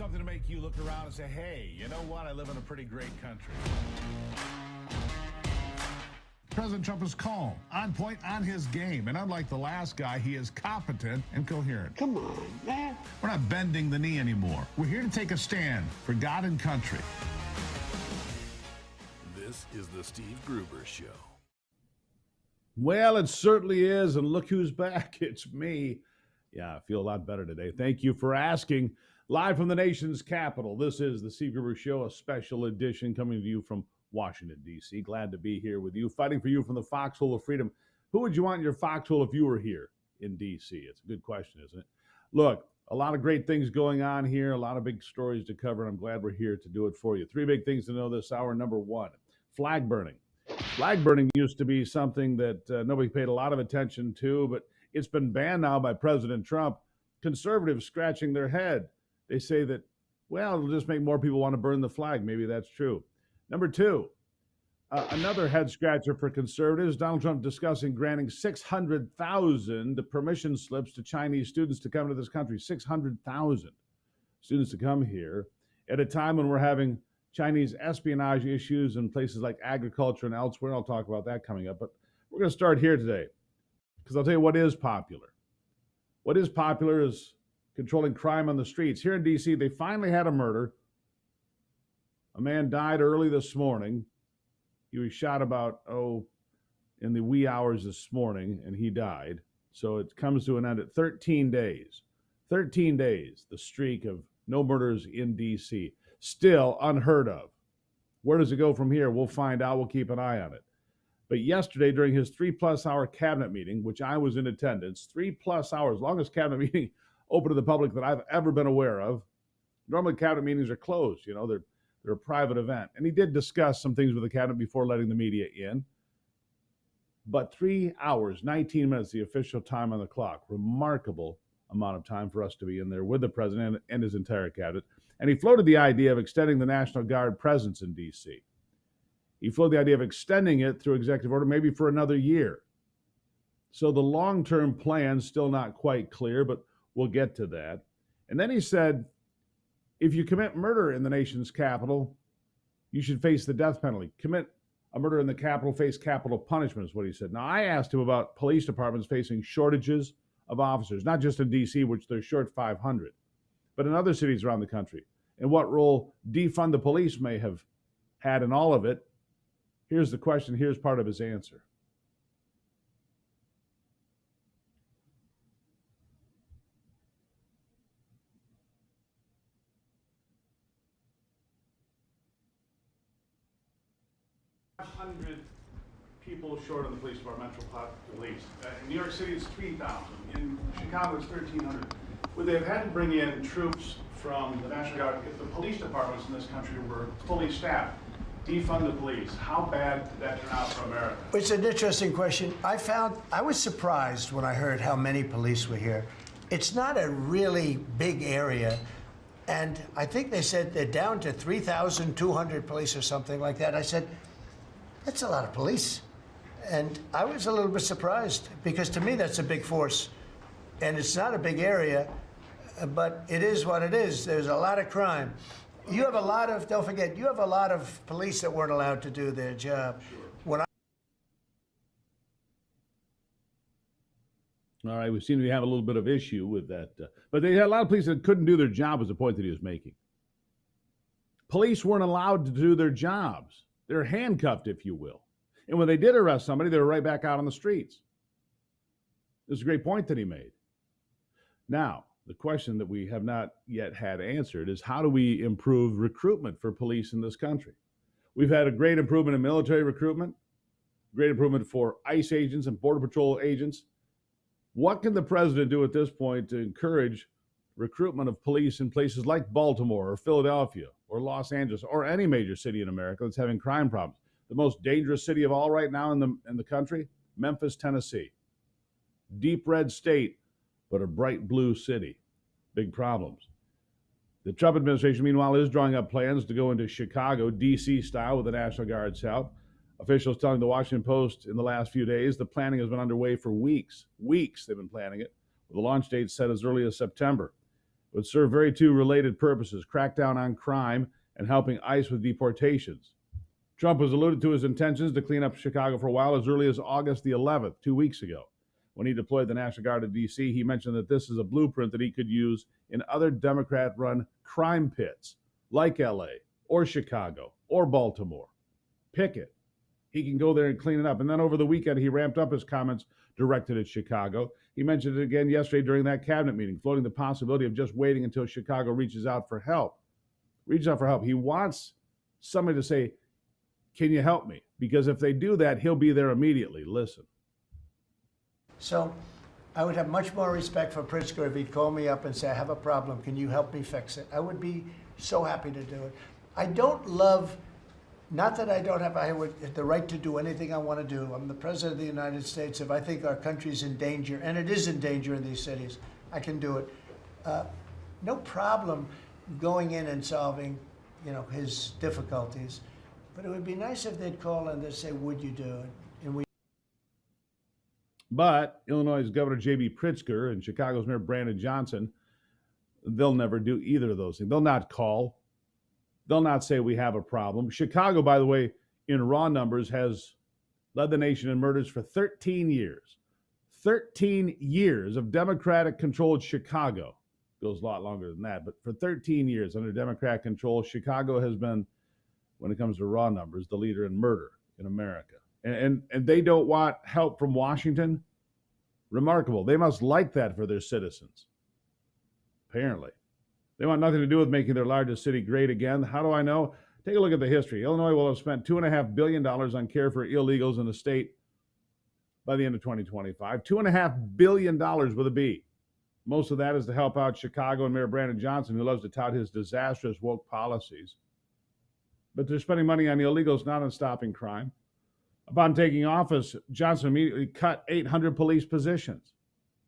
Something to make you look around and say, hey, you know what? I live in a pretty great country. President Trump is calm, on point, on his game. And unlike the last guy, he is competent and coherent. Come on, man. We're not bending the knee anymore. We're here to take a stand for God and country. This is the Steve Gruber Show. Well, it certainly is, and look who's back. It's me. Yeah, I feel a lot better today. Thank you for asking. Live from the nation's capital, this is the Steve Gruber Show, a special edition coming to you from Washington, D.C. Glad to be here with you, fighting for you from the foxhole of freedom. Who would you want in your foxhole if you were here in D.C.? It's a good question, isn't it? Look, a lot of great things going on here, a lot of big stories to cover, and I'm glad we're here to do it for you. Three big things to know this hour. Number one, flag burning. Flag burning used to be something that nobody paid a lot of attention to, but it's been banned now by President Trump. Conservatives scratching their head. They say that, well, it'll just make more people want to burn the flag. Maybe that's true. Number two, another head scratcher for conservatives, Donald Trump discussing granting 600,000 permission slips to Chinese students to come to this country. 600,000 students to come here at a time when we're having Chinese espionage issues in places like agriculture and elsewhere. I'll talk about that coming up. But we're going to start here today because I'll tell you what is popular. What is popular is controlling crime on the streets. Here in D.C., they finally had a murder. A man died early this morning. He was shot about, in the wee hours this morning, and he died. So it comes to an end at 13 days. 13 days, the streak of no murders in D.C. Still unheard of. Where does it go from here? We'll find out. We'll keep an eye on it. But yesterday, during his 3+ hour cabinet meeting, which I was in attendance, 3+ hours, longest cabinet meeting open to the public that I've ever been aware of. Normally, cabinet meetings are closed. You know, they're a private event. And he did discuss some things with the cabinet before letting the media in. But 3 hours, 19 minutes, the official time on the clock. Remarkable amount of time for us to be in there with the president and his entire cabinet. And he floated the idea of extending the National Guard presence in D.C. He floated the idea of extending it through executive order, maybe for another year. So the long-term plan's still not quite clear, but we'll get to that. And then he said, if you commit murder in the nation's capital, you should face the death penalty. Commit a murder in the capital, face capital punishment is what he said. Now, I asked him about police departments facing shortages of officers, not just in D.C., which they're short 500, but in other cities around the country, and what role defund the police may have had in all of it. Here's the question. Here's part of his answer. People short of the police department, police. In New York City, it's 3,000. In Chicago, it's 1,300. Would they have had to bring in troops from the National Guard if the police departments in this country were fully staffed? Defund the police. How bad did that turn out for America? It's an interesting question. I was surprised when I heard how many police were here. It's not a really big area. And I think they said they're down to 3,200 police or something like that. I said, that's a lot of police. And I was a little bit surprised because to me, that's a big force. And it's not a big area, but it is what it is. There's a lot of crime. You have a lot of, don't forget, you have a lot of police that weren't allowed to do their job. When All right, we seem to have a little bit of issue with that. But they had a lot of police that couldn't do their job was the point that he was making. Police weren't allowed to do their jobs. They're handcuffed, if you will. And when they did arrest somebody, they were right back out on the streets. This is a great point that he made. Now, the question that we have not yet had answered is how do we improve recruitment for police in this country? We've had a great improvement in military recruitment, great improvement for ICE agents and Border Patrol agents. What can the president do at this point to encourage recruitment of police in places like Baltimore or Philadelphia or Los Angeles or any major city in America that's having crime problems? The most dangerous city of all right now in the country, Memphis, Tennessee. Deep red state, but a bright blue city. Big problems. The Trump administration, meanwhile, is drawing up plans to go into Chicago, D.C. style with the National Guard's help. Officials telling the Washington Post in the last few days the planning has been underway for weeks. Weeks they've been planning it, with the launch date set as early as September. would serve very two related purposes: crack down on crime and helping ICE with deportations. Trump has alluded to his intentions to clean up Chicago for a while, as early as August the 11th, 2 weeks ago. When he deployed the National Guard to D.C., he mentioned that this is a blueprint that he could use in other Democrat-run crime pits like L.A. or Chicago or Baltimore. Pick it. He can go there and clean it up. And then over the weekend, he ramped up his comments directed at Chicago. He mentioned it again yesterday during that cabinet meeting, floating the possibility of just waiting until Chicago reaches out for help. He wants somebody to say, can you help me? Because if they do that, he'll be there immediately. Listen. So I would have much more respect for Pritzker if he'd call me up and say, I have a problem. Can you help me fix it? I would be so happy to do it. I don't love, not that I don't have the right to do anything I want to do. I'm the president of the United States. If I think our country's in danger, and it is in danger in these cities, I can do it. No problem going in and solving, his difficulties. But it would be nice if they'd call and they'd say, would you do it? But Illinois' Governor J.B. Pritzker and Chicago's Mayor Brandon Johnson, they'll never do either of those things. They'll not call. They'll not say we have a problem. Chicago, by the way, in raw numbers, has led the nation in murders for 13 years. 13 years of Democratic-controlled Chicago. Goes a lot longer than that, but for 13 years under Democrat control, Chicago has been, when it comes to raw numbers, the leader in murder in America. And they don't want help from Washington? Remarkable. They must like that for their citizens. Apparently. They want nothing to do with making their largest city great again. How do I know? Take a look at the history. Illinois will have spent $2.5 billion on care for illegals in the state by the end of 2025. $2.5 billion with a B. Most of that is to help out Chicago and Mayor Brandon Johnson, who loves to tout his disastrous woke policies. But they're spending money on illegals, not on stopping crime. Upon taking office, Johnson immediately cut 800 police positions.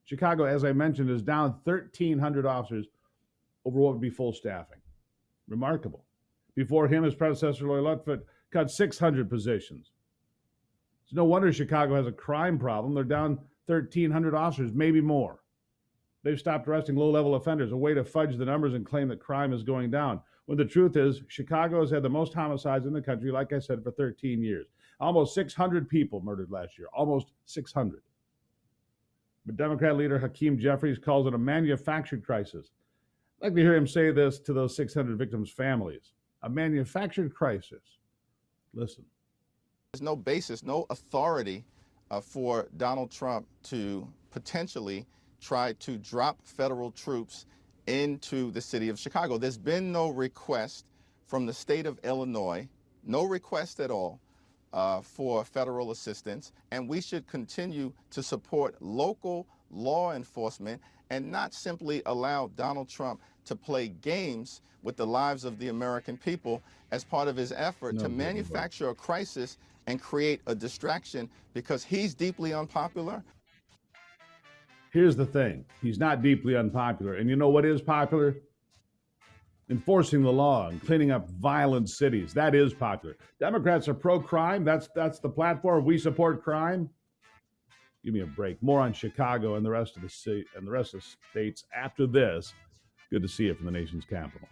Chicago, as I mentioned, is down 1,300 officers over what would be full staffing. Remarkable. Before him, his predecessor, Lloyd Lutford, cut 600 positions. It's no wonder Chicago has a crime problem. They're down 1,300 officers, maybe more. They've stopped arresting low-level offenders, a way to fudge the numbers and claim that crime is going down. When the truth is, Chicago has had the most homicides in the country, like I said, for 13 years. Almost 600 people murdered last year. Almost 600. But Democrat leader Hakeem Jeffries calls it a manufactured crisis. I'd like to hear him say this to those 600 victims' families. A manufactured crisis. Listen. There's no basis, no authority for Donald Trump to potentially try to drop federal troops into the city of Chicago. There's been no request from the state of Illinois, no request at all for federal assistance, and we should continue to support local law enforcement and not simply allow Donald Trump to play games with the lives of the American people as part of his effort to manufacture a crisis and create a distraction because he's deeply unpopular. Here's the thing. He's not deeply unpopular. And you know what is popular? Enforcing the law and cleaning up violent cities. That is popular. Democrats are pro-crime. That's the platform. We support crime. Give me a break. More on Chicago and the rest of the city and the rest of the states after this. Good to see you from the nation's capital.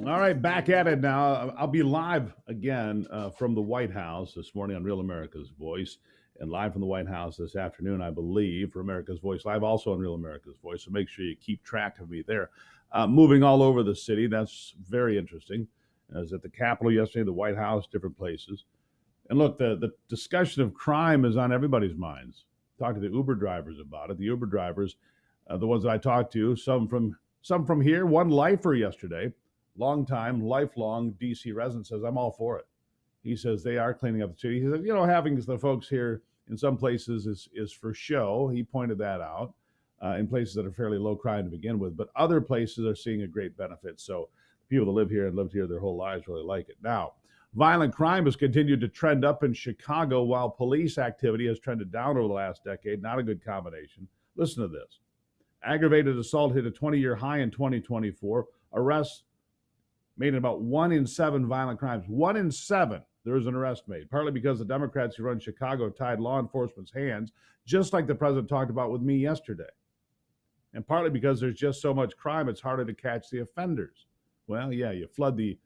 All right, back at it now. I'll be live again from the White House this morning on Real America's Voice, and live from the White House this afternoon, I believe, for America's Voice Live, also on Real America's Voice. So make sure you keep track of me there. Moving all over the city. That's very interesting. I was at the Capitol yesterday, the White House, different places. And look, the discussion of crime is on everybody's minds. Talk to the Uber drivers about it. The Uber drivers, the ones that I talked to, some from here, one lifer yesterday, long-time, lifelong D.C. resident, says, I'm all for it. He says they are cleaning up the city. He says, having the folks here in some places is for show. He pointed that out in places that are fairly low crime to begin with. But other places are seeing a great benefit. So people that live here and lived here their whole lives really like it. Now, violent crime has continued to trend up in Chicago while police activity has trended down over the last decade. Not a good combination. Listen to this. Aggravated assault hit a 20-year high in 2024. Arrests made in about 1 in 7 violent crimes. 1 in 7, there was an arrest made, partly because the Democrats who run Chicago tied law enforcement's hands, just like the president talked about with me yesterday. And partly because there's just so much crime, it's harder to catch the offenders. Well, yeah, you flood the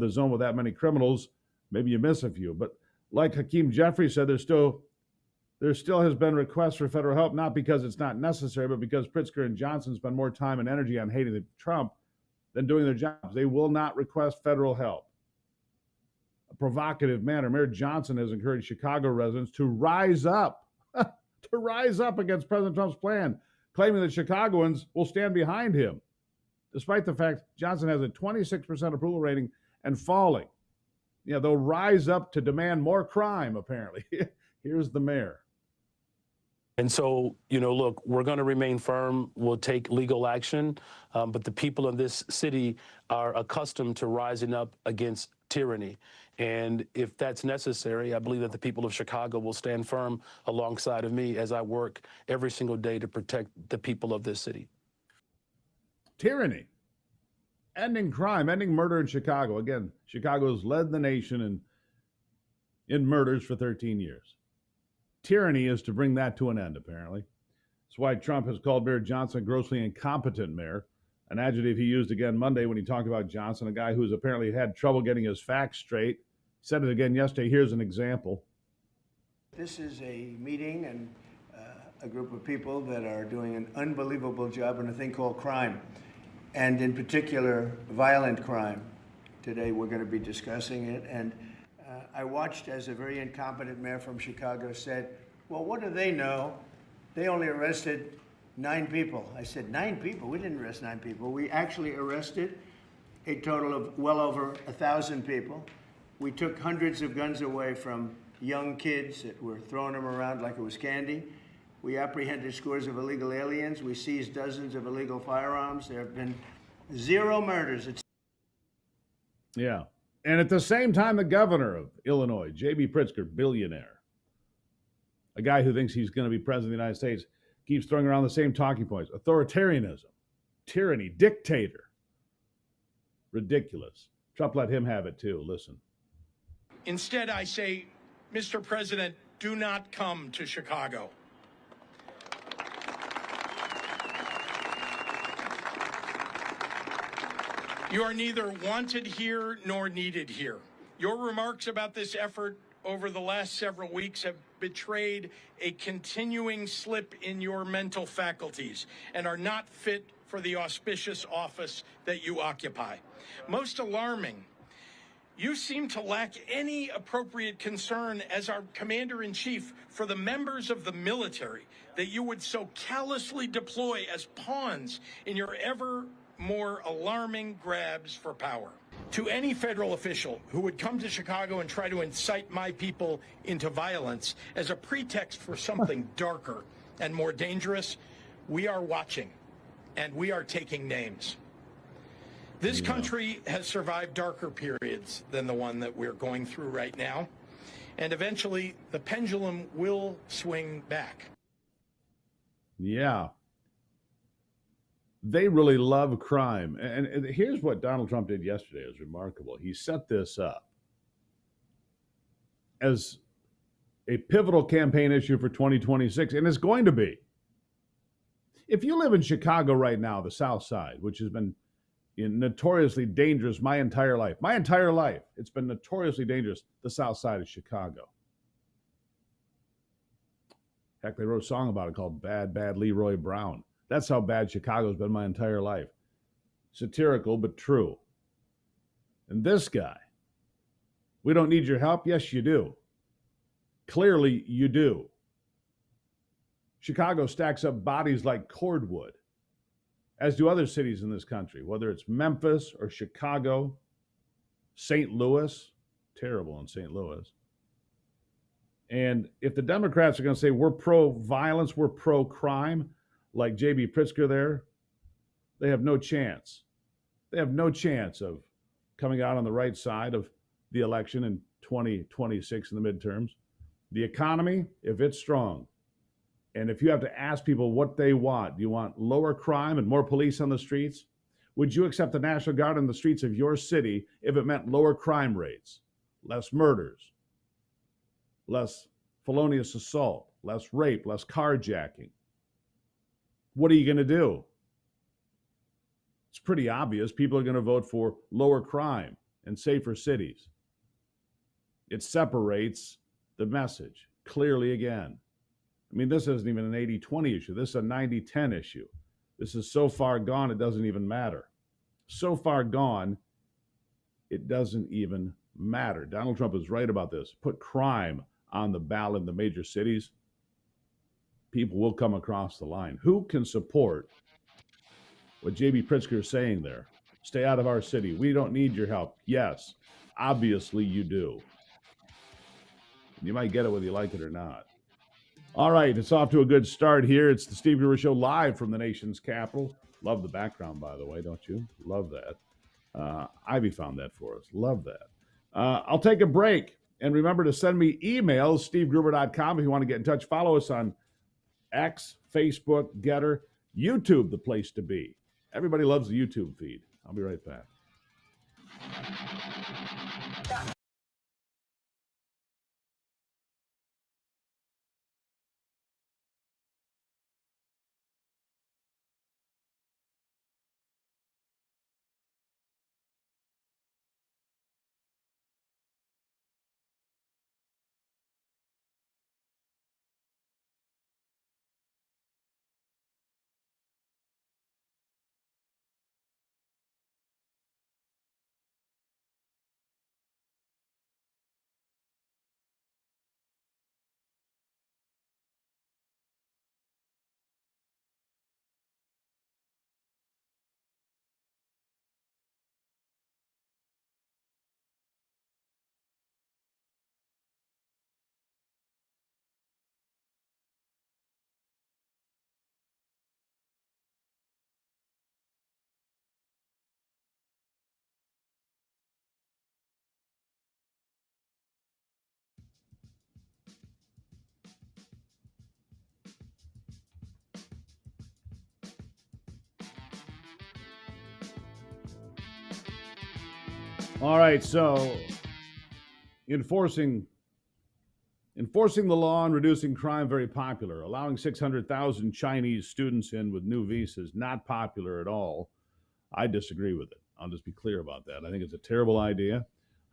zone with that many criminals, maybe you miss a few. But like Hakeem Jeffrey said, there still has been requests for federal help, not because it's not necessary, but because Pritzker and Johnson spend more time and energy on hating Trump than doing their jobs. They will not request federal help. A provocative manner. Mayor Johnson has encouraged Chicago residents to rise up, against President Trump's plan, claiming that Chicagoans will stand behind him, despite the fact Johnson has a 26% approval rating and falling. They'll rise up to demand more crime, apparently. Here's the mayor. And so, look, we're going to remain firm. We'll take legal action. But the people in this city are accustomed to rising up against tyranny. And if that's necessary, I believe that the people of Chicago will stand firm alongside of me as I work every single day to protect the people of this city. Tyranny. Ending crime, ending murder in Chicago. Again, Chicago's led the nation in murders for 13 years. Tyranny is to bring that to an end, apparently. That's why Trump has called Mayor Johnson a grossly incompetent mayor, an adjective he used again Monday when he talked about Johnson, a guy who's apparently had trouble getting his facts straight. Said it again yesterday. Here's an example. This is a meeting and a group of people that are doing an unbelievable job on a thing called crime, and in particular, violent crime. Today we're going to be discussing it, and I watched as a very incompetent mayor from Chicago said, well, what do they know? They only arrested 9 people. I said, 9 people? We didn't arrest 9 people. We actually arrested a total of well over 1,000 people. We took hundreds of guns away from young kids that were throwing them around like it was candy. We apprehended scores of illegal aliens. We seized dozens of illegal firearms. There have been 0 murders. Yeah. And at the same time, the governor of Illinois, J.B. Pritzker, billionaire, a guy who thinks he's going to be president of the United States, keeps throwing around the same talking points. Authoritarianism, tyranny, dictator. Ridiculous. Trump let him have it too. Listen. Instead, I say, Mr. President, do not come to Chicago. You are neither wanted here nor needed here. Your remarks about this effort over the last several weeks have betrayed a continuing slip in your mental faculties and are not fit for the auspicious office that you occupy. Most alarming, you seem to lack any appropriate concern as our commander-in-chief for the members of the military that you would so callously deploy as pawns in your ever more alarming grabs for power. To any federal official who would come to Chicago and try to incite my people into violence as a pretext for something darker and more dangerous, we are watching and we are taking names. This country has survived darker periods than the one that we're going through right now, and eventually the pendulum will swing back. Yeah. They really love crime. And here's what Donald Trump did yesterday. It was remarkable. He set this up as a pivotal campaign issue for 2026, and it's going to be. If you live in Chicago right now, the South Side, which has been notoriously dangerous my entire life, it's been notoriously dangerous, the South Side of Chicago. Heck, they wrote a song about it called Bad, Bad Leroy Brown. That's how bad Chicago's been my entire life. Satirical, but true. And this guy, we don't need your help? Yes, you do. Clearly, you do. Chicago stacks up bodies like cordwood, as do other cities in this country, whether it's Memphis or Chicago, St. Louis, terrible in St. Louis. And if the Democrats are going to say we're pro-violence, we're pro-crime, like J.B. Pritzker there, they have no chance. They have no chance of coming out on the right side of the election in 2026 in the midterms. The economy, if it's strong, and if you have to ask people what they want, do you want lower crime and more police on the streets? Would you accept the National Guard on the streets of your city if it meant lower crime rates, less murders, less felonious assault, less rape, less carjacking? What are you going to do? It's pretty obvious. People are going to vote for lower crime and safer cities. It separates the message clearly again. I mean, this isn't even an 80-20 issue. This is a 90-10 issue. This is so far gone, it doesn't even matter. So far gone, it doesn't even matter. Donald Trump is right about this. Put crime on the ballot in the major cities. People will come across the line. Who can support what J.B. Pritzker is saying there? Stay out of our city. We don't need your help. Yes, obviously you do. You might get it whether you like it or not. All right, it's off to a good start here. It's the Steve Gruber Show live from the nation's capital. Love the background, by the way, don't you? Love that. Ivy found that for us. Love that. I'll take a break. And remember to send me emails, stevegruber.com, if you want to get in touch. Follow us on X, Facebook, Getter, YouTube, the place to be. Everybody loves the YouTube feed. I'll be right back. All right, so enforcing the law and reducing crime, very popular. Allowing 600,000 Chinese students in with new visas, not popular at all. I disagree with it. I'll just be clear about that. I think it's a terrible idea.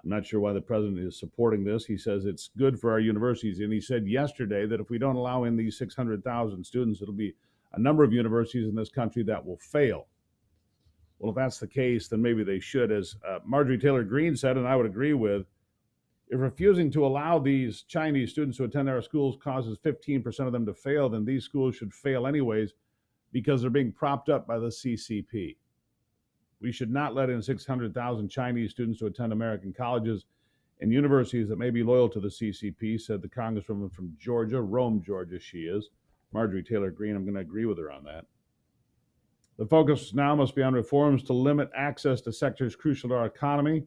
I'm not sure why the president is supporting this. He says it's good for our universities, and he said yesterday that if we don't allow in these 600,000 students, it'll be a number of universities in this country that will fail. Well, if that's the case, then maybe they should. As Marjorie Taylor Greene said, and I would agree with, if refusing to allow these Chinese students to attend our schools causes 15% of them to fail, then these schools should fail anyways because they're being propped up by the CCP. We should not let in 600,000 Chinese students to attend American colleges and universities that may be loyal to the CCP, said the Congresswoman from Georgia, Rome, Georgia, she is, Marjorie Taylor Greene. I'm going to agree with her on that. The focus now must be on reforms to limit access to sectors crucial to our economy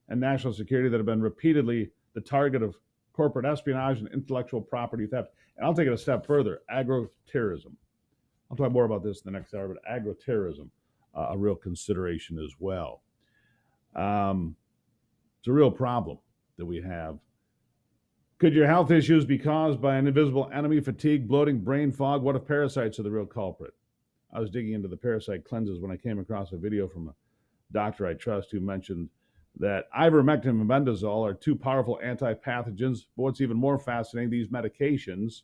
and national security that have been repeatedly the target of corporate espionage and intellectual property theft. And I'll take it a step further, agro-terrorism. I'll talk more about this in the next hour, but agro-terrorism, a real consideration as well. It's a real problem that we have Could your health issues be caused by an invisible enemy, fatigue, bloating, brain fog? What if parasites are the real culprit? I was digging into the parasite cleanses when I came across a video from a doctor I trust who mentioned that ivermectin and mebendazole are two powerful antipathogens. But what's even more fascinating, these medications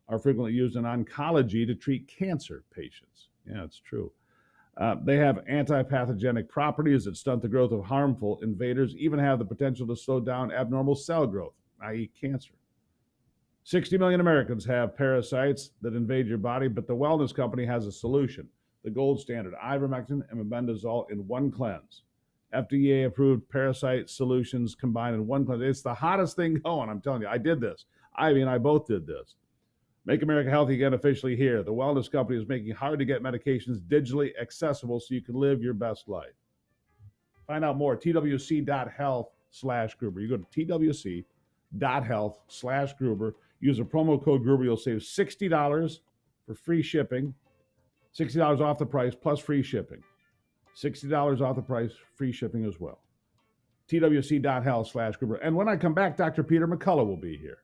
are frequently used in oncology to treat cancer patients. Yeah, it's true. They have antipathogenic properties that stunt the growth of harmful invaders, even have the potential to slow down abnormal cell growth, i.e. cancer. 60 million Americans have parasites that invade your body, but the wellness company has a solution. The gold standard, ivermectin and mebendazole in one cleanse. FDA-approved parasite solutions combined in one cleanse. It's the hottest thing going, I'm telling you. I did this. Ivy and I both did this. Make America Healthy Again officially here. The wellness company is making hard-to-get medications digitally accessible so you can live your best life. Find out more, twc.health/Gruber. You go to twc.health/Gruber. Use a promo code Gruber. You'll save $60 for free shipping, $60 off the price plus free shipping. $60 off the price, free shipping as well. twc.health/Gruber. And when I come back, Dr. Peter McCullough will be here.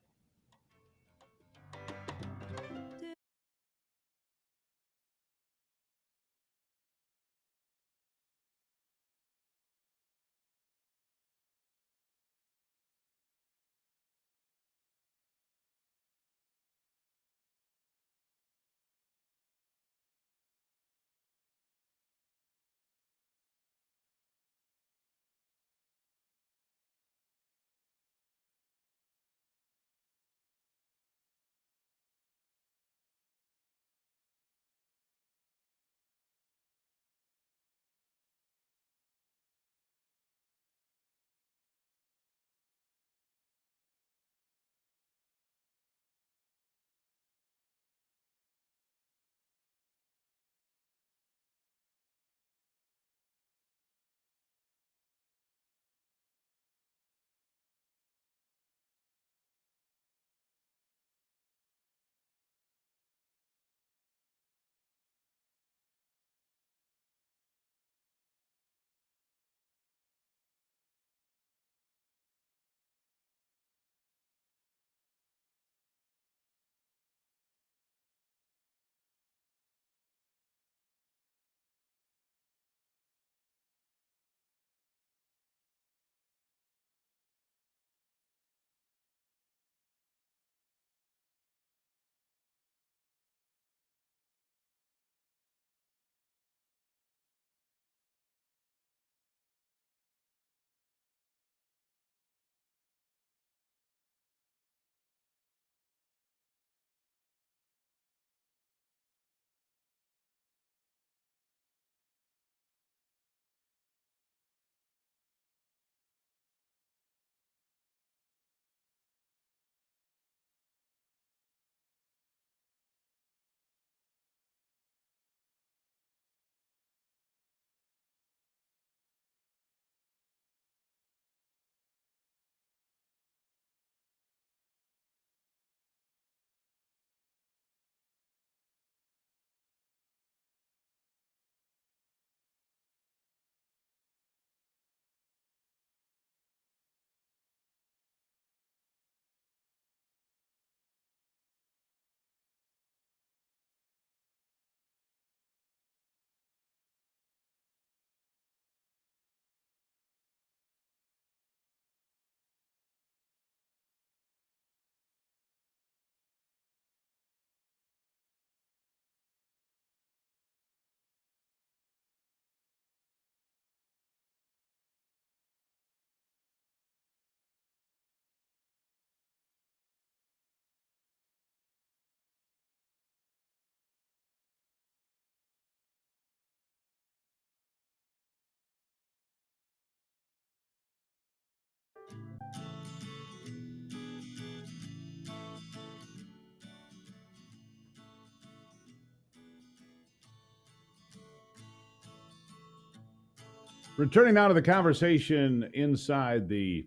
Returning now to the conversation inside the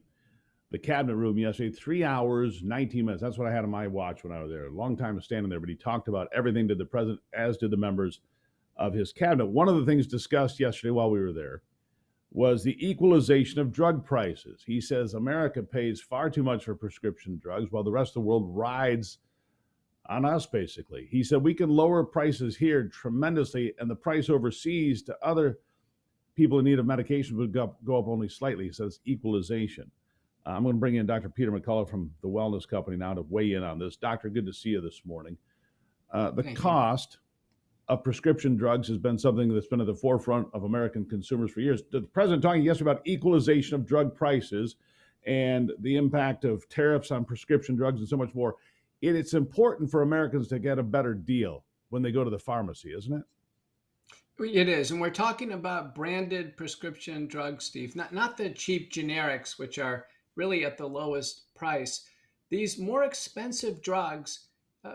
cabinet room yesterday, 3 hours, 19 minutes. That's what I had on my watch when I was there. A long time standing there, but he talked about everything to the president, as did the members of his cabinet. One of the things discussed yesterday while we were there was the equalization of drug prices. He says America pays far too much for prescription drugs while the rest of the world rides on us, basically. He said we can lower prices here tremendously, and the price overseas to other people in need of medication would go up only slightly. He says equalization. I'm going to bring in Dr. Peter McCullough from the Wellness Company now to weigh in on this. Doctor, good to see you this morning. The cost of prescription drugs has been something that's been at the forefront of American consumers for years. The president talking yesterday about equalization of drug prices and the impact of tariffs on prescription drugs and so much more. It's important for Americans to get a better deal when they go to the pharmacy, isn't it? It is. And we're talking about branded prescription drugs, Steve, not the cheap generics, which are really at the lowest price. These more expensive drugs,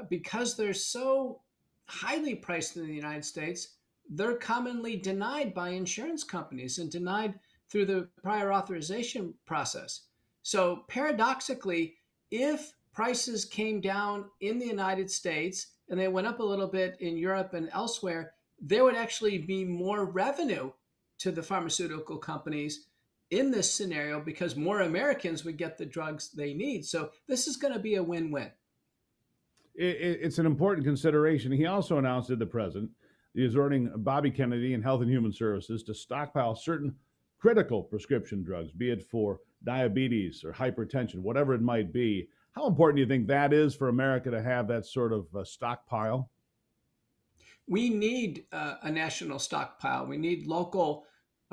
because they're so highly priced in the United States, they're commonly denied by insurance companies and denied through the prior authorization process. So paradoxically, if prices came down in the United States and they went up a little bit in Europe and elsewhere, there would actually be more revenue to the pharmaceutical companies in this scenario because more Americans would get the drugs they need. So this is going to be a win-win. It's an important consideration. He also announced to the president he is ordering Bobby Kennedy and Health and Human Services to stockpile certain critical prescription drugs, be it for diabetes or hypertension, whatever it might be. How important do you think that is for America to have that sort of stockpile? We need a national stockpile. We need local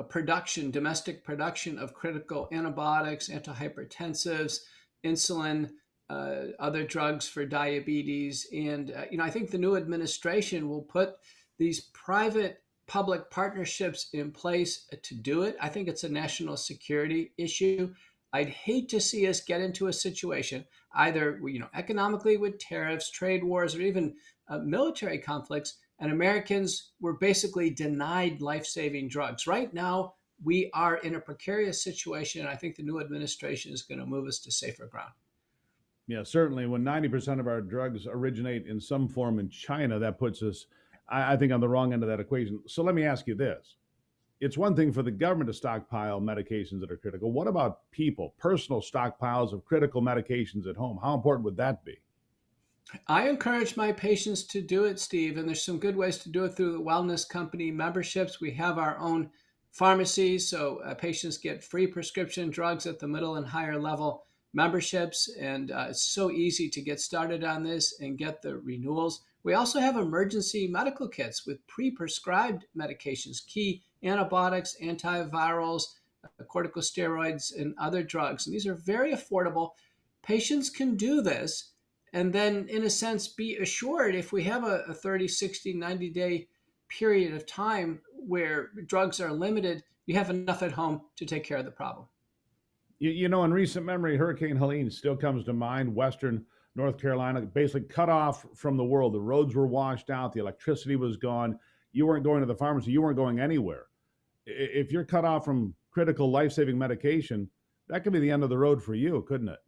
production, domestic production of critical antibiotics, antihypertensives, insulin, other drugs for diabetes. And, I think the new administration will put these private-public partnerships in place to do it. I think it's a national security issue. I'd hate to see us get into a situation, either, economically with tariffs, trade wars, or even military conflicts, and Americans were basically denied life-saving drugs. Right now, we are in a precarious situation, and I think the new administration is going to move us to safer ground. Yeah, certainly. When 90% of our drugs originate in some form in China, that puts us, I think, on the wrong end of that equation. So let me ask you this. It's one thing for the government to stockpile medications that are critical. What about people, personal stockpiles of critical medications at home? How important would that be? I encourage my patients to do it, Steve, and there's some good ways to do it through the Wellness Company memberships. We have our own pharmacies, so patients get free prescription drugs at the middle and higher level memberships, and it's so easy to get started on this and get the renewals. We also have emergency medical kits with pre-prescribed medications, key antibiotics, antivirals, corticosteroids, and other drugs. And these are very affordable. Patients can do this and then, in a sense, be assured if we have a 30, 60, 90-day period of time where drugs are limited, you have enough at home to take care of the problem. In recent memory, Hurricane Helene still comes to mind. Western North Carolina, basically cut off from the world. The roads were washed out. The electricity was gone. You weren't going to the pharmacy. You weren't going anywhere. If you're cut off from critical life-saving medication, that could be the end of the road for you, couldn't it?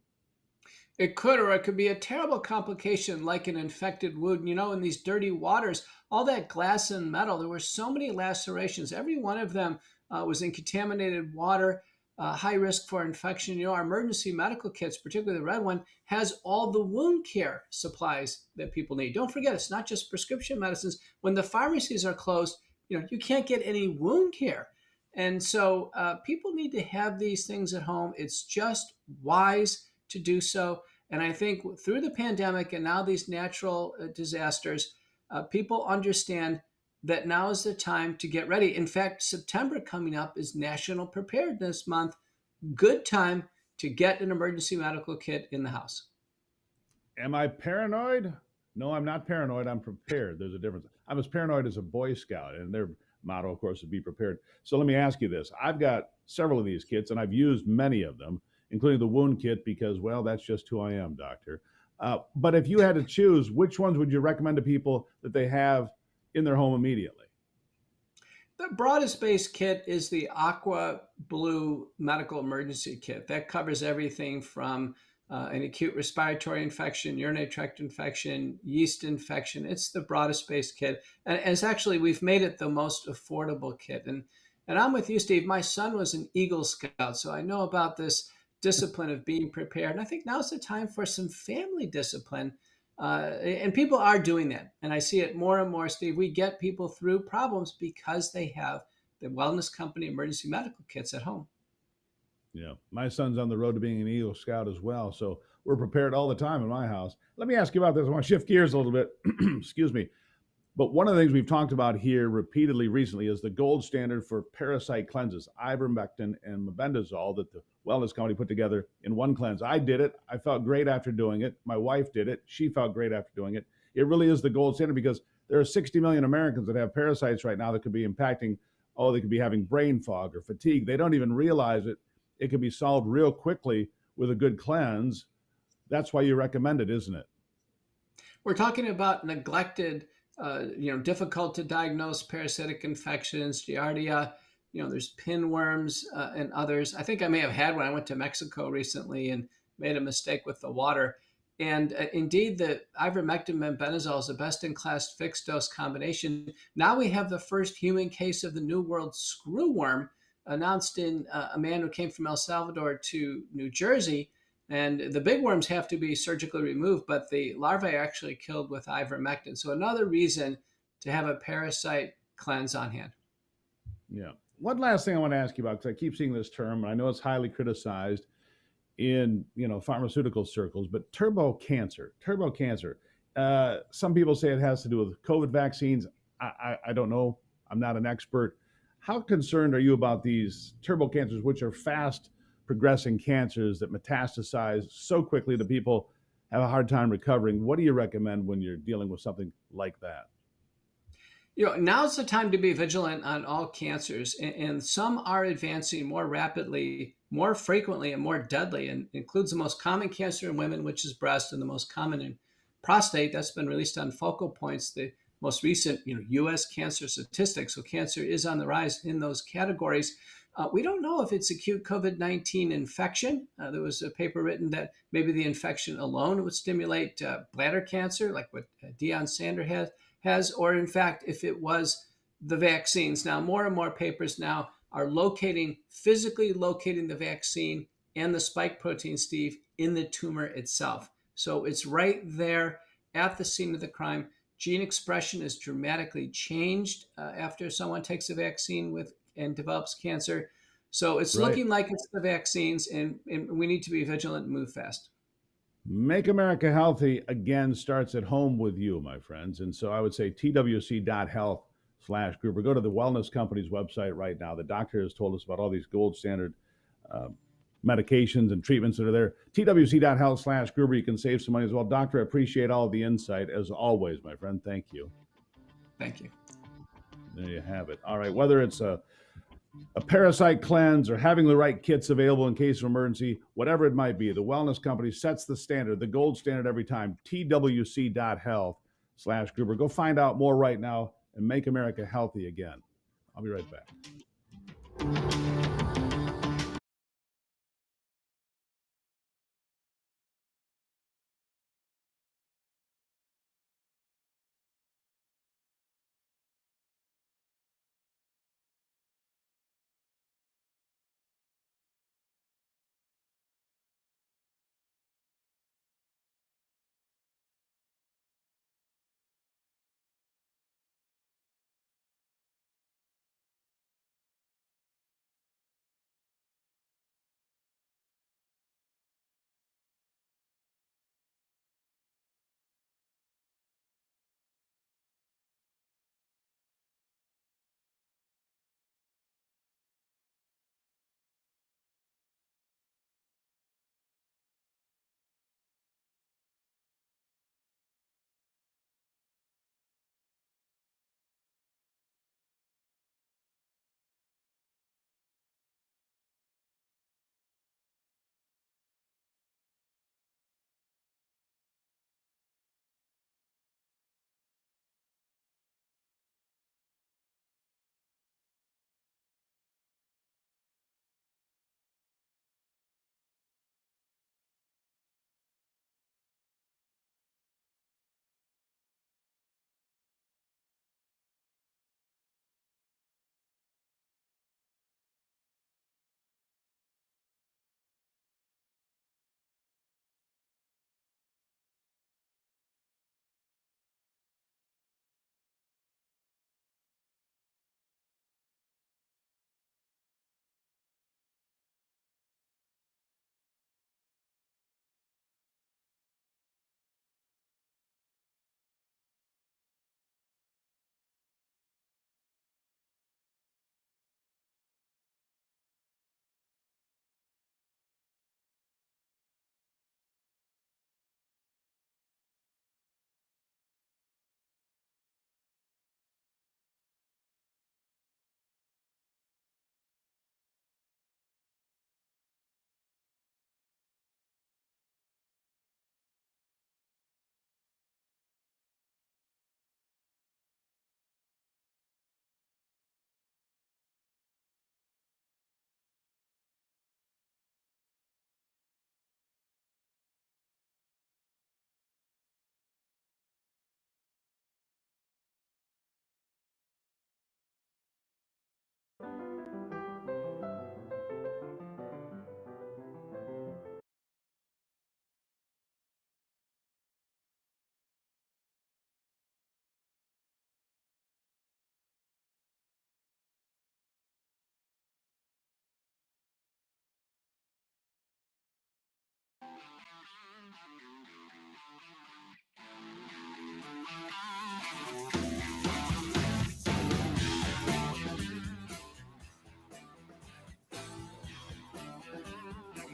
It could, or it could be a terrible complication like an infected wound. In these dirty waters, all that glass and metal, there were so many lacerations. Every one of them was in contaminated water, high risk for infection. Our emergency medical kits, particularly the red one, has all the wound care supplies that people need. Don't forget, it's not just prescription medicines. When the pharmacies are closed, you can't get any wound care. And so people need to have these things at home. It's just wise to do so. And I think through the pandemic and now these natural disasters, people understand that now is the time to get ready. In fact, September coming up is National Preparedness Month. Good time to get an emergency medical kit in the house. Am I paranoid? No, I'm not paranoid. I'm prepared. There's a difference. I'm as paranoid as a Boy Scout, and their motto, of course, is be prepared. So let me ask you this. I've got several of these kits, and I've used many of them, including the wound kit, because, well, that's just who I am, doctor. But if you had to choose, which ones would you recommend to people that they have in their home immediately? The broadest base kit is the Aqua Blue Medical Emergency Kit. That covers everything from an acute respiratory infection, urinary tract infection, yeast infection. It's the broadest base kit. And it's actually, we've made it the most affordable kit. And And I'm with you, Steve. My son was an Eagle Scout, so I know about this discipline of being prepared. And I think now's the time for some family discipline. And people are doing that. And I see it more and more, Steve. We get people through problems because they have the wellness company emergency medical kits at home. Yeah, my son's on the road to being an Eagle Scout as well, so we're prepared all the time in my house. Let me ask you about this. I want to shift gears a little bit. Excuse me. But one of the things we've talked about here repeatedly recently is the gold standard for parasite cleanses, ivermectin and mebendazole, that the wellness company put together in one cleanse. I did it. I felt great after doing it. My wife did it. She felt great after doing it. It really is the gold standard because there are 60 million Americans that have parasites right now that could be impacting, oh, they could be having brain fog or fatigue. They don't even realize it. It can be solved real quickly with a good cleanse. That's why you recommend it, isn't it? We're talking about neglected, difficult to diagnose parasitic infections, Giardia. There's pinworms and others. I think I may have had one. I went to Mexico recently and made a mistake with the water. And indeed, the ivermectin and benzol is a best-in-class fixed-dose combination. Now we have the first human case of the New World screwworm announced in a man who came from El Salvador to New Jersey. And the big worms have to be surgically removed, but the larvae are actually killed with ivermectin. So another reason to have a parasite cleanse on hand. Yeah. One last thing I want to ask you about, because I keep seeing this term, and I know it's highly criticized in pharmaceutical circles, but turbo cancer. Some people say it has to do with COVID vaccines. I don't know. I'm not an expert. How concerned are you about these turbo cancers, which are fast progressing cancers that metastasize so quickly that people have a hard time recovering? What do you recommend when you're dealing with something like that? Now's the time to be vigilant on all cancers, and some are advancing more rapidly, more frequently, and more deadly, and includes the most common cancer in women, which is breast, and the most common in prostate. That's been released on Focal Points, the most recent, U.S. cancer statistics. So cancer is on the rise in those categories. We don't know if it's acute COVID-19 infection. There was a paper written that maybe the infection alone would stimulate bladder cancer, like what Deion Sanders has, or in fact, if it was the vaccines. Now, more and more papers now are physically locating the vaccine and the spike protein, Steve, in the tumor itself. So it's right there at the scene of the crime. Gene expression is dramatically changed after someone takes a vaccine and develops cancer. So it's looking like it's the vaccines, and we need to be vigilant and move fast. Make America Healthy, again, starts at home with you, my friends. And so I would say twc.health/Gruber. Go to the wellness company's website right now. The doctor has told us about all these gold standard medications and treatments that are there. twc.health/Gruber. You can save some money as well. Doctor, I appreciate all the insight as always, my friend. Thank you. Thank you. There you have it. All right, whether it's a parasite cleanse or having the right kits available in case of emergency, whatever it might be, the wellness company sets the standard, the gold standard every time. twc.health/Gruber. Go find out more right now and make America healthy again. I'll be right back.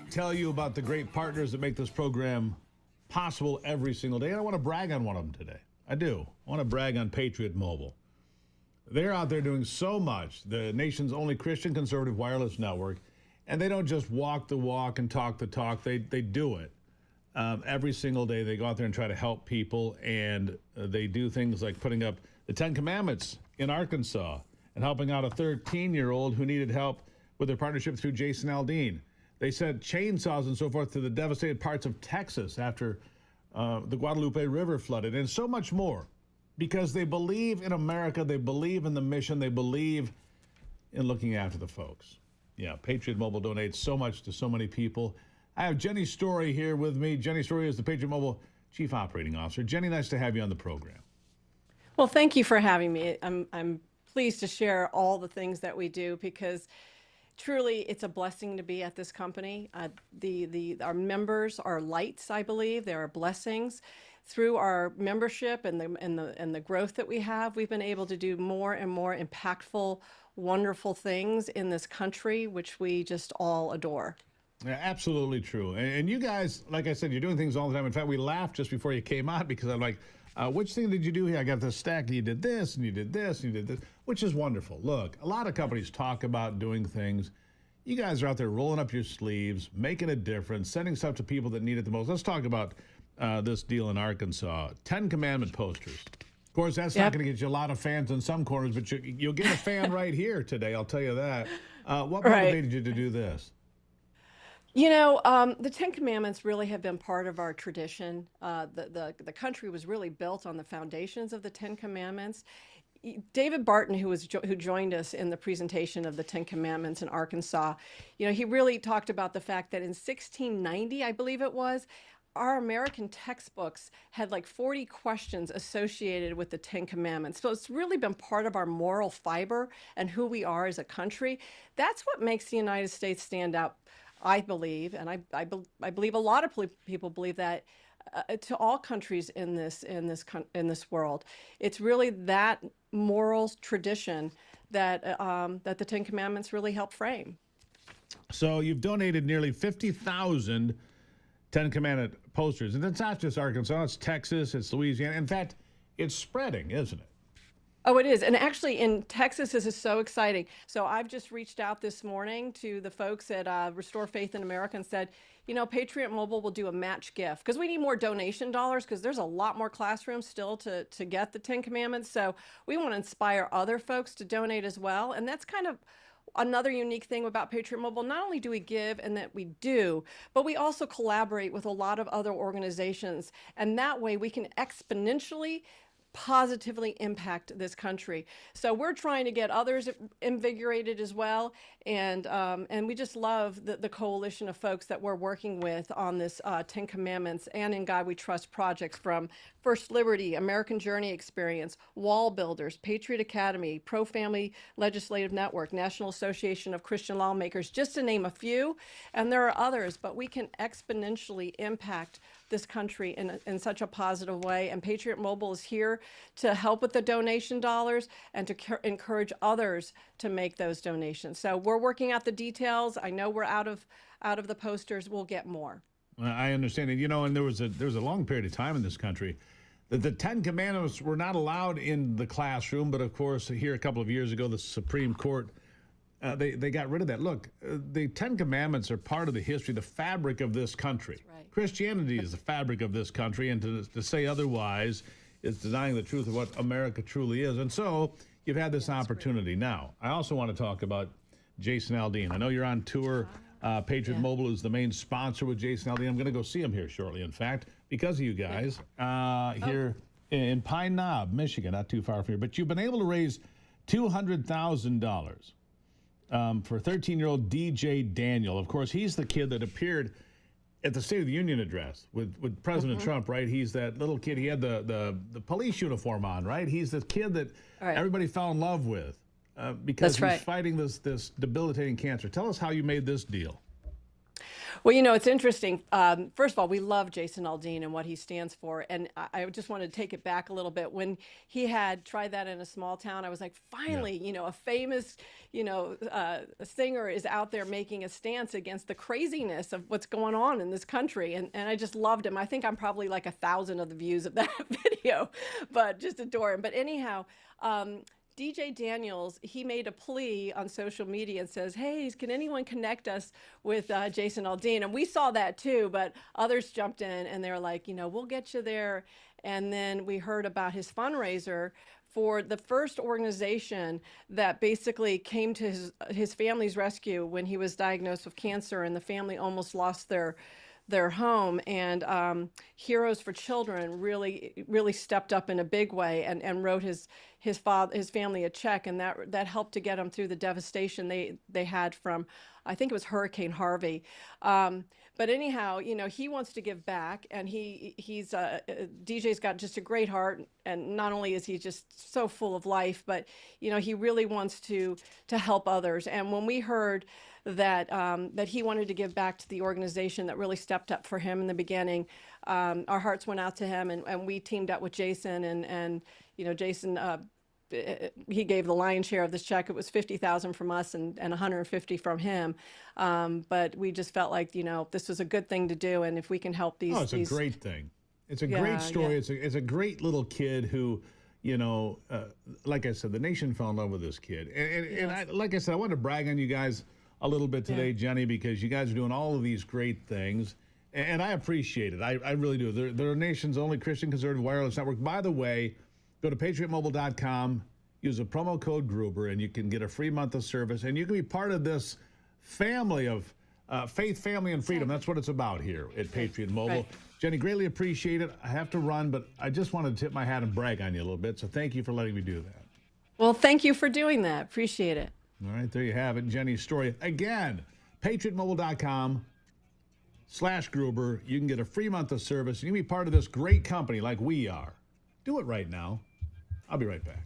Tell you about the great partners that make this program possible every single day. And I want to brag on one of them today. I do. I want to brag on Patriot Mobile. They're out there doing so much, the nation's only Christian conservative wireless network, and they don't just walk the walk and talk the talk. They do it. Every single day they go out there and try to help people, and they do things like putting up the 10 Commandments in Arkansas and helping out a 13-year-old who needed help with their partnership through Jason Aldean. They sent chainsaws and so forth to the devastated parts of Texas after the Guadalupe River flooded, and so much more, because they believe in America, they believe in the mission, they believe in looking after the folks. Yeah, Patriot Mobile donates so much to so many people. I have Jenny Story here with me. Jenny Story is the Patriot Mobile Chief Operating Officer. Jenny, nice to have you on the program. Well, thank you for having me. I'm pleased to share all the things that we do, because truly it's a blessing to be at this company. Our members are lights, I believe. They are blessings. Through our membership and the growth that we have, we've been able to do more and more impactful, wonderful things in this country, which we just all adore. Yeah, absolutely true. And you guys, like I said, you're doing things all the time. In fact, we laughed just before you came on because I'm like, which thing did you do here? I got this stack, and you did this, and you did this, and you did this, which is wonderful. Look, a lot of companies talk about doing things. You guys are out there rolling up your sleeves, making a difference, sending stuff to people that need it the most. Let's talk about this deal in Arkansas. 10 Commandment posters. Of course, that's not going to get you a lot of fans in some corners, but you'll get a fan right here today, I'll tell you that. What motivated you to do this? You know, the 10 Commandments really have been part of our tradition. The country was really built on the foundations of the 10 Commandments. David Barton, who joined us in the presentation of the 10 Commandments in Arkansas, you know, he really talked about the fact that in 1690, I believe it was, our American textbooks had like 40 questions associated with the 10 Commandments. So it's really been part of our moral fiber and who we are as a country. That's what makes the United States stand out, I believe, and I believe a lot of people believe that to all countries in this world. It's really that moral tradition that that the 10 Commandments really help frame. So you've donated nearly 50,000 10 Commandment posters, and it's not just Arkansas, it's Texas, it's Louisiana. In fact, it's spreading, isn't it? Oh, it is. And actually in Texas, this is so exciting. So I've just reached out this morning to the folks at Restore Faith in America and said, you know, Patriot Mobile will do a match gift because we need more donation dollars, because there's a lot more classrooms still to get the 10 Commandments. So we want to inspire other folks to donate as well. And that's kind of another unique thing about Patriot Mobile. Not only do we give, and that we do, but we also collaborate with a lot of other organizations. And that way we can exponentially positively impact this country. So we're trying to get others invigorated as well, and we just love the coalition of folks that we're working with on this 10 Commandments and In God We Trust projects, from First Liberty, American Journey Experience, Wall Builders, Patriot Academy, Pro Family Legislative Network, National Association of Christian Lawmakers, just to name a few. And there are others, but we can exponentially impact this country in such a positive way. And Patriot Mobile is here to help with the donation dollars and to encourage others to make those donations. So we're working out the details. I know we're out of the posters. We'll get more. I understand it. You know, and there was a long period of time in this country that the 10 Commandments were not allowed in the classroom. But of course, here a couple of years ago, the Supreme Court, they got rid of that. Look, the 10 Commandments are part of the history, the fabric of this country. That's right. Christianity is the fabric of this country, and to say otherwise is denying the truth of what America truly is. And so you've had this opportunity. Now, I also want to talk about Jason Aldean. I know you're on tour. Patriot Mobile is the main sponsor with Jason Aldean. I'm going to go see him here shortly, in fact, because of you guys, here in Pine Knob, Michigan, not too far from here. But you've been able to raise $200,000 for 13-year-old DJ Daniel. Of course, he's the kid that appeared at the State of the Union address with President Trump, right? He's that little kid. He had the police uniform on, right? He's the kid that everybody fell in love with because he's fighting this debilitating cancer. Tell us how you made this deal. Well, it's interesting. First of all, we love Jason Aldean and what he stands for. And I just wanted to take it back a little bit. When he had tried that in a small town, I was like, finally, a famous, singer is out there making a stance against the craziness of what's going on in this country. And I just loved him. I think I'm probably like 1,000 of the views of that video, but just adore him. But anyhow, DJ Daniels, he made a plea on social media and says, hey, can anyone connect us with Jason Aldean? And we saw that too, but others jumped in and they were like, we'll get you there. And then we heard about his fundraiser for the first organization that basically came to his family's rescue when he was diagnosed with cancer and the family almost lost their home. And Heroes for Children really stepped up in a big way and wrote his family a check, and that helped to get them through the devastation they had from, I think it was Hurricane Harvey. But anyhow, he wants to give back, and he's DJ's got just a great heart, and not only is he just so full of life, but he really wants to help others. And when we heard that he wanted to give back to the organization that really stepped up for him in the beginning, our hearts went out to him, and we teamed up with Jason, and Jason, he gave the lion's share of this check. It was $50,000 from us and 150 from him. But we just felt like, this was a good thing to do. And if we can help these. Oh, it's a great thing. It's a great story. Yeah. It's a great little kid who, like I said, the nation fell in love with this kid. And like I said, I wanted to brag on you guys a little bit today, Jenny, because you guys are doing all of these great things. And I appreciate it. I really do. They're our nation's only Christian conservative wireless network. By the way, go to patriotmobile.com, use a promo code Gruber, and you can get a free month of service. And you can be part of this family of faith, family, and freedom. That's what it's about here at Patriot Mobile. Right. Jenny, greatly appreciate it. I have to run, but I just wanted to tip my hat and brag on you a little bit. So thank you for letting me do that. Well, thank you for doing that. Appreciate it. All right, there you have it. Jenny's story. Again, patriotmobile.com/Gruber. You can get a free month of service. You can be part of this great company like we are. Do it right now. I'll be right back.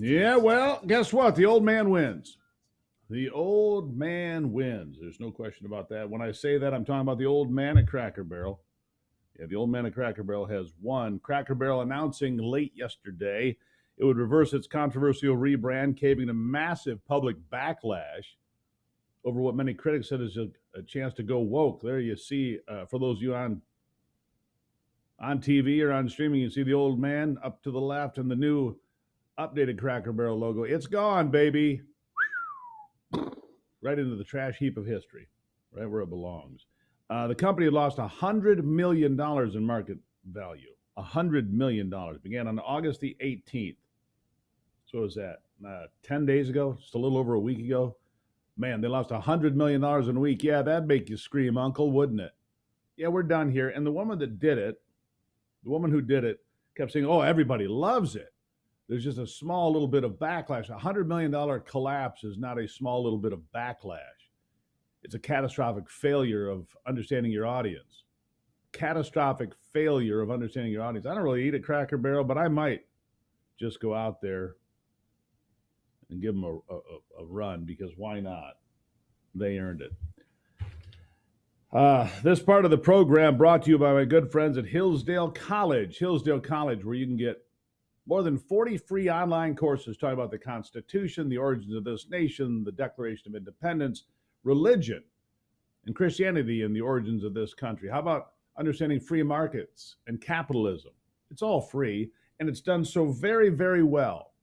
Yeah, well, guess what? The old man wins. The old man wins. There's no question about that. When I say that, I'm talking about the old man at Cracker Barrel. Yeah, the old man at Cracker Barrel has won. Cracker Barrel announcing late yesterday it would reverse its controversial rebrand, caving a massive public backlash over what many critics said is a chance to go woke. There you see, for those of you on TV or on streaming, you see the old man up to the left and the new updated Cracker Barrel logo. It's gone, baby. Right into the trash heap of history, right where it belongs. The company had lost $100 million in market value. $100 million. Began on August the 18th. So what was that? 10 days ago? Just a little over a week ago? Man, they lost $100 million in a week. Yeah, that'd make you scream, uncle, wouldn't it? Yeah, we're done here. And the woman that did it, the woman who did it, kept saying, oh, everybody loves it. There's just a small little bit of backlash. $100 million collapse is not a small little bit of backlash. It's a catastrophic failure of understanding your audience. Catastrophic failure of understanding your audience. I don't really eat at Cracker Barrel, but I might just go out there and give them a run, because why not? They earned it. This part of the program brought to you by my good friends at Hillsdale College. Hillsdale College, where you can get more than 40 free online courses talking about the Constitution, the origins of this nation, the Declaration of Independence, religion, and Christianity, and the origins of this country. How about understanding free markets and capitalism? It's all free, and it's done so very, very well.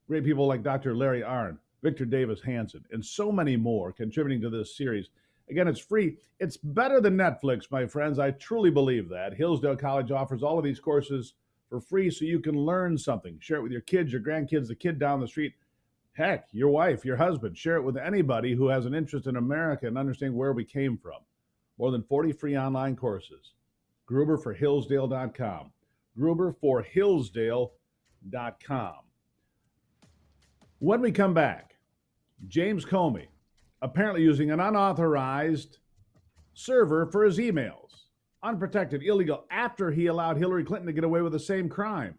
Great people like Dr. Larry Arnn, Victor Davis Hanson, and so many more contributing to this series. Again, it's free. It's better than Netflix, my friends. I truly believe that. Hillsdale College offers all of these courses for free so you can learn something. Share it with your kids, your grandkids, the kid down the street. Heck, your wife, your husband. Share it with anybody who has an interest in America and understanding where we came from. More than 40 free online courses. Gruber for Hillsdale.com. Gruber for Hillsdale.com. When we come back, James Comey apparently using an unauthorized server for his emails. Unprotected, illegal, after he allowed Hillary Clinton to get away with the same crime.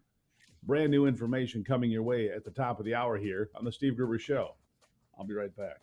Brand new information coming your way at the top of the hour here on the Steve Gruber Show. I'll be right back.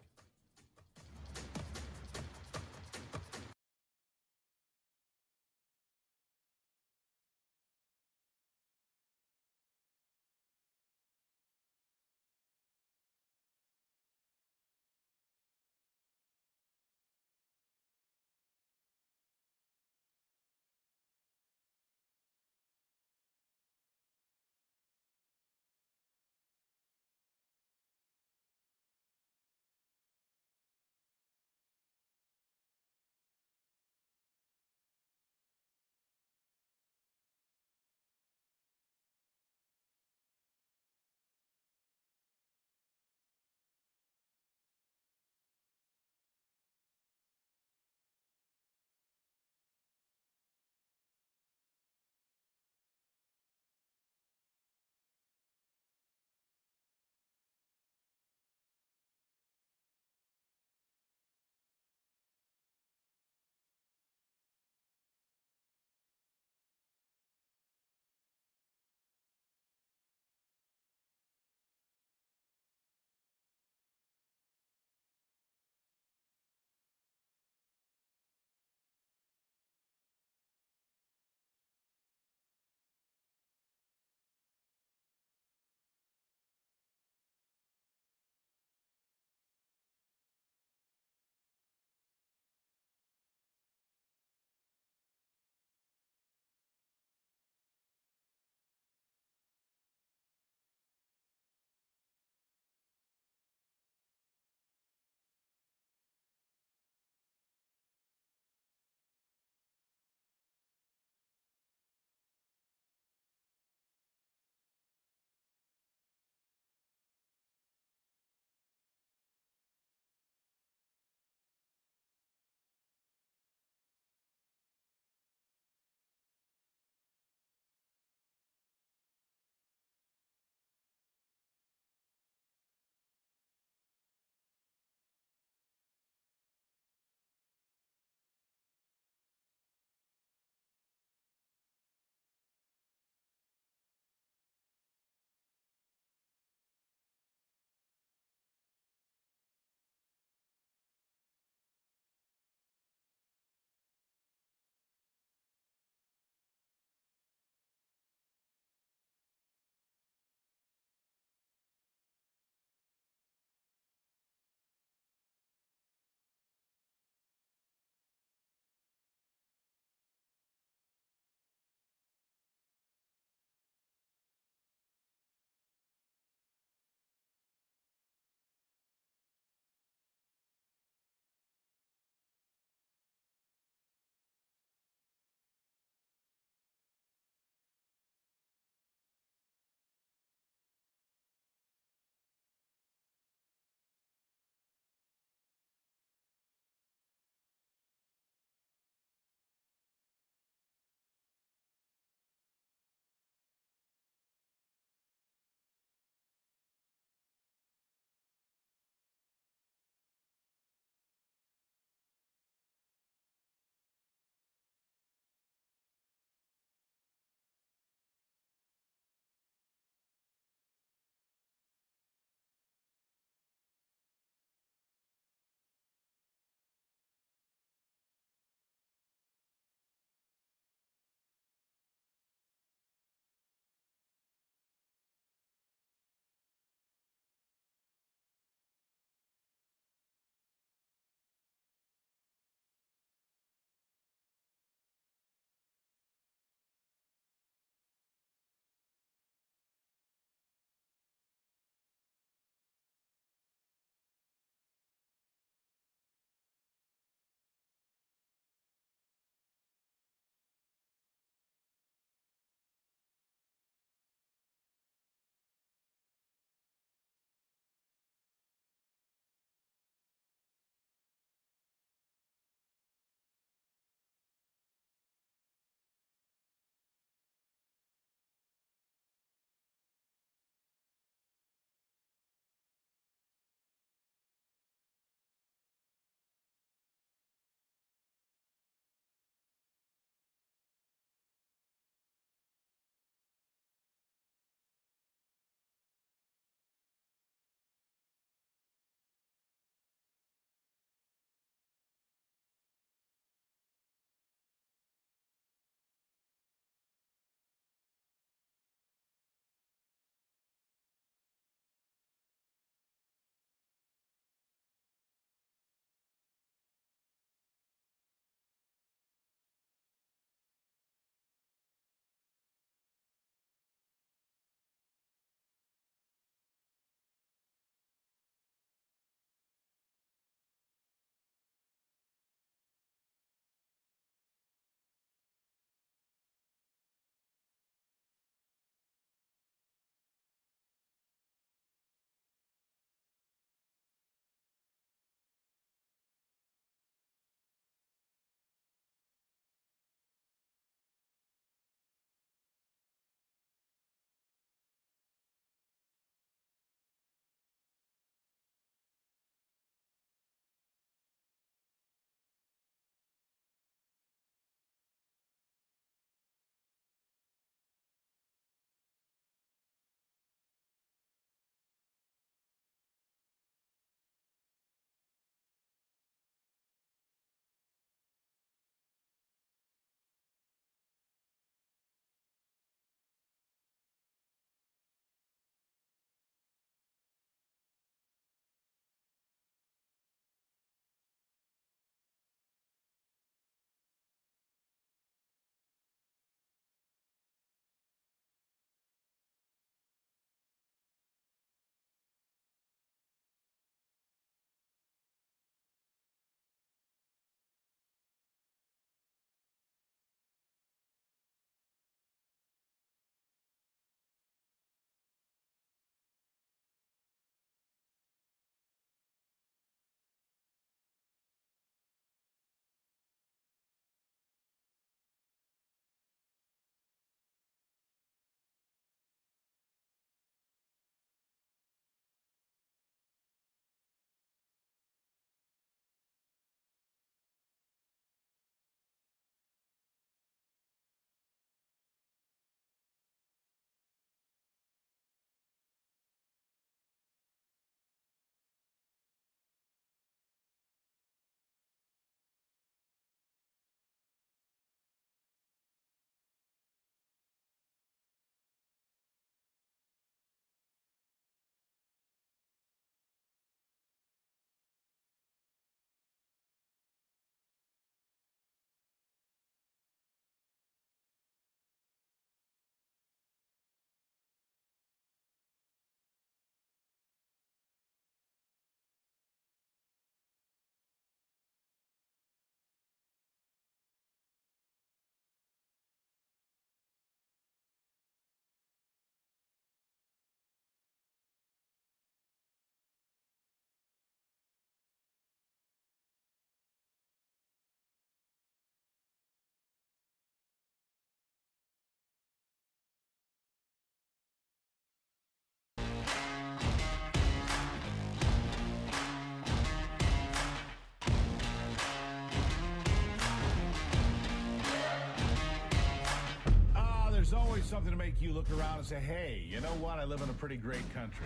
always something to make you look around and say, hey, you know what? I live in a pretty great country.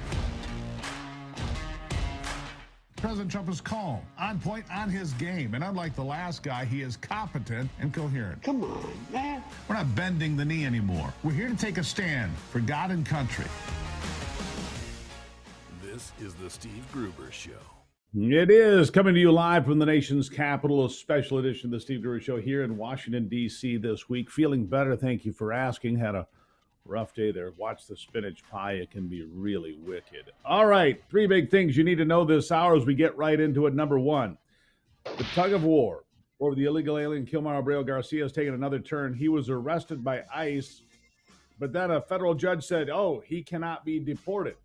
President Trump is calm, on point, on his game. And unlike the last guy, he is competent and coherent. Come on, man. We're not bending the knee anymore. We're here to take a stand for God and country. This is the Steve Gruber Show. It is coming to you live from the nation's capital, a special edition of the Steve Gruber Show here in Washington, D.C. this week. Feeling better, thank you for asking. Had a rough day there. Watch the spinach pie. It can be really wicked. All right, three big things you need to know this hour as we get right into it. Number one, the tug of war over the illegal alien Kilmar Abreu Garcia has taken another turn. He was arrested by ICE, but then a federal judge said, oh, he cannot be deported.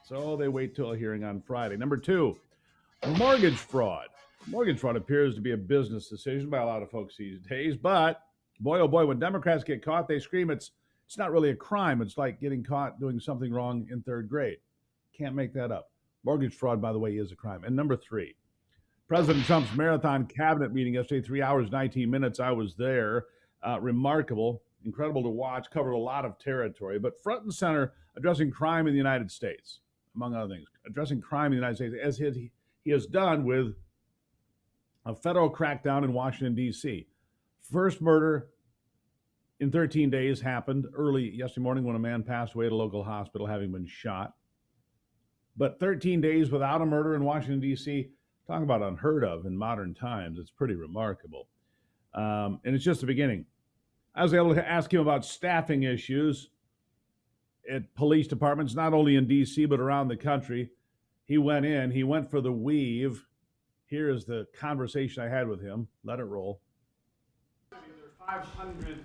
So they wait till a hearing on Friday. Number two, mortgage fraud. Mortgage fraud appears to be a business decision by a lot of folks these days, but boy, oh boy, when Democrats get caught, they scream it's not really a crime. It's like getting caught doing something wrong in third grade. Can't make that up. Mortgage fraud, by the way, is a crime. And number three, President Trump's marathon cabinet meeting yesterday, 3 hours, 19 minutes. I was there. Remarkable, incredible to watch, covered a lot of territory, but front and center, addressing crime in the United States, among other things, addressing crime in the United States, as he has done with a federal crackdown in Washington, D.C. First murder in 13 days happened early yesterday morning when a man passed away at a local hospital having been shot. But 13 days without a murder in Washington, D.C., talking about unheard of in modern times. It's pretty remarkable. And it's just the beginning. I was able to ask him about staffing issues at police departments, not only in D.C., but around the country. He went for the weave. Here is the conversation I had with him. Let it roll. There are 500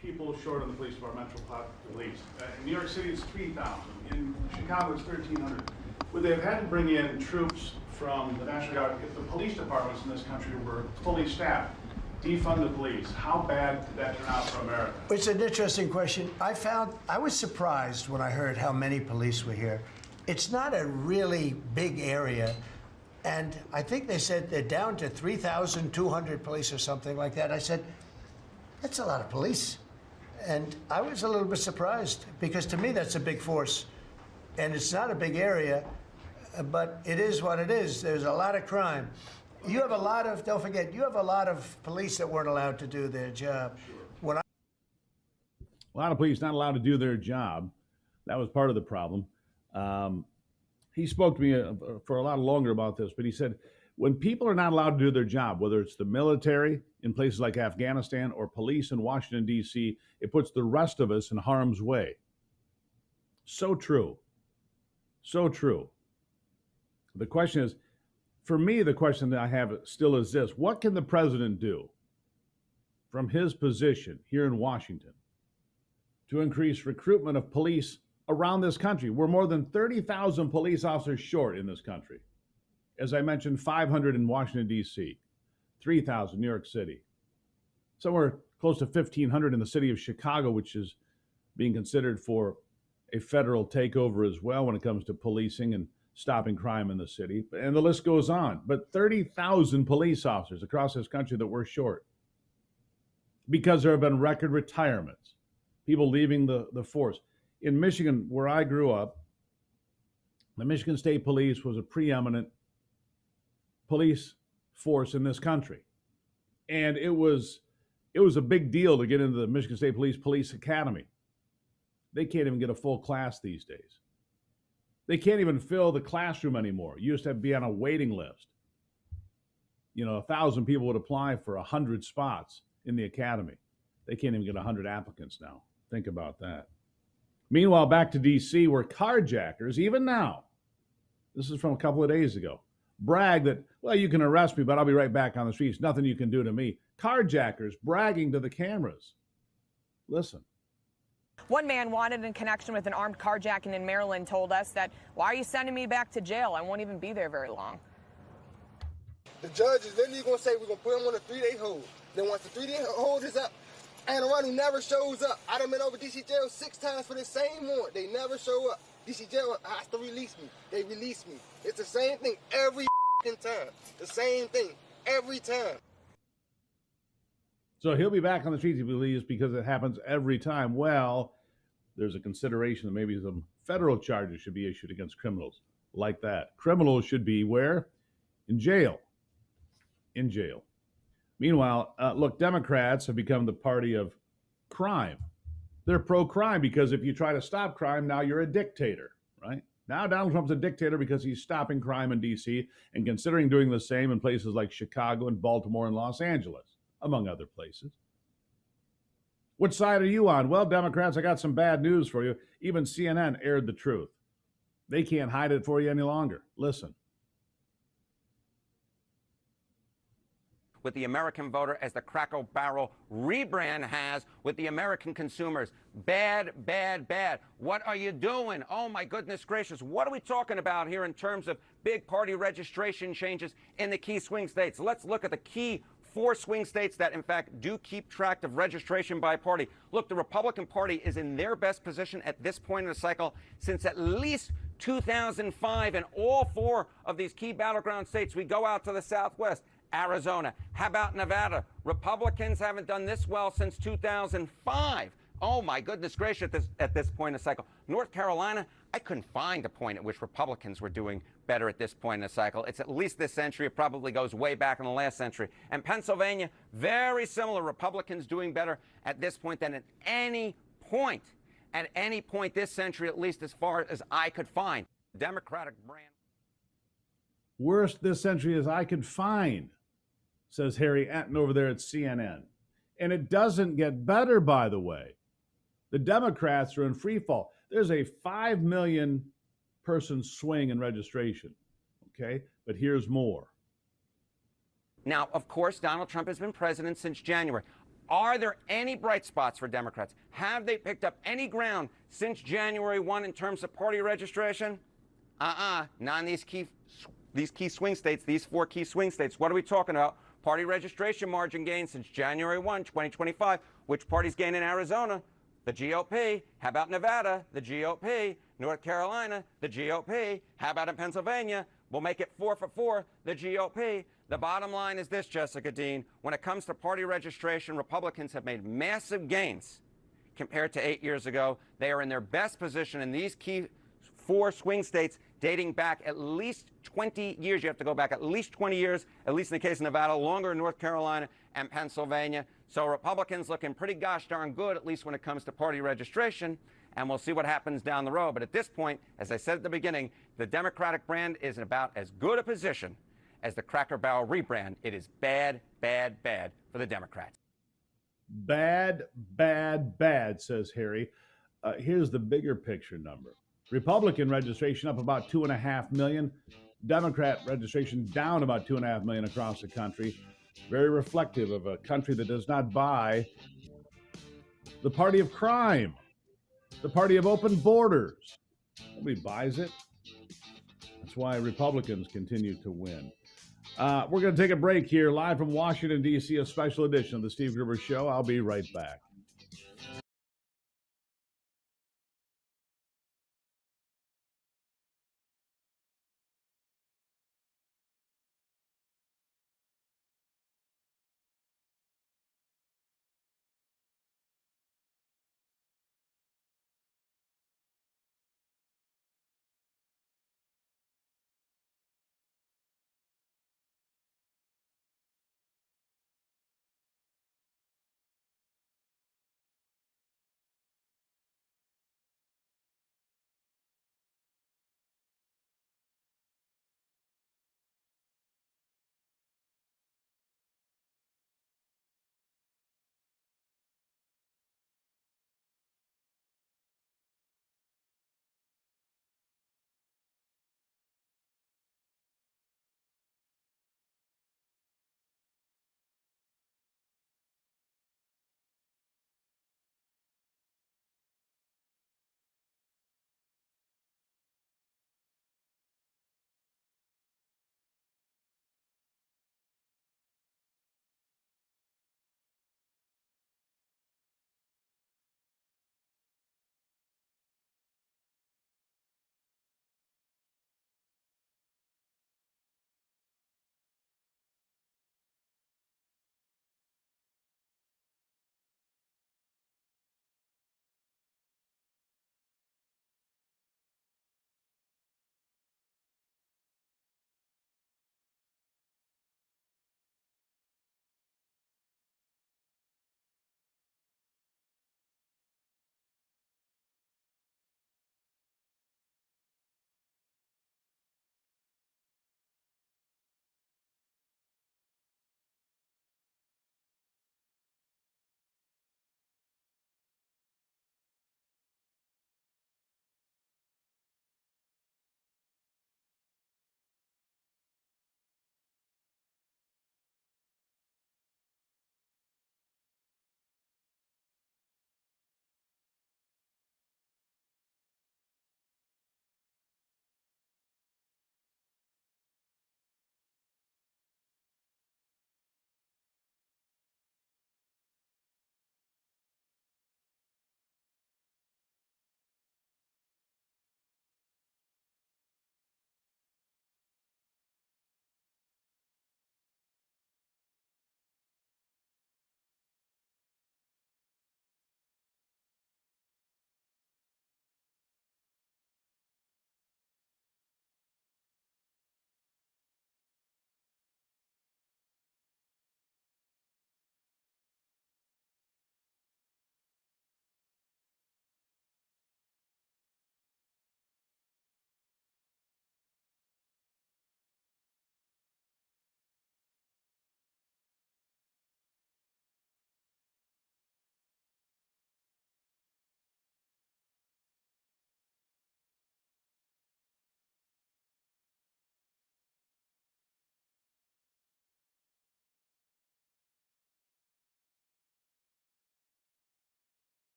people short of the police department, Metro Police. In New York City, it's 3,000. In Chicago, it's 1,300. Would they have had to bring in troops from the National Guard if the police departments in this country were fully staffed? Defund the police. How bad did that turn out for America? It's an interesting question. I was surprised when I heard how many police were here. It's not a really big area. And I think they said they're down to 3,200 police or something like that. I said, that's a lot of police. And I was a little bit surprised because to me, that's a big force. And it's not a big area, but it is what it is. There's a lot of crime. You have a lot of, don't forget, you have a lot of police that weren't allowed to do their job. A lot of police not allowed to do their job. That was part of the problem. He spoke to me for a lot longer about this, but he said, when people are not allowed to do their job, whether it's the military in places like Afghanistan or police in Washington, D.C., it puts the rest of us in harm's way. So true. So true. The question is, for me, the question that I have still is this: what can the president do from his position here in Washington to increase recruitment of police around this country? We're more than 30,000 police officers short in this country. As I mentioned, 500 in Washington, D.C., 3,000 New York City, somewhere close to 1,500 in the city of Chicago, which is being considered for a federal takeover as well when it comes to policing and stopping crime in the city. And the list goes on. But 30,000 police officers across this country that we're short because there have been record retirements, people leaving the force. In Michigan, where I grew up, the Michigan State Police was a preeminent police force in this country. And it was a big deal to get into the Michigan State Police Academy. They can't even get a full class these days. They can't even fill the classroom anymore. You used to be on a waiting list. 1,000 people would apply for 100 spots in the academy. They can't even get 100 applicants now. Think about that. Meanwhile, back to D.C., where carjackers, even now, this is from a couple of days ago, brag that, well, you can arrest me, but I'll be right back on the streets. Nothing you can do to me. Carjackers bragging to the cameras. Listen. One man wanted in connection with an armed carjacking in Maryland told us that, why are you sending me back to jail? I won't even be there very long. The judge is literally going to say we're going to put him on a 3-day hold. Then once the 3-day hold is up, Anne Arundel never shows up. I done been over D.C. jail 6 times for the same warrant. They never show up. D.C. jail has to release me. They release me. It's the same thing every time. The same thing every time. So he'll be back on the streets, he believes, because it happens every time. Well, there's a consideration that maybe some federal charges should be issued against criminals like that. Criminals should be where? In jail. In jail. Meanwhile, look, Democrats have become the party of crime. They're pro-crime because if you try to stop crime, now you're a dictator, right? Now Donald Trump's a dictator because he's stopping crime in D.C. and considering doing the same in places like Chicago and Baltimore and Los Angeles, among other places. Which side are you on? Well, Democrats, I got some bad news for you. Even CNN aired the truth. They can't hide it for you any longer. Listen. With the American voter as the Cracker Barrel rebrand has with the American consumers. Bad, bad, bad. What are you doing? Oh, my goodness gracious. What are we talking about here in terms of big party registration changes in the key swing states? Let's look at the key 4 swing states that, in fact, do keep track of registration by party. Look, the Republican Party is in their best position at this point in the cycle since at least 2005. In all 4 of these key battleground states, we go out to the Southwest. Arizona. How about Nevada? Republicans haven't done this well since 2005. Oh, my goodness gracious, at this point in the cycle. North Carolina, I couldn't find a point at which Republicans were doing better at this point in the cycle. It's at least this century. It probably goes way back in the last century. And Pennsylvania, very similar. Republicans doing better at this point than at any point this century, at least as far as I could find. Democratic brand. Worst this century as I could find, says Harry Anton over there at CNN. And it doesn't get better, by the way. The Democrats are in free fall. There's a 5 million person swing in registration, okay? But here's more. Now, of course, Donald Trump has been president since January. Are there any bright spots for Democrats? Have they picked up any ground since January 1 in terms of party registration? Not in these key swing states, these 4 key swing states. What are we talking about? Party registration margin gain since January 1, 2025. Which party's gained in Arizona? The GOP. How about Nevada? The GOP. North Carolina? The GOP. How about in Pennsylvania? We'll make it 4 for 4, the GOP. The bottom line is this, Jessica Dean. When it comes to party registration, Republicans have made massive gains compared to 8 years ago. They are in their best position in these key 4 swing states dating back at least 20 years. You have to go back at least 20 years, at least in the case of Nevada, longer in North Carolina and Pennsylvania. So Republicans looking pretty gosh darn good, at least when it comes to party registration. And we'll see what happens down the road. But at this point, as I said at the beginning, the Democratic brand is in about as good a position as the Cracker Barrel rebrand. It is bad, bad, bad for the Democrats. Bad, bad, bad, says Harry. Here's the bigger picture number. Republican registration up about 2.5 million. Democrat registration down about 2.5 million across the country. Very reflective of a country that does not buy the party of crime, the party of open borders. Nobody buys it. That's why Republicans continue to win. We're going to take a break here, live from Washington, D.C., a special edition of the Steve Gruber Show. I'll be right back.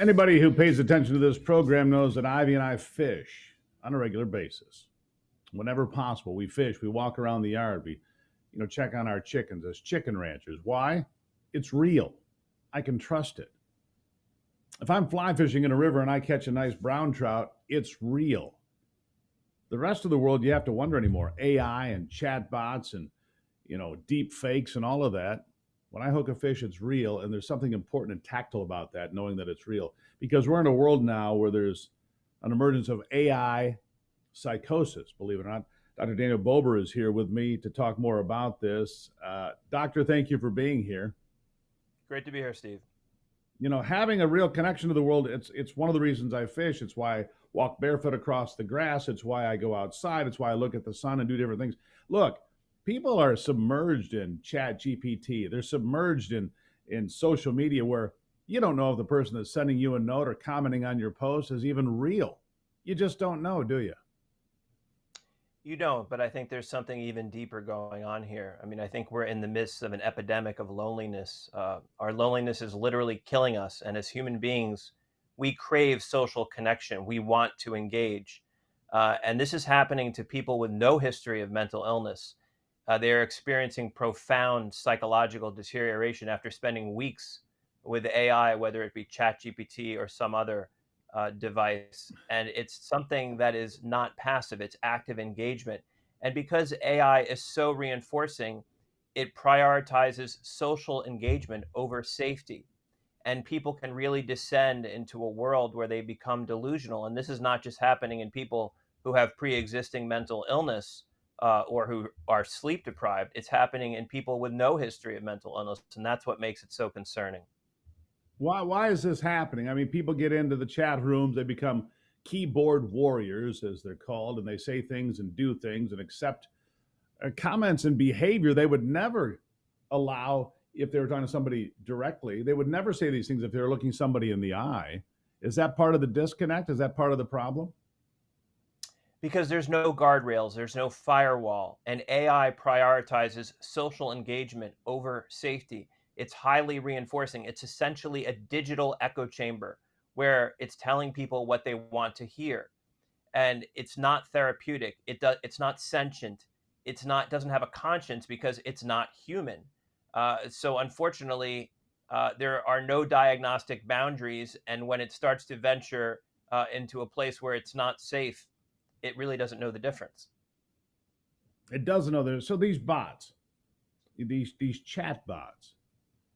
Anybody who pays attention to this program knows that Ivy and I fish on a regular basis. Whenever possible, we fish. We walk around the yard. We, check on our chickens as chicken ranchers. Why? It's real. I can trust it. If I'm fly fishing in a river and I catch a nice brown trout, it's real. The rest of the world, you have to wonder anymore. AI and chatbots and, deep fakes and all of that. When I hook a fish, it's real. And there's something important and tactile about that, knowing that it's real. Because we're in a world now where there's an emergence of AI psychosis, believe it or not. Dr. Daniel Bober is here with me to talk more about this. Doctor, thank you for being here. Great to be here, Steve. Having a real connection to the world, it's one of the reasons I fish. It's why I walk barefoot across the grass. It's why I go outside. It's why I look at the sun and do different things. Look, people are submerged in Chat GPT. They're submerged in social media where you don't know if the person that's sending you a note or commenting on your post is even real. You just don't know, do you? You don't, but I think there's something even deeper going on here. I mean, I think we're in the midst of an epidemic of loneliness. Our loneliness is literally killing us. And as human beings, we crave social connection. We want to engage. And this is happening to people with no history of mental illness. They're experiencing profound psychological deterioration after spending weeks with AI, whether it be ChatGPT or some other device. And it's something that is not passive, it's active engagement. And because AI is so reinforcing, it prioritizes social engagement over safety. And people can really descend into a world where they become delusional. And this is not just happening in people who have pre-existing mental illness or who are sleep deprived. It's happening in people with no history of mental illness. And that's what makes it so concerning. Why is this happening? I mean, people get into the chat rooms, they become keyboard warriors, as they're called, and they say things and do things and accept comments and behavior they would never allow if they were talking to somebody directly. They would never say these things if they were looking somebody in the eye. Is that part of the disconnect? Is that part of the problem? Because there's no guardrails, there's no firewall, and AI prioritizes social engagement over safety. It's highly reinforcing. It's essentially a digital echo chamber where it's telling people what they want to hear. And it's not therapeutic. It's not sentient. Doesn't have a conscience because it's not human. So unfortunately, there are no diagnostic boundaries. And when it starts to venture into a place where it's not safe, it really doesn't know the difference. It doesn't know. So these bots, these chat bots,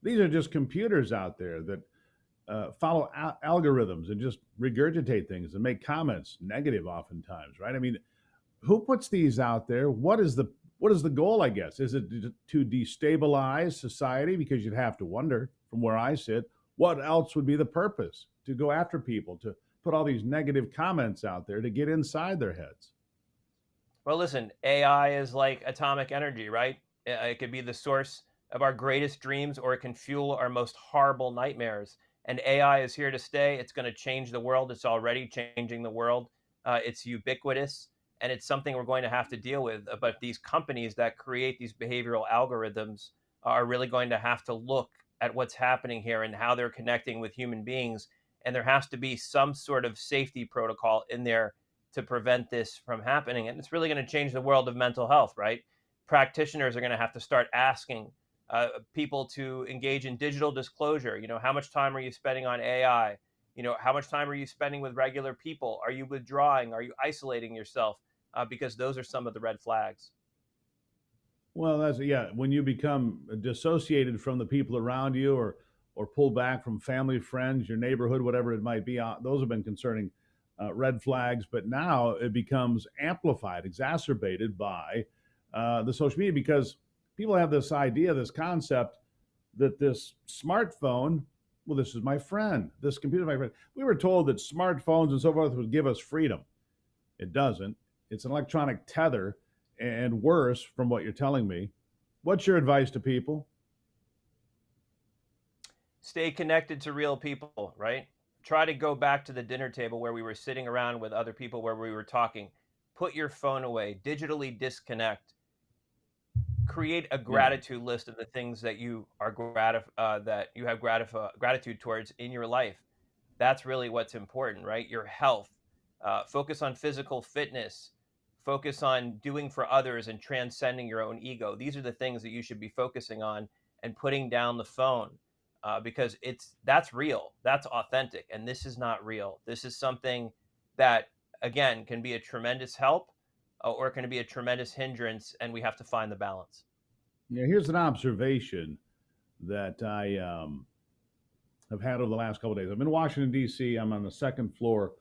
these are just computers out there that follow algorithms and just regurgitate things and make comments, negative oftentimes, right? I mean, who puts these out there? What is the goal, I guess? Is it to destabilize society? Because you'd have to wonder, from where I sit, what else would be the purpose? To go after people, to put all these negative comments out there to get inside their heads? Well, listen, AI is like atomic energy, right? It could be the source of our greatest dreams, or it can fuel our most horrible nightmares. And AI is here to stay. It's going to change the world. It's already changing the world. It's ubiquitous, and it's something we're going to have to deal with. But these companies that create these behavioral algorithms are really going to have to look at what's happening here and how they're connecting with human beings. And there has to be some sort of safety protocol in there to prevent this from happening. And it's really going to change the world of mental health, right? Practitioners are going to have to start asking people to engage in digital disclosure. How much time are you spending on AI? How much time are you spending with regular people? Are you withdrawing? Are you isolating yourself? Because those are some of the red flags. Well, when you become dissociated from the people around you, or pull back from family, friends, your neighborhood, whatever it might be, those have been concerning red flags. But now it becomes amplified, exacerbated by the social media, because people have this idea, this concept that this smartphone, well, this is my friend, this computer is my friend. We were told that smartphones and so forth would give us freedom. It doesn't. It's an electronic tether, and worse, from what you're telling me. What's your advice to people? Stay connected to real people, right? Try to go back to the dinner table where we were sitting around with other people, where we were talking. Put your phone away, digitally disconnect. Create a gratitude list of the things that you are gratitude towards in your life. That's really what's important, right? Your health. Focus on physical fitness. Focus on doing for others and transcending your own ego. These are the things that you should be focusing on and putting down the phone, because that's real, that's authentic, and this is not real. This is something that, again, can be a tremendous help, or it can be a tremendous hindrance, and we have to find the balance. Yeah, here's an observation that I have had over the last couple of days. I'm in Washington, D.C. I'm on the second floor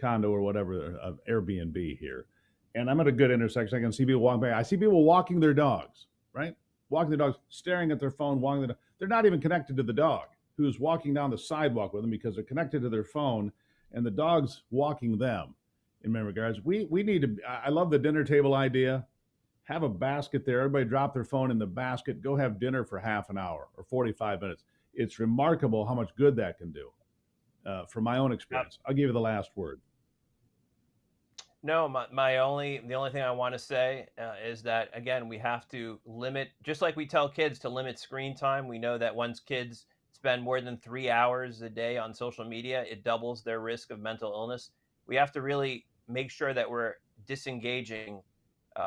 condo or whatever of Airbnb here. And I'm at a good intersection. I can see people walking by. I see people walking their dogs, right? Walking their dogs, staring at their phone, walking their dog. They're not even connected to the dog who's walking down the sidewalk with them because they're connected to their phone, and the dog's walking them in many regards. We need to, I love the dinner table idea. Have a basket there. Everybody drop their phone in the basket. Go have dinner for half an hour or 45 minutes. It's remarkable how much good that can do, from my own experience. I'll give you the last word. No, the only thing I want to say is that, again, we have to limit, just like we tell kids to limit screen time. We know that once kids spend more than 3 hours a day on social media, it doubles their risk of mental illness. We have to really make sure that we're disengaging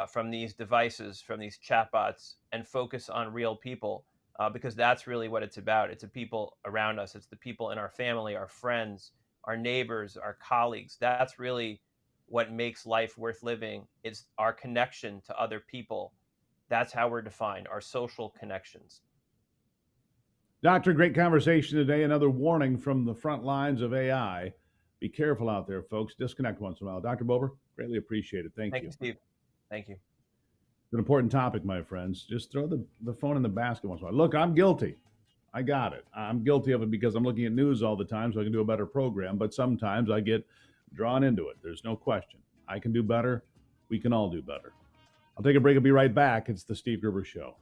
from these devices, from these chatbots, and focus on real people, because that's really what it's about. It's the people around us. It's the people in our family, our friends, our neighbors, our colleagues. That's really what makes life worth living. Is our connection to other people. That's how we're defined, our social connections. Doctor, great conversation today. Another warning from the front lines of AI. Be careful out there, folks. Disconnect once in a while. Dr. Bober, greatly appreciated. Thank you. Thank you, Steve. Thank you. It's an important topic, my friends. Just throw the phone in the basket once in a while. Look, I'm guilty. I got it. I'm guilty of it because I'm looking at news all the time so I can do a better program. But sometimes I get drawn into it. There's no question. I can do better. We can all do better. I'll take a break. I'll be right back. It's the Steve Gruber Show.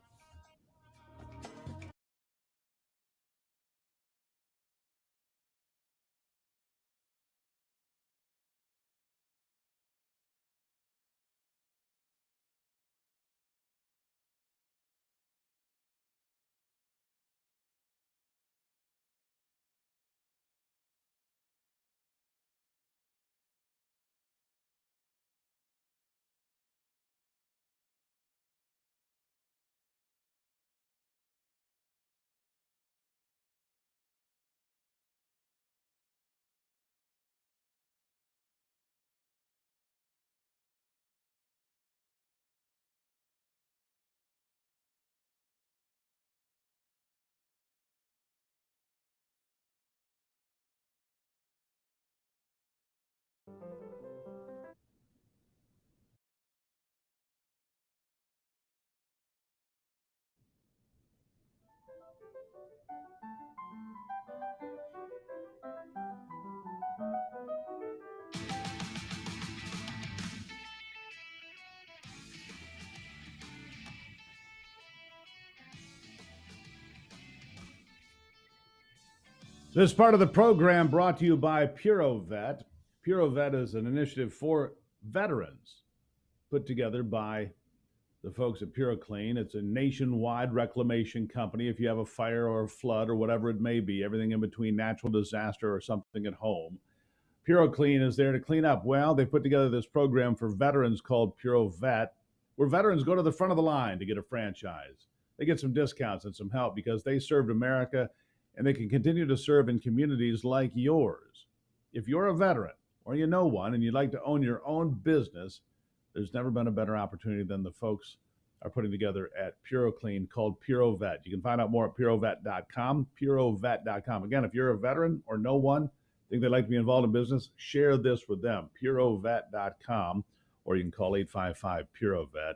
This part of the program brought to you by PuroVet. PuroVet is an initiative for veterans put together by the folks at PuroClean. It's a nationwide reclamation company. If you have a fire or a flood or whatever it may be, everything in between natural disaster or something at home, PuroClean is there to clean up. Well, they put together this program for veterans called PuroVet, where veterans go to the front of the line to get a franchise. They get some discounts and some help because they served America, and they can continue to serve in communities like yours. If you're a veteran or you know one and you'd like to own your own business, there's never been a better opportunity than the folks are putting together at PuroClean called PuroVet. You can find out more at purovet.com, purovet.com. Again, if you're a veteran or know one, think they'd like to be involved in business, share this with them, purovet.com, or you can call 855-PuroVet.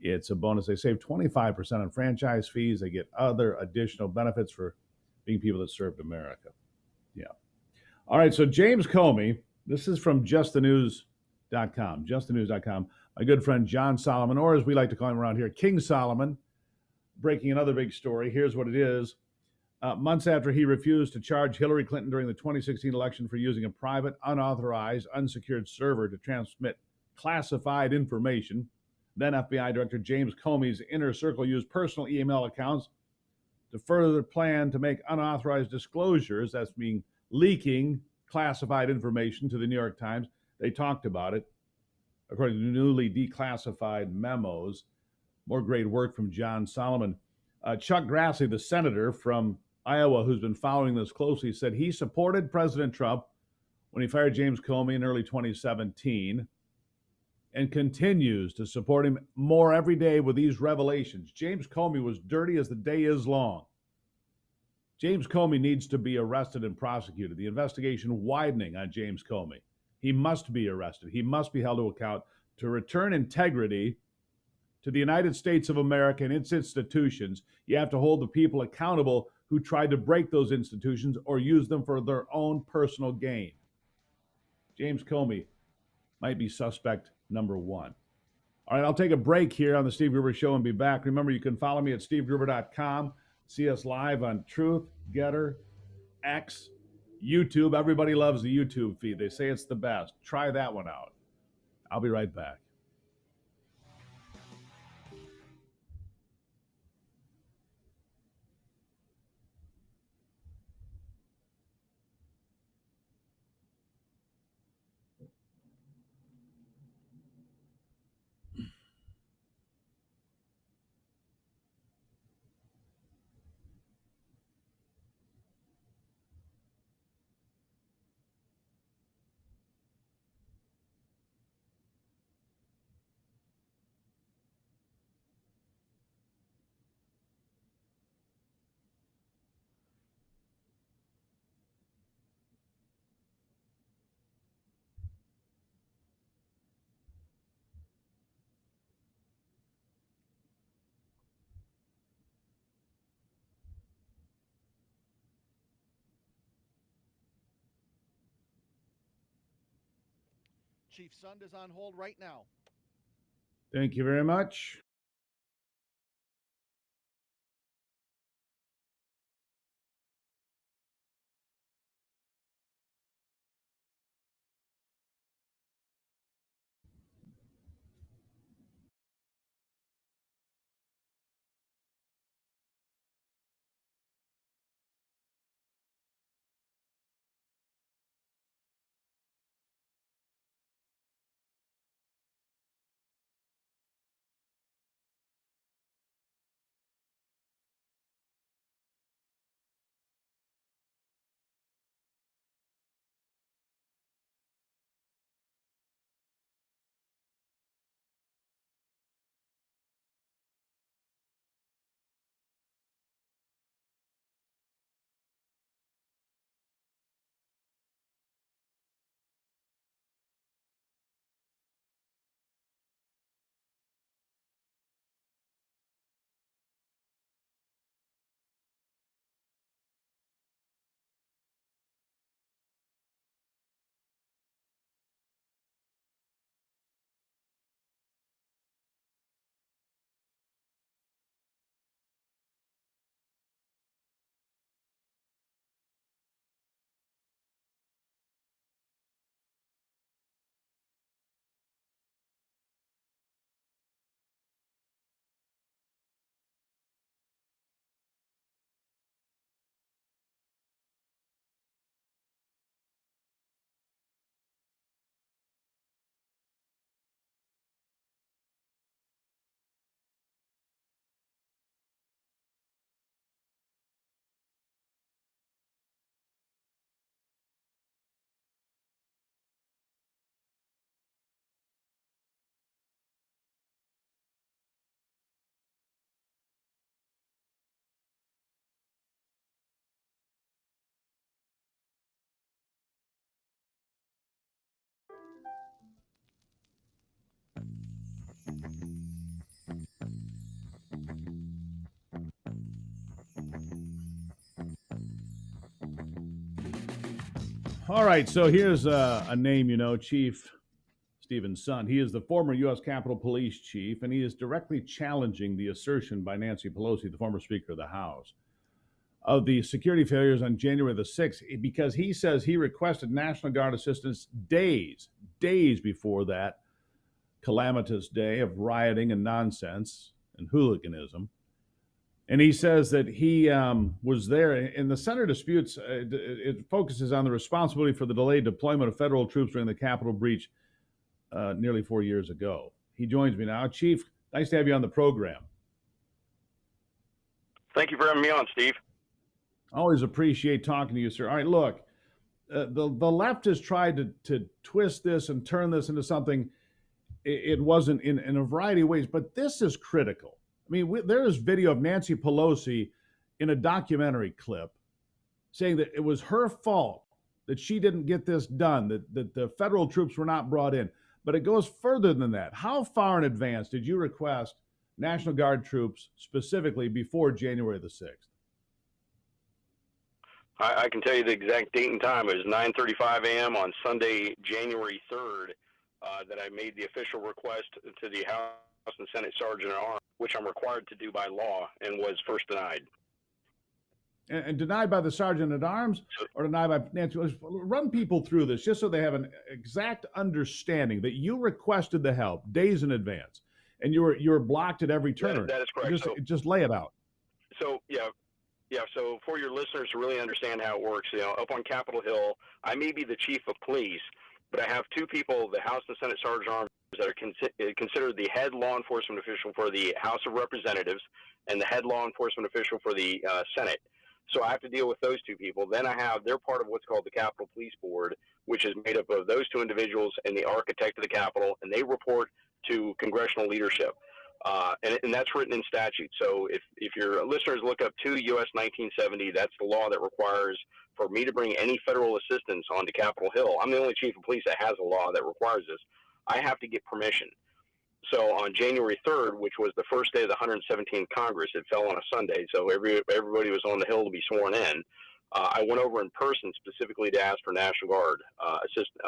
It's a bonus. They save 25% on franchise fees. They get other additional benefits for being people that served America. Yeah. All right, so James Comey, this is from justthenews.com, justthenews.com. My good friend John Solomon, or as we like to call him around here, King Solomon, breaking another big story. Here's what it is. Months after he refused to charge Hillary Clinton during the 2016 election for using a private, unauthorized, unsecured server to transmit classified information, then FBI Director James Comey's inner circle used personal email accounts to further plan to make unauthorized disclosures, that's mean leaking classified information to the New York Times. They talked about it, according to newly declassified memos. More great work from John Solomon. Chuck Grassley, the senator from Iowa, who's been following this closely, said he supported President Trump when he fired James Comey in early 2017 and continues to support him more every day with these revelations. James Comey was dirty as the day is long. James Comey needs to be arrested and prosecuted. The investigation widening on James Comey. He must be arrested. He must be held to account to return integrity to the United States of America and its institutions. You have to hold the people accountable who tried to break those institutions or use them for their own personal gain. James Comey might be suspect number one. All right, I'll take a break here on the Steve Gruber Show and be back. Remember, you can follow me at stevegruber.com. See us live on Truth, Getter, X, YouTube. Everybody loves the YouTube feed. They say it's the best. Try that one out. I'll be right back. Chief Sund is on hold right now. Thank you very much. All right, so here's a name you know, Chief Stephen Sund. He is the former U.S. Capitol Police Chief, and he is directly challenging the assertion by Nancy Pelosi, the former Speaker of the House, of the security failures on January the 6th, because he says he requested National Guard assistance days before that calamitous day of rioting and nonsense and hooliganism. And he says that he was there in the center disputes. It focuses on the responsibility for the delayed deployment of federal troops during the Capitol breach nearly 4 years ago. He joins me now. Chief, nice to have you on the program. Thank you for having me on, Steve. Always appreciate talking to you, sir. All right, look, the left has tried to twist this and turn this into something it wasn't in a variety of ways, but this is critical. I mean, there is video of Nancy Pelosi in a documentary clip saying that it was her fault that she didn't get this done, that the federal troops were not brought in. But it goes further than that. How far in advance did you request National Guard troops specifically before January the 6th? I can tell you the exact date and time. It was 9:35 a.m. on Sunday, January 3rd, that I made the official request to the House and Senate Sergeant at Arms, which I'm required to do by law, and was first denied. And denied by the Sergeant at Arms or denied by Nancy? Run people through this just so they have an exact understanding that you requested the help days in advance, and you were blocked at every turn. That is correct. Just lay it out. So so for your listeners to really understand how it works, up on Capitol Hill, I may be the chief of police, but I have two people, the House and Senate Sergeant at Arms, that are considered the head law enforcement official for the House of Representatives and the head law enforcement official for the Senate. So I have to deal with those two people. Then they're part of what's called the Capitol Police Board, which is made up of those two individuals and the architect of the Capitol, and they report to congressional leadership. And that's written in statute. So if your listeners look up 2 U.S. 1970, that's the law that requires for me to bring any federal assistance onto Capitol Hill. I'm the only chief of police that has a law that requires this. I have to get permission. So on January 3rd, which was the first day of the 117th Congress, it fell on a Sunday, so everybody was on the Hill to be sworn in. I went over in person specifically to ask for National Guard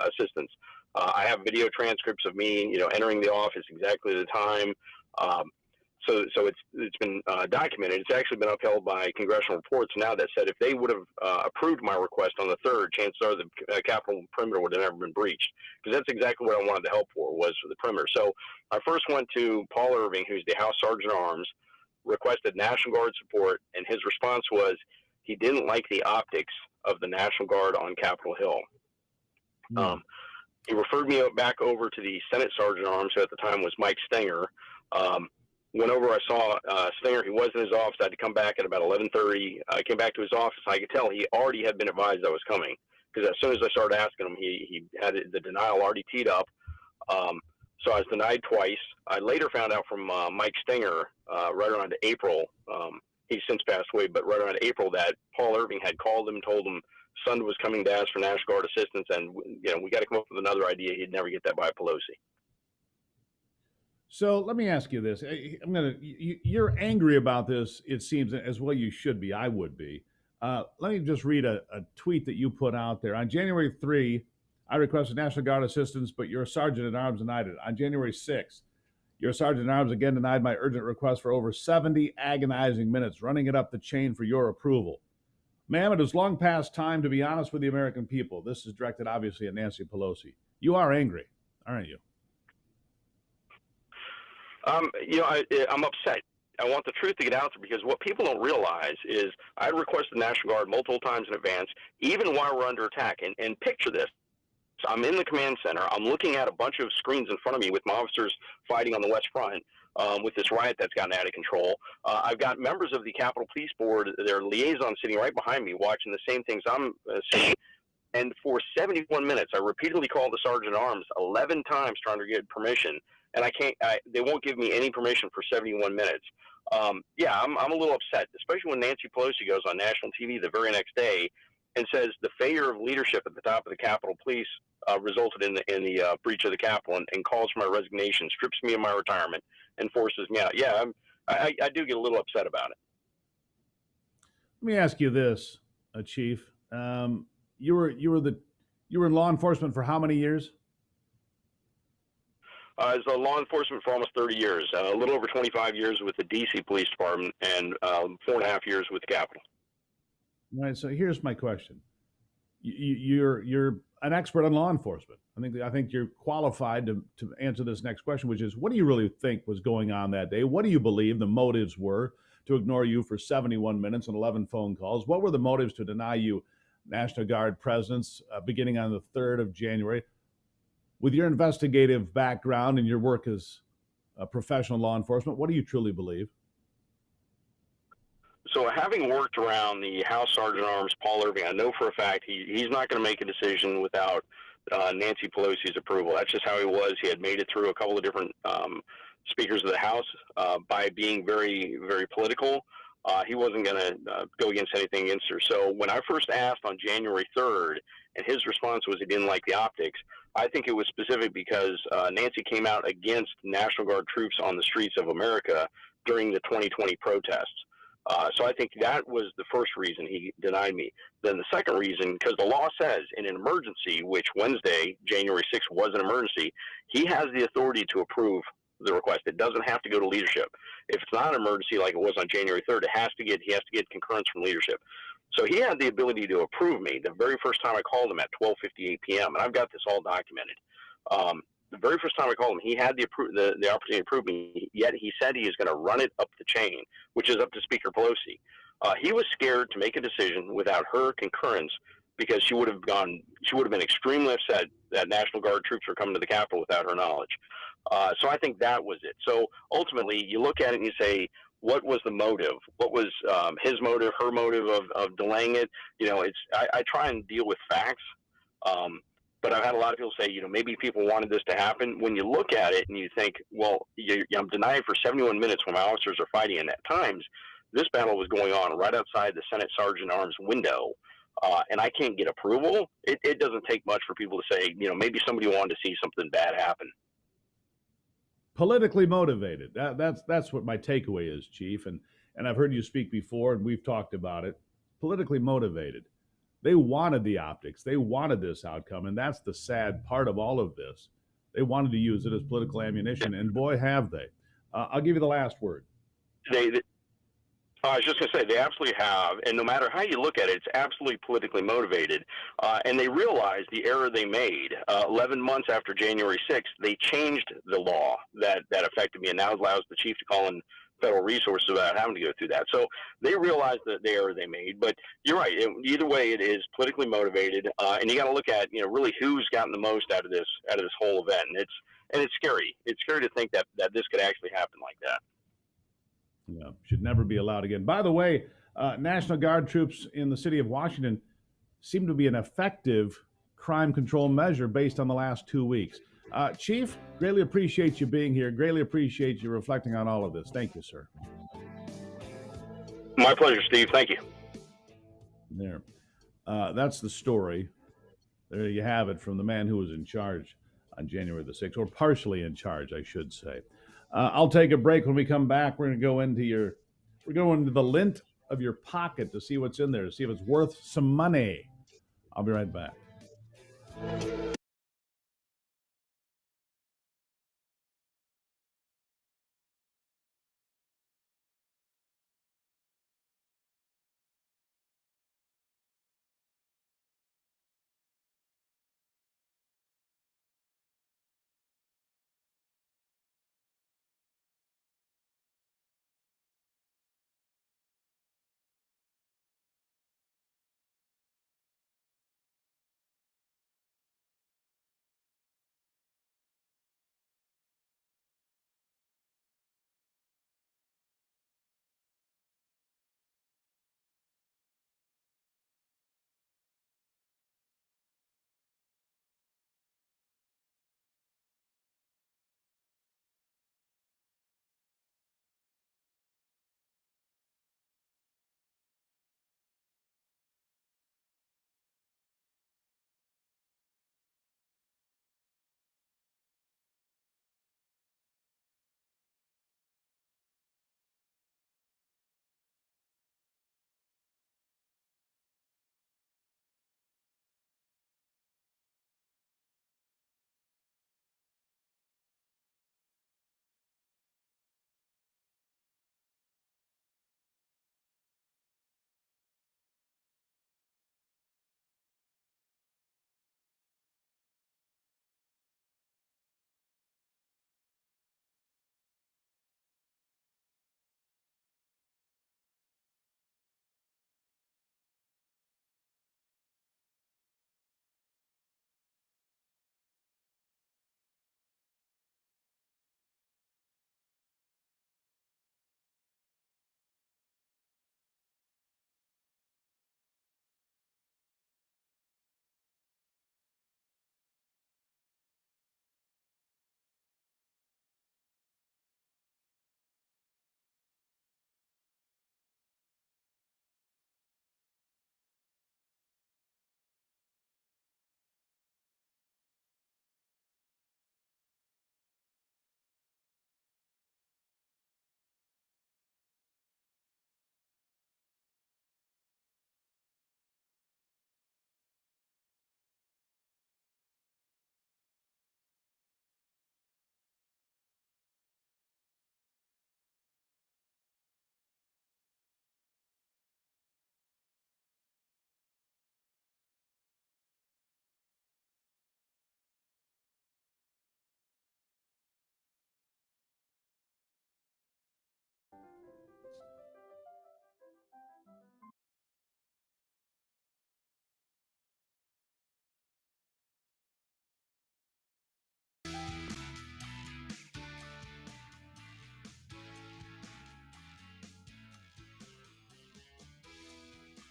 assistance. I have video transcripts of me, entering the office exactly at the time. So it's been documented. It's actually been upheld by congressional reports now that said if they would have approved my request on the 3rd, chances are the Capitol perimeter would have never been breached, because that's exactly what I wanted the help for, was for the perimeter. So I first went to Paul Irving, who's the House Sergeant at Arms, requested National Guard support, and his response was he didn't like the optics of the National Guard on Capitol Hill. He referred me back over to the Senate Sergeant at Arms, who at the time was Mike Stenger. Went over, I saw Stenger. He was in his office. I had to come back at about 11:30. I came back to his office. I could tell he already had been advised I was coming, because as soon as I started asking him, he had the denial already teed up. So I was denied twice. I later found out from Mike Stenger right around April. He's since passed away, but right around April that Paul Irving had called him and told him son was coming to ask for National Guard assistance, and we got to come up with another idea. He'd never get that by Pelosi. So let me ask you this. You're angry about this, it seems, as well you should be. I would be. Let me just read a tweet that you put out there. On January 3, I requested National Guard assistance, but your Sergeant at Arms denied it. On January 6, your Sergeant at Arms again denied my urgent request for over 70 agonizing minutes, running it up the chain for your approval. Ma'am, it is long past time to be honest with the American people. This is directed, obviously, at Nancy Pelosi. You are angry, aren't you? I'm upset. I want the truth to get out there, because what people don't realize is I requested the National Guard multiple times in advance, even while we're under attack. And picture this. So I'm in the command center. I'm looking at a bunch of screens in front of me with my officers fighting on the West Front with this riot that's gotten out of control. I've got members of the Capitol Police Board, their liaison, sitting right behind me watching the same things I'm seeing. And for 71 minutes, I repeatedly called the Sergeant at Arms 11 times trying to get permission. And they won't give me any permission for 71 minutes. I'm a little upset, especially when Nancy Pelosi goes on national TV the very next day and says the failure of leadership at the top of the Capitol Police resulted in the breach of the Capitol, and calls for my resignation, strips me of my retirement, and forces me out. Yeah, I do get a little upset about it. Let me ask you this, Chief. You were in law enforcement for how many years? As a law enforcement for almost 30 years, a little over 25 years with the D.C. Police Department, and 4.5 years with the Capitol. All right. So here's my question: You're an expert on law enforcement. I think you're qualified to answer this next question, which is, what do you really think was going on that day? What do you believe the motives were? to ignore you for 71 minutes and 11 phone calls. What were the motives to deny you National Guard presence beginning on the 3rd of January? With your investigative background and your work as a professional law enforcement, what do you truly believe? So having worked around the House Sergeant at Arms, Paul Irving, I know for a fact he's not going to make a decision without Nancy Pelosi's approval. That's just how he was. He had made it through a couple of different speakers of the House by being very, very political. He wasn't going to go against anything against her. So when I first asked on January 3rd, and his response was he didn't like the optics, I think it was specific because Nancy came out against National Guard troops on the streets of America during the 2020 protests. So I think that was the first reason he denied me. Then the second reason, because the law says in an emergency, which Wednesday, January 6th, was an emergency, he has the authority to approve the request. It doesn't have to go to leadership. If it's not an emergency like it was on January 3rd, he has to get concurrence from leadership. So he had the ability to approve me the very first time I called him at 12:58 p.m., and I've got this all documented. The very first time I called him, he had the opportunity to approve me, yet he said he is going to run it up the chain, which is up to Speaker Pelosi. He was scared to make a decision without her concurrence because she would have been extremely upset that National Guard troops were coming to the Capitol without her knowledge. So I think that was it. So ultimately, you look at it and you say, what was the motive? What was his motive, her motive of delaying it? I try and deal with facts. But I've had a lot of people say, maybe people wanted this to happen. When you look at it and you think, well, I'm denied for 71 minutes when my officers are fighting, and at times this battle was going on right outside the Senate Sergeant at Arms window, and I can't get approval. It doesn't take much for people to say, maybe somebody wanted to see something bad happen. Politically motivated. That's what my takeaway is, Chief. And I've heard you speak before, and we've talked about it. Politically motivated. They wanted the optics. They wanted this outcome, and that's the sad part of all of this. They wanted to use it as political ammunition, and boy, have they. I'll give you the last word. I was just going to say, they absolutely have, and no matter how you look at it, it's absolutely politically motivated. And they realized the error they made. 11 months after January 6th, they changed the law that affected me, and now allows the chief to call in federal resources without having to go through that. So they realized the error they made. But you're right. Either way, it is politically motivated, and you got to look at really who's gotten the most out of this whole event. And it's scary. It's scary to think that this could actually happen like that. Yeah, should never be allowed again. By the way, National Guard troops in the city of Washington seem to be an effective crime control measure based on the last 2 weeks. Chief, greatly appreciate you being here. Greatly appreciate you reflecting on all of this. Thank you, sir. My pleasure, Steve. Thank you. There. That's the story. There you have it from the man who was in charge on January the 6th, or partially in charge, I should say. I'll take a break. When we come back, we're going to go into the lint of your pocket to see what's in there, to see if it's worth some money. I'll be right back.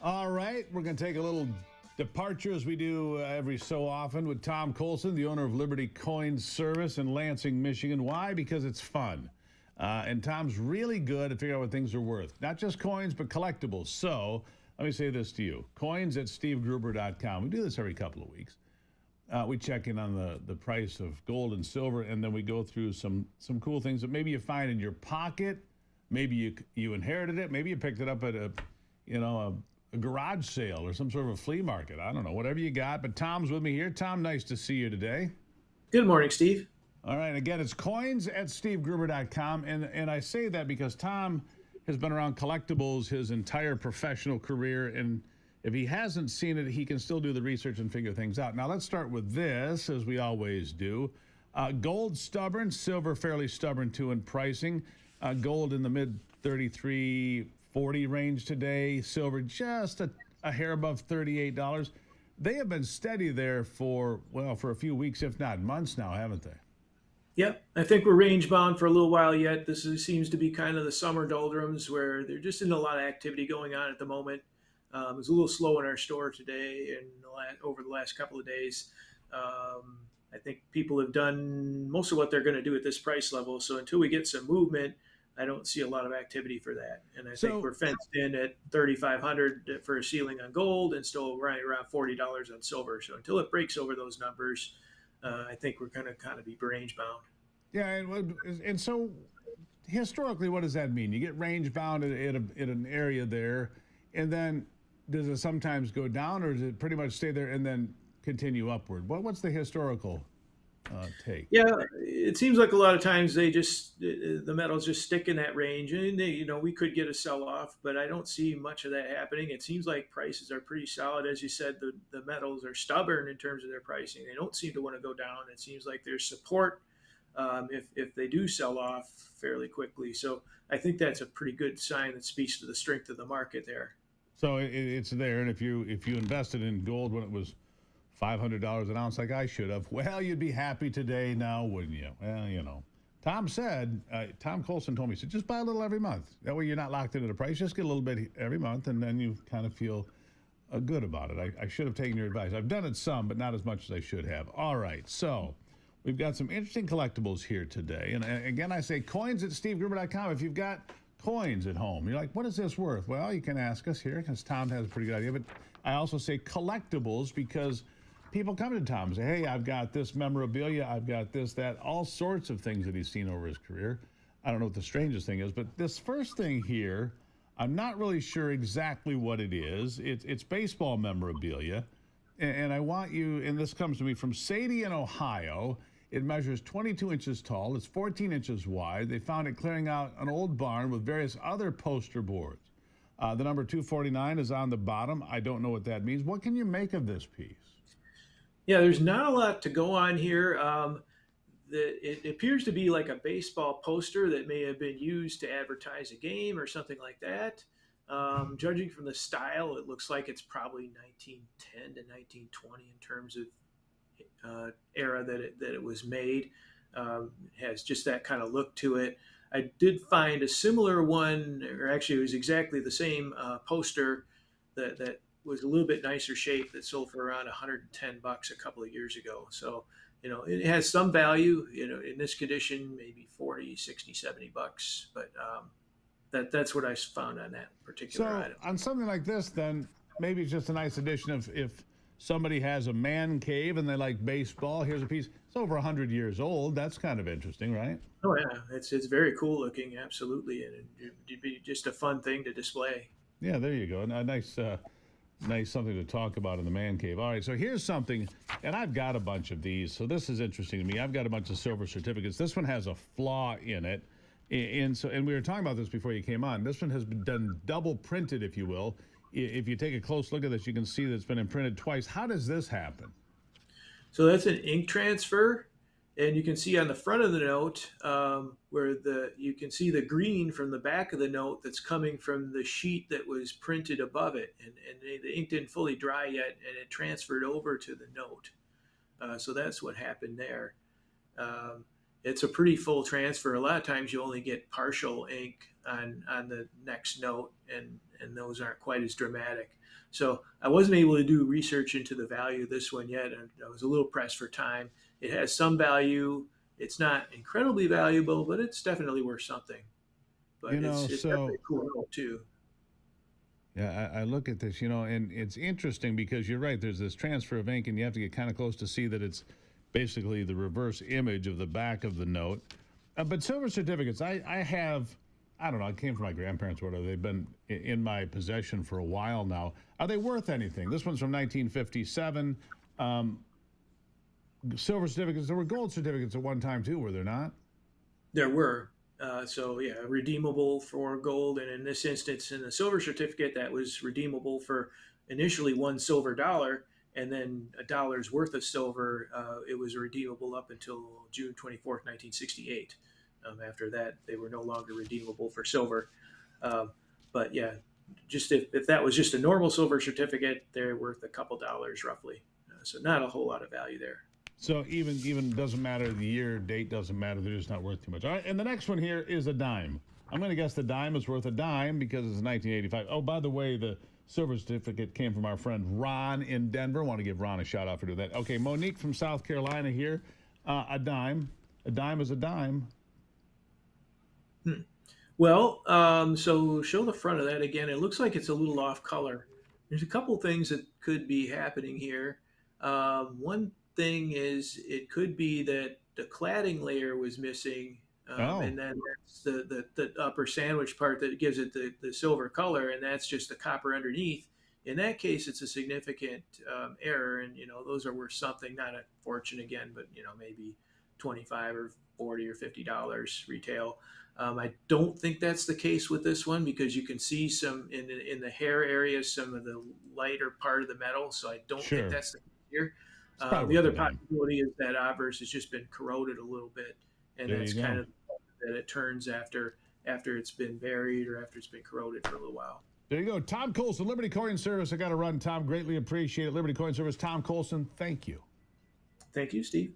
All right, we're going to take a little departure as we do every so often with Tom Colson, the owner of Liberty Coin Service in Lansing, Michigan. Why? Because it's fun. And Tom's really good at figuring out what things are worth. Not just coins, but collectibles. So let me say this to you. Coins at stevegruber.com. We do this every couple of weeks. We check in on the price of gold and silver, and then we go through some cool things that maybe you find in your pocket. Maybe you inherited it. Maybe you picked it up at a garage sale or some sort of a flea market. I don't know, whatever you got. But Tom's with me here. Tom, nice to see you today. Good morning, Steve. All right. Again, it's coins at stevegruber.com. And I say that because Tom has been around collectibles his entire professional career. And if he hasn't seen it, he can still do the research and figure things out. Now, let's start with this, as we always do. Gold stubborn, silver fairly stubborn too in pricing. Gold in the mid 33.40 range today. Silver just a hair above $38. They have been steady there for a few weeks, if not months now, haven't they? Yep, I think we're range bound for a little while yet. Seems to be kind of the summer doldrums where there just isn't a lot of activity going on at the moment. It was a little slow in our store today and over the last couple of days. I think people have done most of what they're going to do at this price level. So until we get some movement, I don't see a lot of activity for that. And I think we're fenced in at $3,500 for a ceiling on gold and still right around $40 on silver. So until it breaks over those numbers, I think we're going to kind of be range bound. Yeah, and so historically, what does that mean? You get range bound at an area there, and then does it sometimes go down, or does it pretty much stay there and then continue upward? What's the historical take? Yeah, it seems like a lot of times the metals just stick in that range, and we could get a sell-off, but I don't see much of that happening. It seems like prices are pretty solid. As you said, the metals are stubborn in terms of their pricing. They don't seem to want to go down. It seems like there's support if they do sell off fairly quickly. So I think that's a pretty good sign that speaks to the strength of the market there. So it's there, and if you invested in gold when it was $500 an ounce like I should have, well, you'd be happy today now, wouldn't you? Well, Tom Colson told me, he said, just buy a little every month. That way you're not locked into the price. Just get a little bit every month, and then you kind of feel good about it. I should have taken your advice. I've done it some, but not as much as I should have. All right, so we've got some interesting collectibles here today. And again, I say coins at stevegruber.com. If you've got coins at home, you're like, what is this worth? Well, you can ask us here because Tom has a pretty good idea. But I also say collectibles because people come to Tom and say, hey, I've got this memorabilia, I've got this, that, all sorts of things that he's seen over his career. I don't know what the strangest thing is, but this first thing here, I'm not really sure exactly what it is. It's baseball memorabilia. And I want you, and this comes to me from Sadie in Ohio. It measures 22 inches tall. It's 14 inches wide. They found it clearing out an old barn with various other poster boards. The number 249 is on the bottom. I don't know what that means. What can you make of this piece? Yeah, there's not a lot to go on here. It appears to be like a baseball poster that may have been used to advertise a game or something like that. Judging from the style, it looks like it's probably 1910 to 1920 in terms of era that it was made. It has just that kind of look to it. I did find a similar one, or actually it was exactly the same poster that was a little bit nicer shape that sold for around $110 a couple of years ago. So, it has some value, in this condition, maybe 40, 60, $70, but that's what I found on that particular item. On something like this, then maybe it's just a nice addition of if somebody has a man cave and they like baseball, here's a piece. It's over 100 years old. That's kind of interesting, right? Oh yeah, it's very cool looking, absolutely, and it'd be just a fun thing to display. Yeah, there you go. A nice something to talk about in the man cave. All right, so here's something, and I've got a bunch of these, so this is interesting to me. I've got a bunch of silver certificates. This one has a flaw in it, and we were talking about this before you came on. This one has been done double printed, if you will. If you take a close look at this, you can see that it's been imprinted twice. How does this happen? So that's an ink transfer, and you can see on the front of the note where you can see the green from the back of the note that's coming from the sheet that was printed above it, and the ink didn't fully dry yet, and it transferred over to the note. So that's what happened there. it's a pretty full transfer. A lot of times you only get partial ink on the next note, and those aren't quite as dramatic. So I wasn't able to do research into the value of this one yet, and I was a little pressed for time. It has some value. It's not incredibly valuable, but it's definitely worth something. But You know, it's definitely so a cool note too. yeah, I look at this, and it's interesting because you're right. There's this transfer of ink, and you have to get kind of close to see that it's basically the reverse image of the back of the note. But silver certificates, I have, I don't know, it came from my grandparents or whatever. They've been in my possession for a while now. Are they worth anything? This one's from 1957. Silver certificates, there were gold certificates at one time too, were there not? There were. So yeah, redeemable for gold, and in this instance, in the silver certificate, that was redeemable for initially $1 silver, and then $1's worth of silver. It was redeemable up until June 24th, 1968. After that, they were no longer redeemable for silver. But yeah, just if that was just a normal silver certificate, they're worth a couple dollars roughly. So not a whole lot of value there. So even doesn't matter the year, date doesn't matter. They're just not worth too much. All right, and the next one here is a dime. I'm going to guess the dime is worth a dime because it's 1985. Oh, by the way, the silver certificate came from our friend Ron in Denver. I want to give Ron a shout out for doing that. Okay, Monique from South Carolina here. A dime. A dime is a dime. Well, so show the front of that again. It looks like it's a little off color. There's a couple things that could be happening here. One thing is it could be that the cladding layer was missing, and then that's the upper sandwich part that gives it the silver color, and that's just the copper underneath. In that case, it's a significant error, and those are worth something, not a fortune again, but maybe 25 or 40 or $50 retail. I don't think that's the case with this one because you can see some in the hair area, some of the lighter part of the metal. So I don't think that's the case here. The other possibility is that obverse has just been corroded a little bit, and that's kind of that it turns after it's been buried or after it's been corroded for a little while. There you go. Tom Colson, Liberty Coin Service. I got to run, Tom. Greatly appreciate it. Liberty Coin Service, Tom Colson, thank you. Thank you, Steve.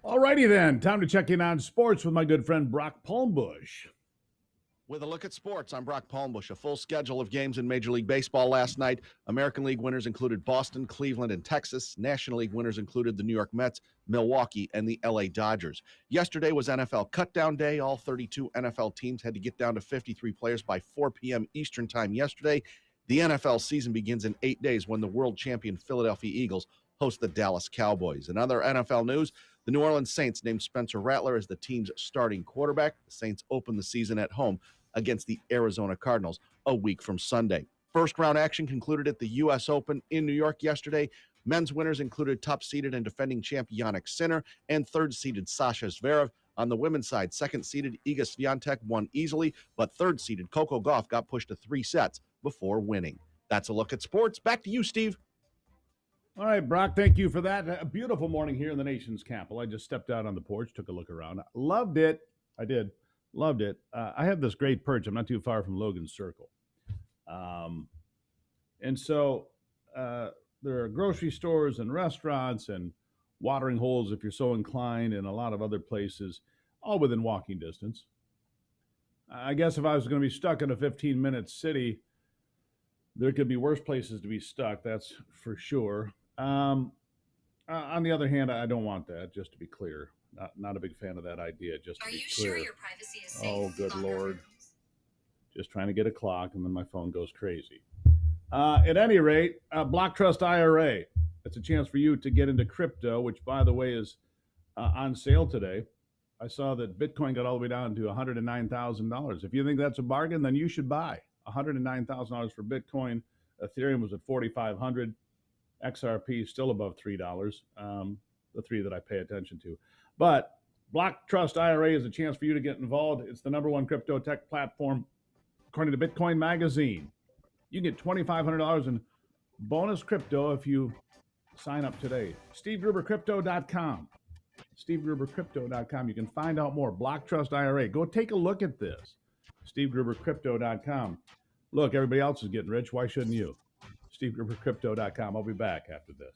Alrighty then, time to check in on sports with my good friend Brock Palmbush. With a look at sports, I'm Brock Palmbush. A full schedule of games in Major League Baseball last night. American League winners included Boston, Cleveland, and Texas. National League winners included the New York Mets, Milwaukee, and the LA Dodgers. Yesterday was NFL cutdown day. All 32 NFL teams had to get down to 53 players by 4 p.m. Eastern time yesterday. The NFL season begins in 8 days when the world champion Philadelphia Eagles host the Dallas Cowboys. In other NFL news, the New Orleans Saints named Spencer Rattler as the team's starting quarterback. The Saints open the season at home against the Arizona Cardinals a week from Sunday. First round action concluded at the U.S. Open in New York yesterday. Men's winners included top-seeded and defending champ Jannik Sinner and third-seeded Sasha Zverev. On the women's side, second-seeded Iga Swiatek won easily, but third-seeded Coco Gauff got pushed to 3 sets before winning. That's a look at sports. Back to you, Steve. All right, Brock, thank you for that. A beautiful morning here in the nation's capital. I just stepped out on the porch, took a look around. Loved it. I did. Loved it. I have this great perch. I'm not too far from Logan Circle. And so there are grocery stores and restaurants and watering holes, if you're so inclined, and a lot of other places, all within walking distance. I guess if I was going to be stuck in a 15-minute city, there could be worse places to be stuck, that's for sure. On the other hand, I don't want that, just to be clear. Not a big fan of that idea, just to be clear. Are you sure your privacy is safe? Oh, good Lord. Just trying to get a clock, and then my phone goes crazy. At any rate, Block Trust IRA. It's a chance for you to get into crypto, which, by the way, is on sale today. I saw that Bitcoin got all the way down to $109,000. If you think that's a bargain, then you should buy. $109,000 for Bitcoin. Ethereum was at $4,500. XRP still above $3. The three that I pay attention to. But Block Trust IRA is a chance for you to get involved. It's the #1 crypto tech platform, according to Bitcoin Magazine. You can get $2,500 in bonus crypto if you sign up today. SteveGruberCrypto.com. SteveGruberCrypto.com. You can find out more. Block Trust IRA. Go take a look at this. SteveGruberCrypto.com. Look, everybody else is getting rich. Why shouldn't you? SteveGruberCrypto.com. I'll be back after this.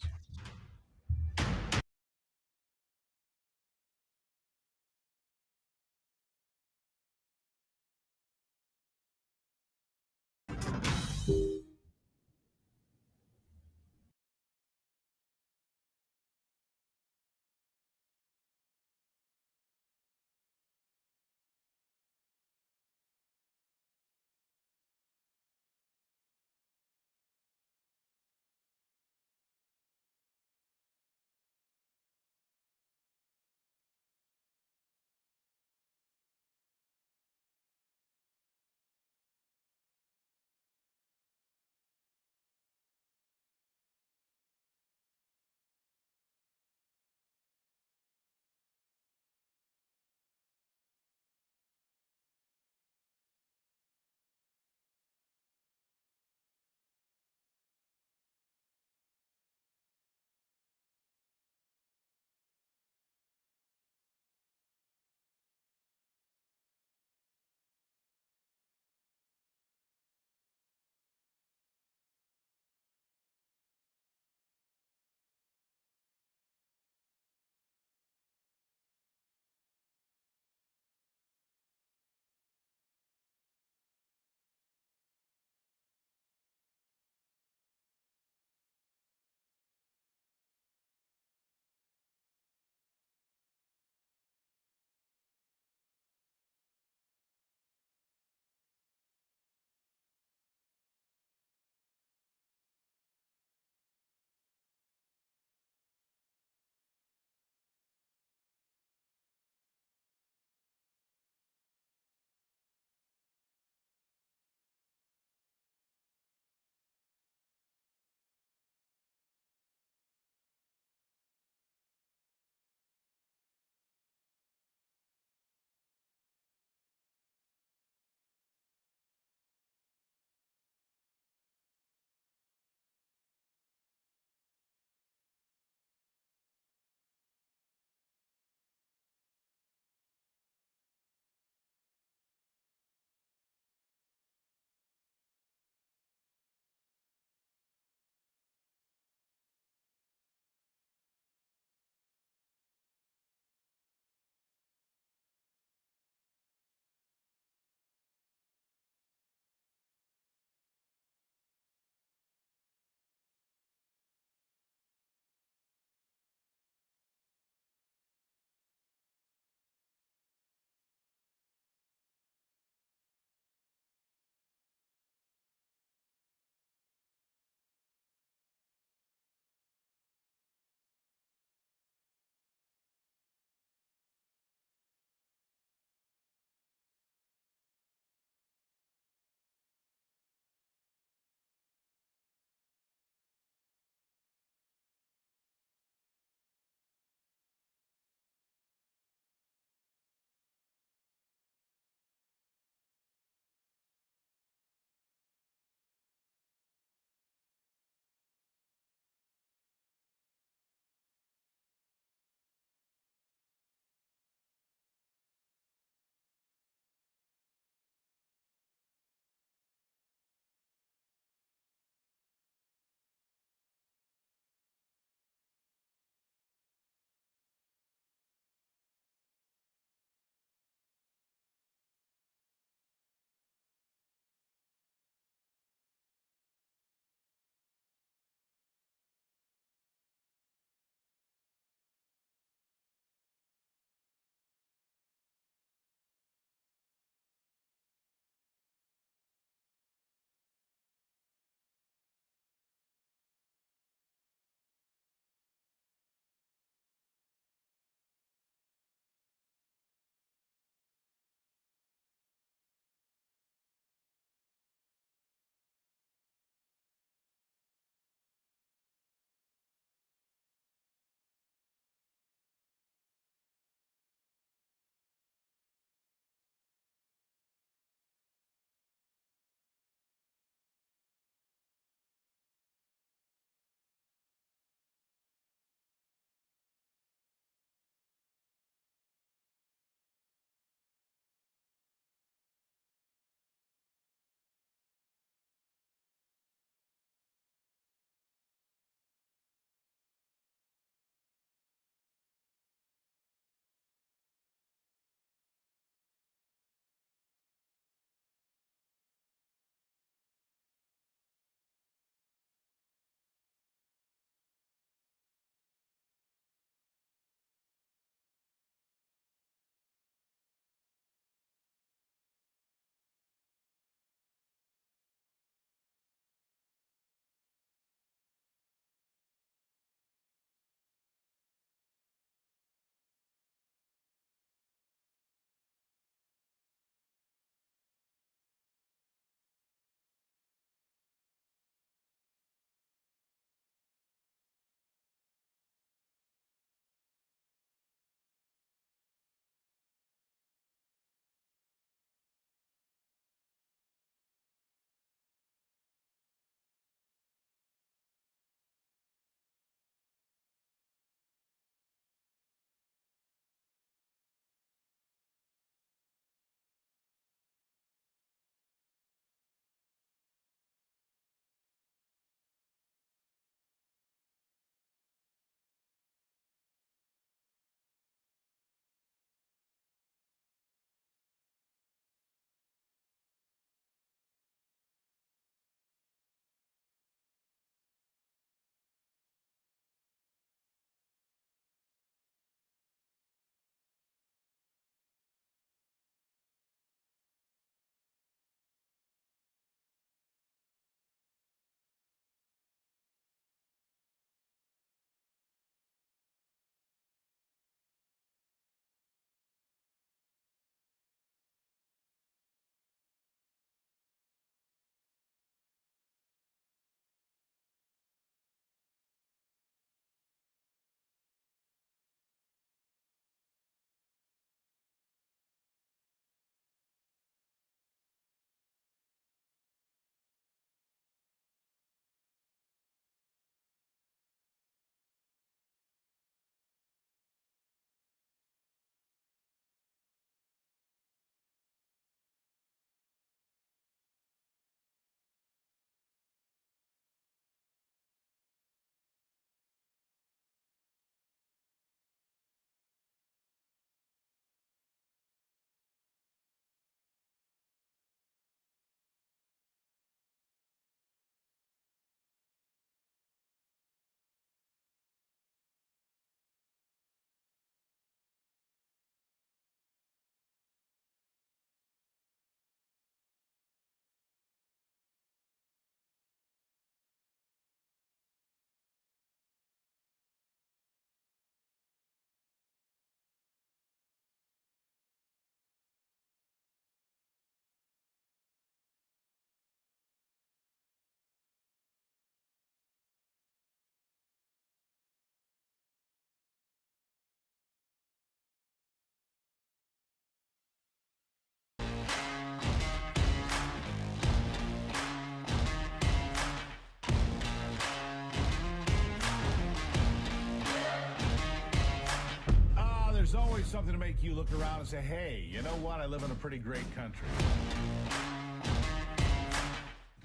Something to make you look around and say, hey, you know what? I live in a pretty great country.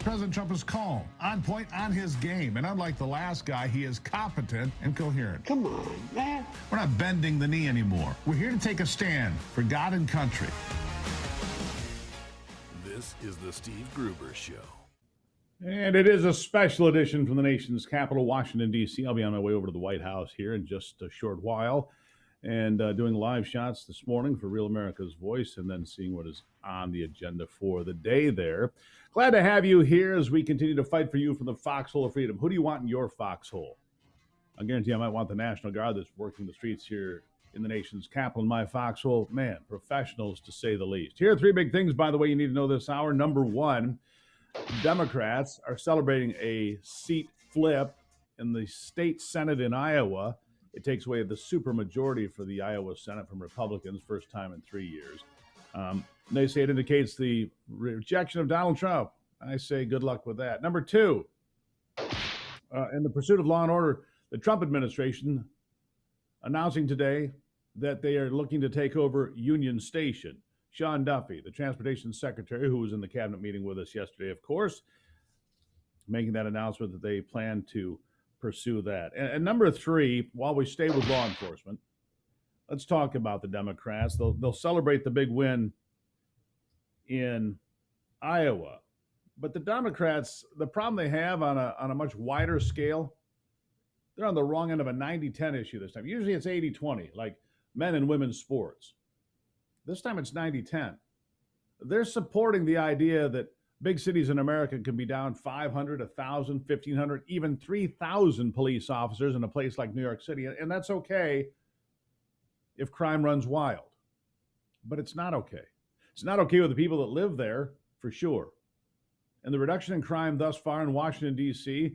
President Trump is calm, on point, on his game. And unlike the last guy, he is competent and coherent. Come on, man. We're not bending the knee anymore. We're here to take a stand for God and country. This is the Steve Gruber Show. And it is a special edition from the nation's capital, Washington, D.C. I'll be on my way over to the White House here in just a short while and doing live shots this morning for Real America's Voice and then seeing what is on the agenda for the day there. Glad to have you here as we continue to fight for you from the foxhole of freedom. Who do you want in your foxhole? I guarantee I might want the National Guard that's working the streets here in the nation's capital in my foxhole. Man, professionals to say the least. Here are three big things, by the way, you need to know this hour. Number one, Democrats are celebrating a seat flip in the state Senate in Iowa. It takes away the supermajority for the Iowa Senate from Republicans, first time in 3 years. They say it indicates the rejection of Donald Trump. I say good luck with that. Number two, in the pursuit of law and order, the Trump administration announcing today that they are looking to take over Union Station. Sean Duffy, the transportation secretary, who was in the cabinet meeting with us yesterday, of course, making that announcement that they plan to pursue that. And number three, while we stay with law enforcement, let's talk about the Democrats. They'll celebrate the big win in Iowa. But the Democrats, the problem they have on a much wider scale, they're on the wrong end of a 90-10 issue this time. Usually it's 80-20, like men and women's sports. This time it's 90-10. They're supporting the idea that big cities in America can be down 500, 1,000, 1,500, even 3,000 police officers in a place like New York City. And that's okay if crime runs wild. But it's not okay. It's not okay with the people that live there, for sure. And the reduction in crime thus far in Washington, D.C.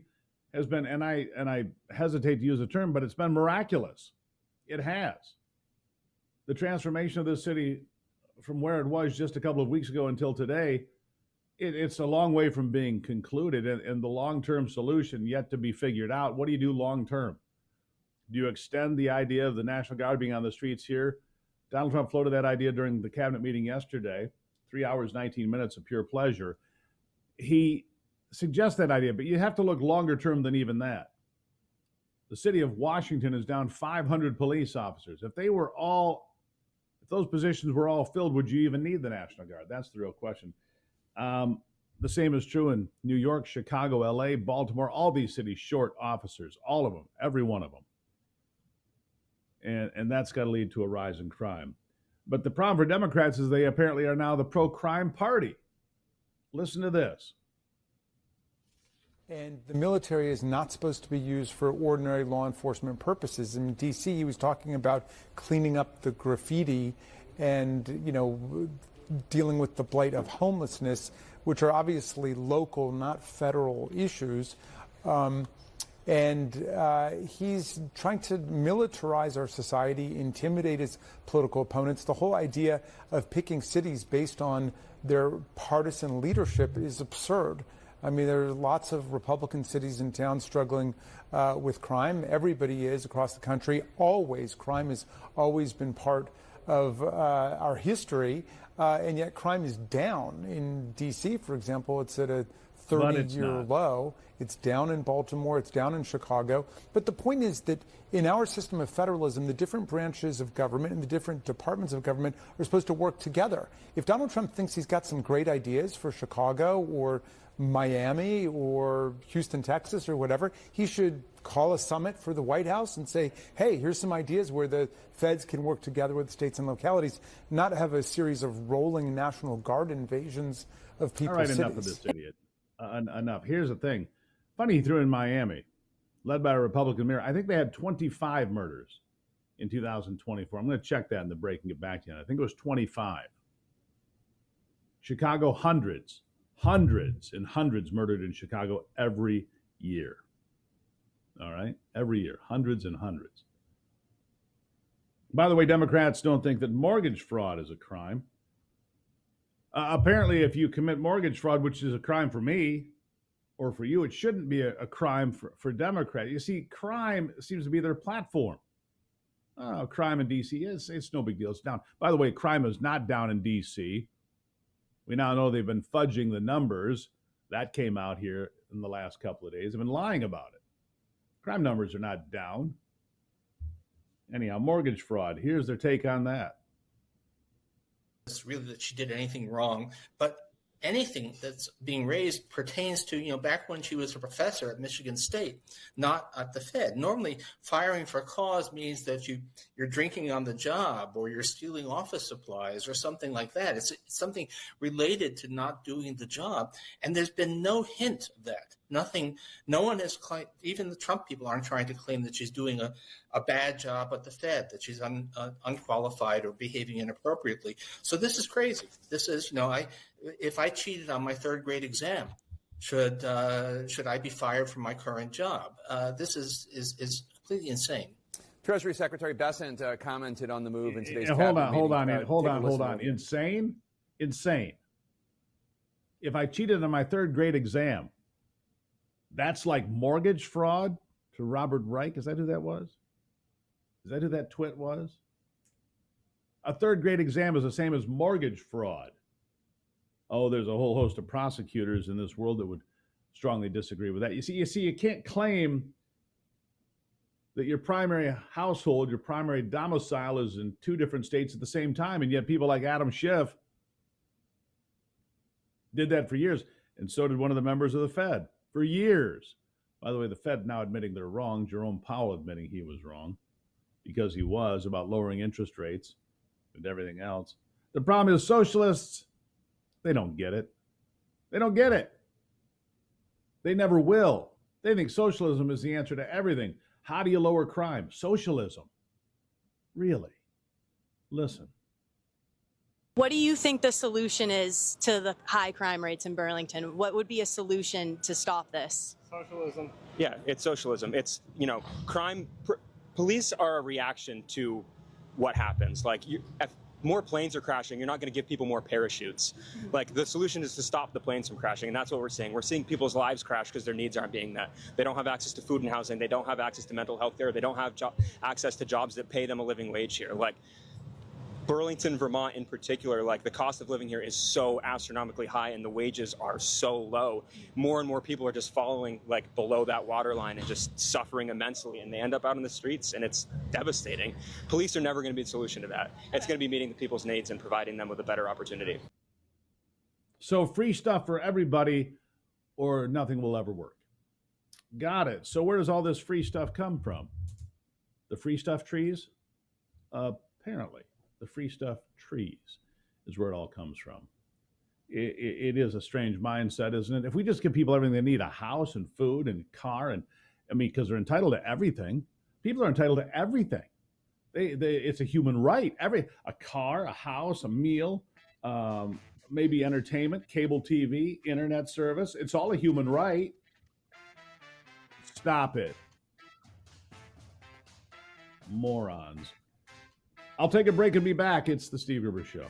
has been, and I hesitate to use the term, but it's been miraculous. It has. The transformation of this city from where it was just a couple of weeks ago until today, it's a long way from being concluded, and the long-term solution yet to be figured out. What do you do long-term? Do you extend the idea of the National Guard being on the streets here? Donald Trump floated that idea during the cabinet meeting yesterday, 3 hours, 19 minutes of pure pleasure. He suggests that idea, but you have to look longer term than even that. The city of Washington is down 500 police officers. If those positions were all filled, would you even need the National Guard? That's the real question. The same is true in New York, Chicago, LA, Baltimore, all these cities short officers, all of them, every one of them. And that's got to lead to a rise in crime. But the problem for Democrats is they apparently are now the pro-crime party. Listen to this. And the military is not supposed to be used for ordinary law enforcement purposes. In D.C., he was talking about cleaning up the graffiti and, dealing with the blight of homelessness, which are obviously local, not federal issues. And he's trying to militarize our society, intimidate his political opponents. The whole idea of picking cities based on their partisan leadership is absurd. I mean, there are lots of Republican cities and towns struggling with crime. Everybody is across the country. Always. Crime has always been part of our history. And yet crime is down. In D.C., for example, it's at a 30-year low. It's down in Baltimore. It's down in Chicago. But the point is that in our system of federalism, the different branches of government and the different departments of government are supposed to work together. If Donald Trump thinks he's got some great ideas for Chicago or Miami or Houston, Texas or whatever, he should call a summit for the White House and say, hey, here's some ideas where the feds can work together with states and localities, not have a series of rolling National Guard invasions of people's cities. All right, enough of this idiot. Enough. Here's the thing. Funny he threw in Miami, led by a Republican mayor. I think they had 25 murders in 2024. I'm going to check that in the break and get back to you. I think it was 25. Chicago, hundreds and hundreds murdered in Chicago every year. All right? Every year. Hundreds and hundreds. By the way, Democrats don't think that mortgage fraud is a crime. Apparently, if you commit mortgage fraud, which is a crime for me or for you, it shouldn't be a crime for Democrats. You see, crime seems to be their platform. Crime in D.C. It's no big deal. It's down. By the way, crime is not down in D.C. We now know they've been fudging the numbers. That came out here in the last couple of days. They've been lying about it. Crime numbers are not down. Anyhow, mortgage fraud. Here's their take on that. It's really that she did anything wrong, but anything that's being raised pertains to, back when she was a professor at Michigan State, not at the Fed. Normally, firing for cause means that you're drinking on the job or you're stealing office supplies or something like that. It's something related to not doing the job. And there's been no hint of that. Nothing, no one has claimed, even the Trump people aren't trying to claim that she's doing a bad job at the Fed, that she's unqualified or behaving inappropriately. So this is crazy. This is, if I cheated on my third grade exam, should I be fired from my current job? This is completely insane. Treasury Secretary Bessent commented on the move in today's Hold cabinet on. meeting. Insane. If I cheated on my third grade exam, that's like mortgage fraud to Robert Reich. Is that who that was? Is that who that twit was? A third grade exam is the same as mortgage fraud. Oh, there's a whole host of prosecutors in this world that would strongly disagree with that. You see, you can't claim that your primary household, your primary domicile is in two different states at the same time, and yet people like Adam Schiff did that for years, and so did one of the members of the Fed for years. By the way, the Fed now admitting they're wrong, Jerome Powell admitting he was wrong, because he was, about lowering interest rates and everything else. The problem is socialists, they don't get it. They don't get it. They never will. They think socialism is the answer to everything. How do you lower crime? Socialism. Really? Listen. What do you think the solution is to the high crime rates in Burlington? What would be a solution to stop this? Socialism. Yeah, it's socialism. It's, crime. Police are a reaction to what happens. Like, if more planes are crashing, you're not going to give people more parachutes. Like, the solution is to stop the planes from crashing, and that's what we're seeing. We're seeing people's lives crash because their needs aren't being met. They don't have access to food and housing. They don't have access to mental health care. They don't have access to jobs that pay them a living wage here. Like, Burlington, Vermont in particular, like, the cost of living here is so astronomically high and the wages are so low. More and more people are just falling like below that waterline and just suffering immensely, and they end up out in the streets, and it's devastating. Police are never going to be the solution to that. It's going to be meeting the people's needs and providing them with a better opportunity. So free stuff for everybody or nothing will ever work. Got it. So where does all this free stuff come from? The free stuff trees? Apparently. The free stuff trees is where it all comes from. It is a strange mindset, isn't it? If we just give people everything they need, a house and food and car, and because they're entitled to everything. People are entitled to everything. It's a human right. A car, a house, a meal, maybe entertainment, cable TV, internet service. It's all a human right. Stop it. Morons. I'll take a break and be back. It's the Steve Gruber Show.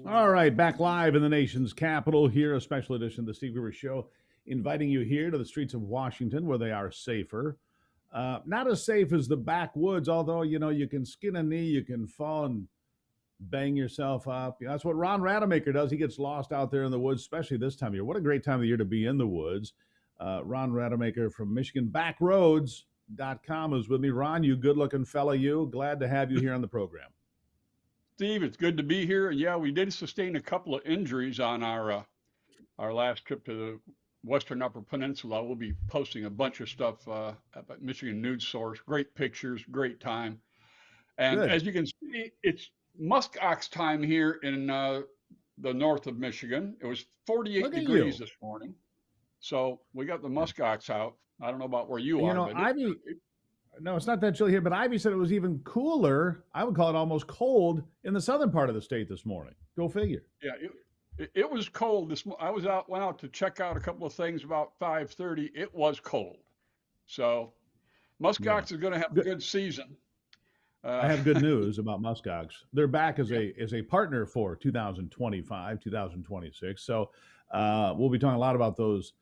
All right, back live in the nation's capital here, a special edition of the Steve Gruber Show, inviting you here to the streets of Washington where they are safer. Not as safe as the backwoods, although, you can skin a knee, you can fall and bang yourself up. That's what Ron Rademacher does. He gets lost out there in the woods, especially this time of year. What a great time of the year to be in the woods. Ron Rademacher from Michigan Backroads.com is with me. Ron, you good-looking fella, you. Glad to have you here on the program. Steve, it's good to be here. And yeah, we did sustain a couple of injuries on our last trip to the Western Upper Peninsula. We'll be posting a bunch of stuff at Michigan News Source. Great pictures, great time. And Good. as you can see, it's muskox time here in the north of Michigan. It was 48 degrees this morning. So we got the muskox out. I don't know about where you are. But Ivy, no, it's not that chilly here, but Ivy said it was even cooler. I would call it almost cold in the southern part of the state this morning. Go figure. Yeah, it was cold this morning. I went out to check out a couple of things about 5:30. It was cold. So muskox is going to have a good season. I have good news about muskox. They're back as a partner for 2025, 2026. So we'll be talking a lot about those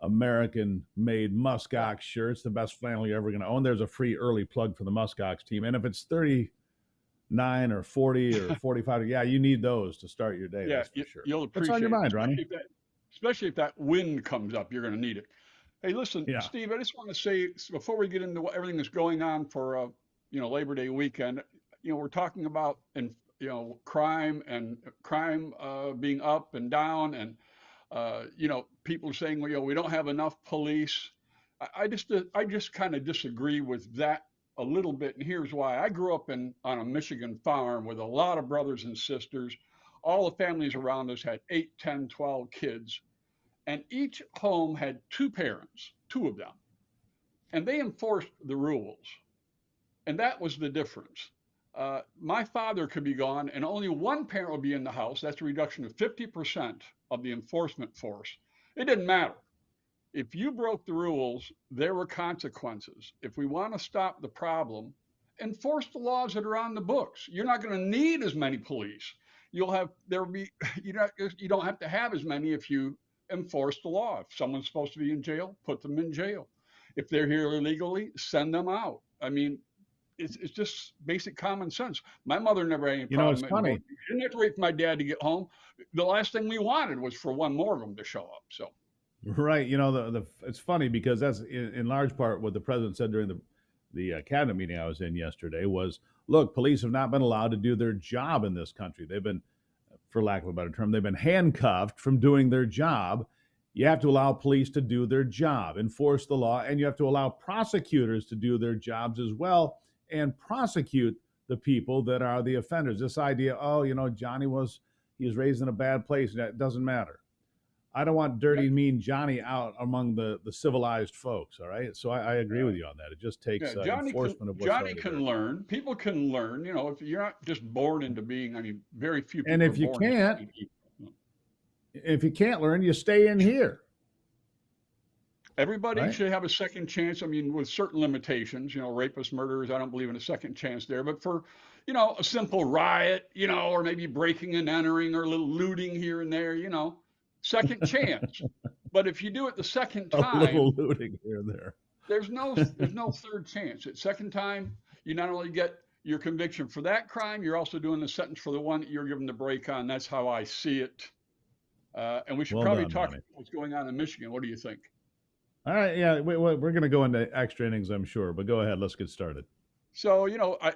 American-made muskox shirts, the best flannel you're ever going to own. There's a free early plug for the muskox team. And if it's 39 or 40 or 45, yeah, you need those to start your day. Yeah, that's for sure. You'll appreciate What's on your mind, Ronnie? Especially if that wind comes up, you're going to need it. Hey, listen, Steve, I just want to say before we get into everything that's going on for Labor Day weekend, we're talking about crime being up and down, and people are saying, we don't have enough police. I just kind of disagree with that a little bit, and here's why. I grew up on a Michigan farm with a lot of brothers and sisters. All the families around us had 8, 10, 12 kids, and each home had 2 parents, 2 of them, and they enforced the rules, and that was the difference. My father could be gone and only 1 parent would be in the house. That's a reduction of 50% of the enforcement force. It didn't matter. If you broke the rules, there were consequences. If we want to stop the problem, enforce the laws that are on the books. You're not going to need as many police. You don't have to have as many if you enforce the law. If someone's supposed to be in jail, put them in jail. If they're here illegally, send them out. I mean, it's just basic common sense. My mother never had any problem. It's funny. She didn't have to wait for my dad to get home. The last thing we wanted was for 1 more of them to show up. So, right. It's funny because that's in large part what the president said during the cabinet meeting I was in yesterday was, look, police have not been allowed to do their job in this country. They've been, for lack of a better term, they've been handcuffed from doing their job. You have to allow police to do their job, enforce the law, and you have to allow prosecutors to do their jobs as well and prosecute the people that are the offenders. This idea, Johnny was raised in a bad place. That doesn't matter. I don't want dirty, mean Johnny out among the civilized folks, all right? So I agree with you on that. It just takes enforcement of what's Johnny can learn. People can learn. If you're not just born into being, very few people. And if you can't learn, you stay in here. Everybody should have a second chance. With certain limitations, rapists, murderers, I don't believe in a second chance there. But for, a simple riot, or maybe breaking and entering or a little looting here and there, second chance. But if you do it the second time, a little looting here and there, there's no third chance. At second time, you not only get your conviction for that crime, you're also doing the sentence for the one that you're given the break on. That's how I see it. And we should probably talk about what's going on in Michigan. What do you think? All right, yeah, we're going to go into extra innings, I'm sure, but go ahead, let's get started. So,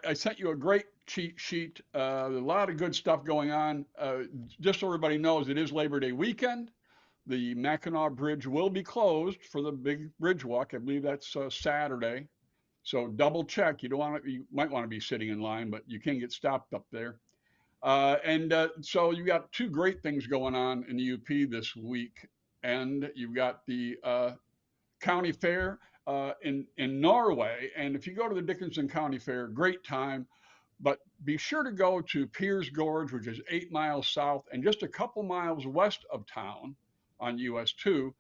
I sent you a great cheat sheet, a lot of good stuff going on. Just so everybody knows, it is Labor Day weekend. The Mackinac Bridge will be closed for the big bridge walk. I believe that's Saturday. So double check. You might want to be sitting in line, but you can get stopped up there. So you got 2 great things going on in the UP this week, and you've got the County Fair in Norway. And if you go to the Dickinson County Fair, great time, but be sure to go to Piers Gorge, which is 8 miles south and just a couple miles west of town on US 2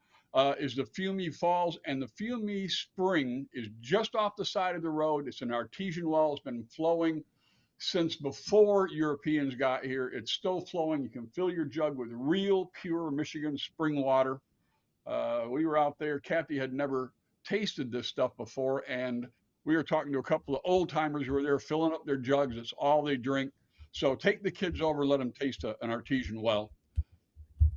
is the Fiume Falls, and the Fiume Spring is just off the side of the road. It's an artesian well. It's been flowing since before Europeans got here. It's still flowing. You can fill your jug with real pure Michigan spring water. We were out there. Kathy had never tasted this stuff before, and we were talking to a couple of old timers who were there filling up their jugs. It's all they drink. So take the kids over, let them taste an artesian well.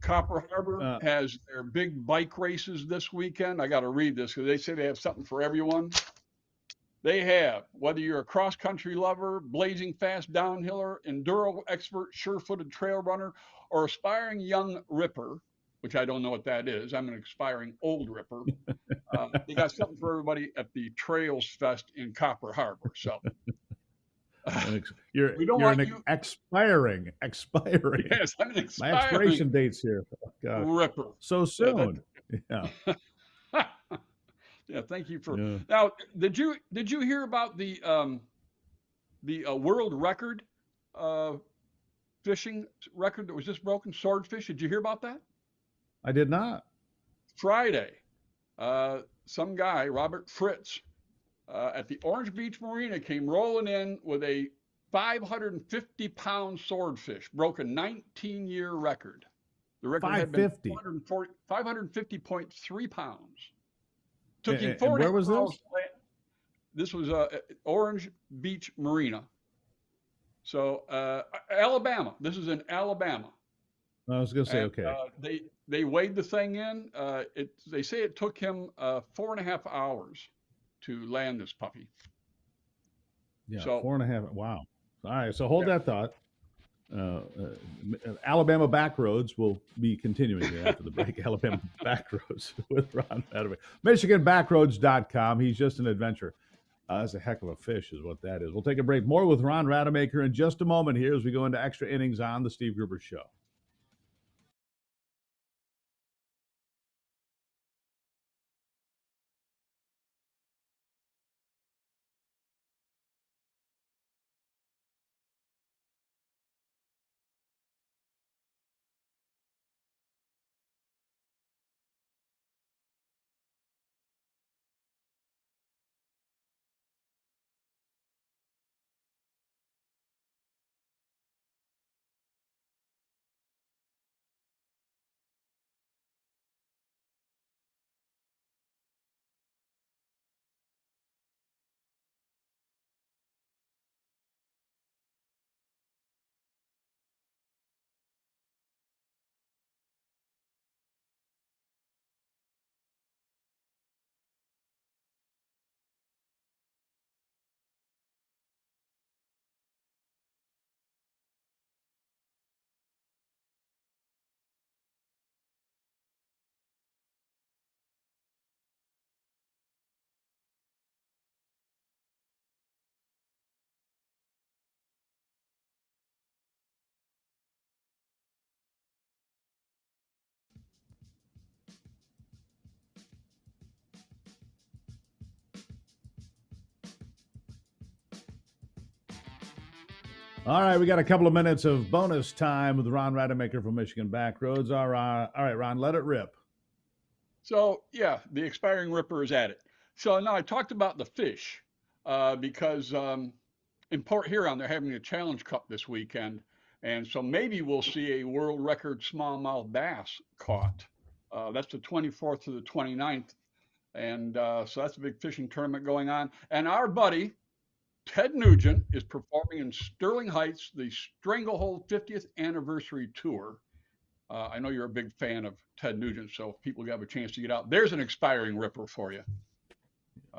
Copper Harbor has their big bike races this weekend. I got to read this because they say they have something for everyone. They have, whether you're a cross-country lover, blazing fast downhiller, enduro expert, sure-footed trail runner, or aspiring young ripper, which I don't know what that is. I'm an aspiring old ripper. They got something for everybody at the Trails Fest in Copper Harbor. So you're expiring. Yes, I'm an expiring. My expiration date's here. Oh, ripper. So soon. Yeah. Yeah, thank you for. Yeah. Now, did you hear about the world record fishing record that was just broken? Swordfish. Did you hear about that? I did not. Friday, some guy, Robert Fritz, at the Orange Beach Marina came rolling in with a 550-pound swordfish, broke a 19-year record. The record had been 550.3 pounds. Took him 4 where was hours. this? This was Orange Beach Marina. So Alabama. This is in Alabama. I was going to say, okay. They weighed the thing in. They say it took him 4.5 hours to land this puppy. Yeah, so, 4.5. Wow. All right, so hold that thought. Alabama Backroads will be continuing here after the break. Alabama Backroads with Ron Rademacher. MichiganBackroads.com. He's just an adventure. That's a heck of a fish is what that is. We'll take a break. More with Ron Rademacher in just a moment here as we go into extra innings on the Steve Gruber Show. All right, we got a couple of minutes of bonus time with Ron Rademacher from Michigan Backroads. All right, Ron, let it rip. So, yeah, the expiring ripper is at it. So now I talked about the fish because in Port Huron, they're having a Challenge Cup this weekend. And so maybe we'll see a world record smallmouth bass caught. That's the 24th to the 29th. And so that's a big fishing tournament going on. And our buddy, Ted Nugent, is performing in Sterling Heights, the Stranglehold 50th Anniversary Tour. I know you're a big fan of Ted Nugent, so if people have a chance to get out, there's an expiring ripper for you.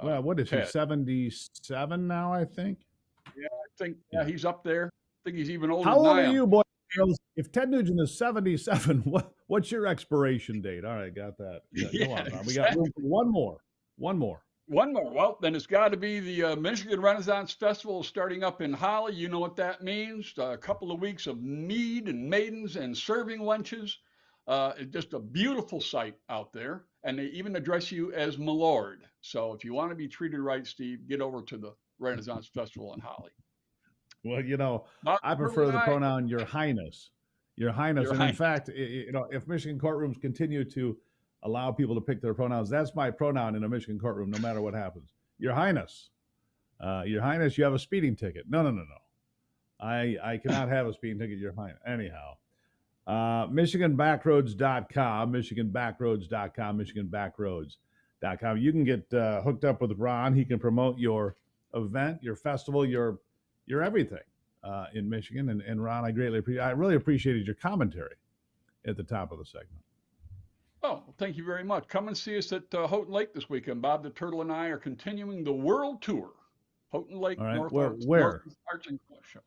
Well, what is Ted. he, 77 now, I think? Yeah, I think he's up there. I think he's even older How than old I are am. you, boys? If Ted Nugent is 77, what's your expiration date? All right, got that. Go on, Ron. We got room for one more. One more. Well, then it's got to be the Michigan Renaissance Festival starting up in Holly. You know what that means. A couple of weeks of mead and maidens and serving wenches. It's just a beautiful sight out there. And they even address you as my lord. So if you want to be treated right, Steve, get over to the Renaissance Festival in Holly. Well, I prefer the pronoun Your Highness. Your Highness. Your In Highness. fact, if Michigan courtrooms continue to allow people to pick their pronouns, that's my pronoun in a Michigan courtroom, no matter what happens. Your Highness. Your Highness, you have a speeding ticket. No. I cannot have a speeding ticket, Your Highness. Anyhow. MichiganBackroads.com, MichiganBackroads.com, MichiganBackroads.com. You can get hooked up with Ron. He can promote your event, your festival, your everything in Michigan. And Ron, I really appreciated your commentary at the top of the segment. Oh, thank you very much. Come and see us at Houghton Lake this weekend. Bob the Turtle and I are continuing the world tour. Houghton Lake, All right. North Where? Arts and Crafts Show.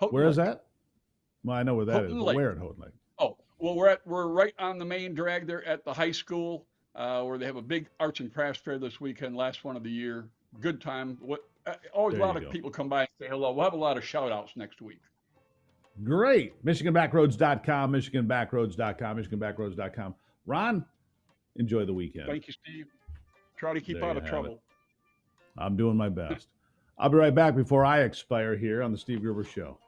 Houghton Where is Lake. that? Well, I know where that Houghton is, but Lake. where at Houghton Lake? Oh, well, we're right on the main drag there at the high school, where they have a big arts and crafts fair this weekend, last one of the year. Good time. Always There a lot you of go. people come by and say hello. We'll have a lot of shout outs next week. Great. MichiganBackroads.com, MichiganBackroads.com, MichiganBackroads.com. Ron, enjoy the weekend. Thank you, Steve. Try to keep There out you of have trouble. it. I'm doing my best. I'll be right back before I expire here on the Steve Gruber Show.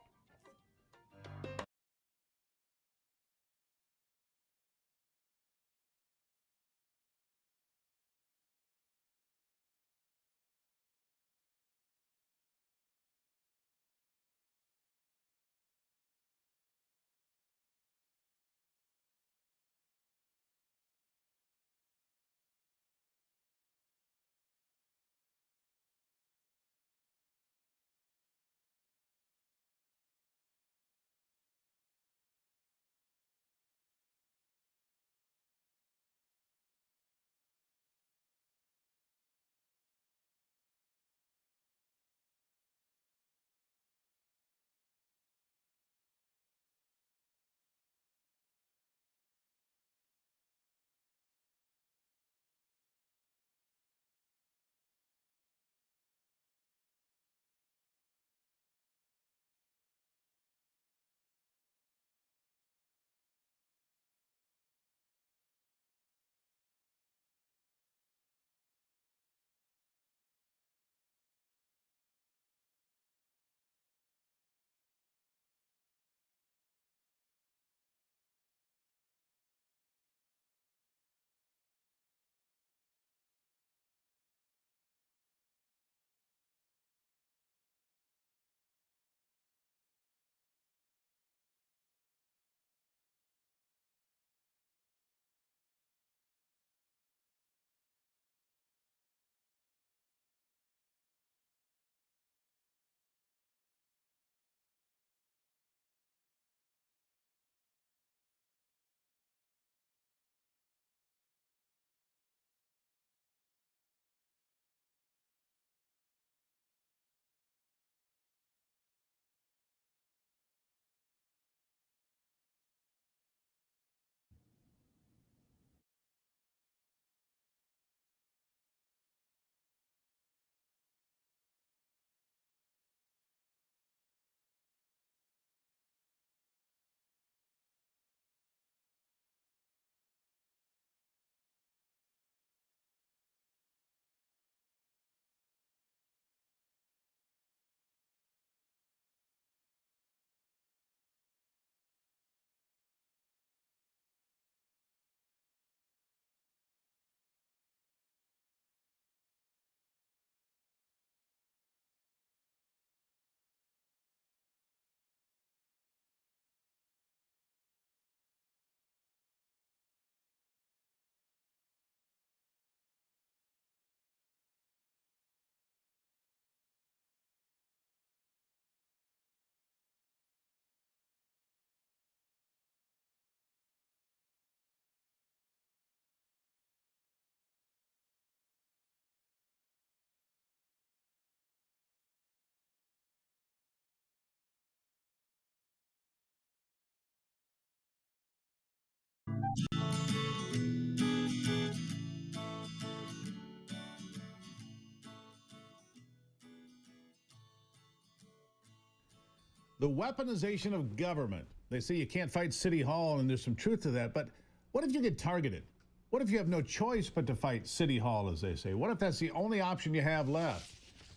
The weaponization of government. They say you can't fight City Hall, and there's some truth to that. But what if you get targeted? What if you have no choice but to fight City Hall, as they say? What if that's the only option you have left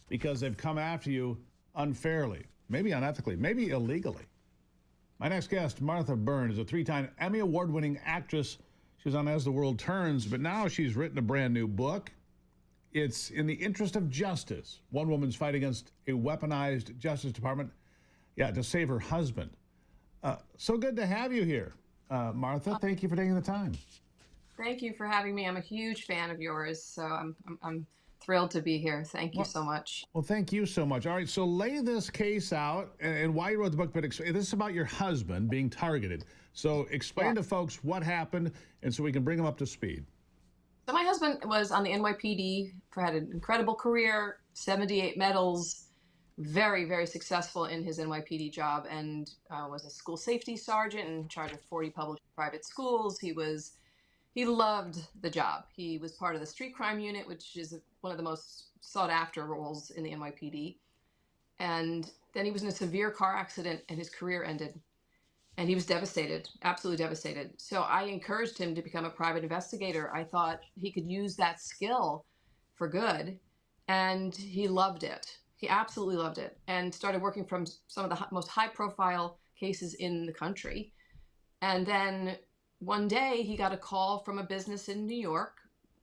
because they've come after you unfairly, maybe unethically, maybe illegally? My next guest, Martha Byrne, is a 3-time Emmy Award-winning actress. She was on As the World Turns, but now she's written a brand new book. It's In the Interest of Justice. One woman's fight against a weaponized Justice Department, to save her husband. So good to have you here, Martha. Thank you for taking the time. Thank you for having me. I'm a huge fan of yours, so I'm thrilled to be here. Thank you so much. Well, thank you so much. All right, so lay this case out and why you wrote the book, but this is about your husband being targeted. So explain to folks what happened, and so we can bring them up to speed. So my husband was on the NYPD, had an incredible career, 78 medals, very, very successful in his NYPD job, and was a school safety sergeant in charge of 40 public and private schools. He loved the job. He was part of the street crime unit, which is one of the most sought after roles in the NYPD. And then he was in a severe car accident and his career ended. And he was devastated, absolutely devastated. So I encouraged him to become a private investigator. I thought he could use that skill for good. And he loved it. He absolutely loved it, and started working from some of the most high profile cases in the country. And then one day he got a call from a business in New York,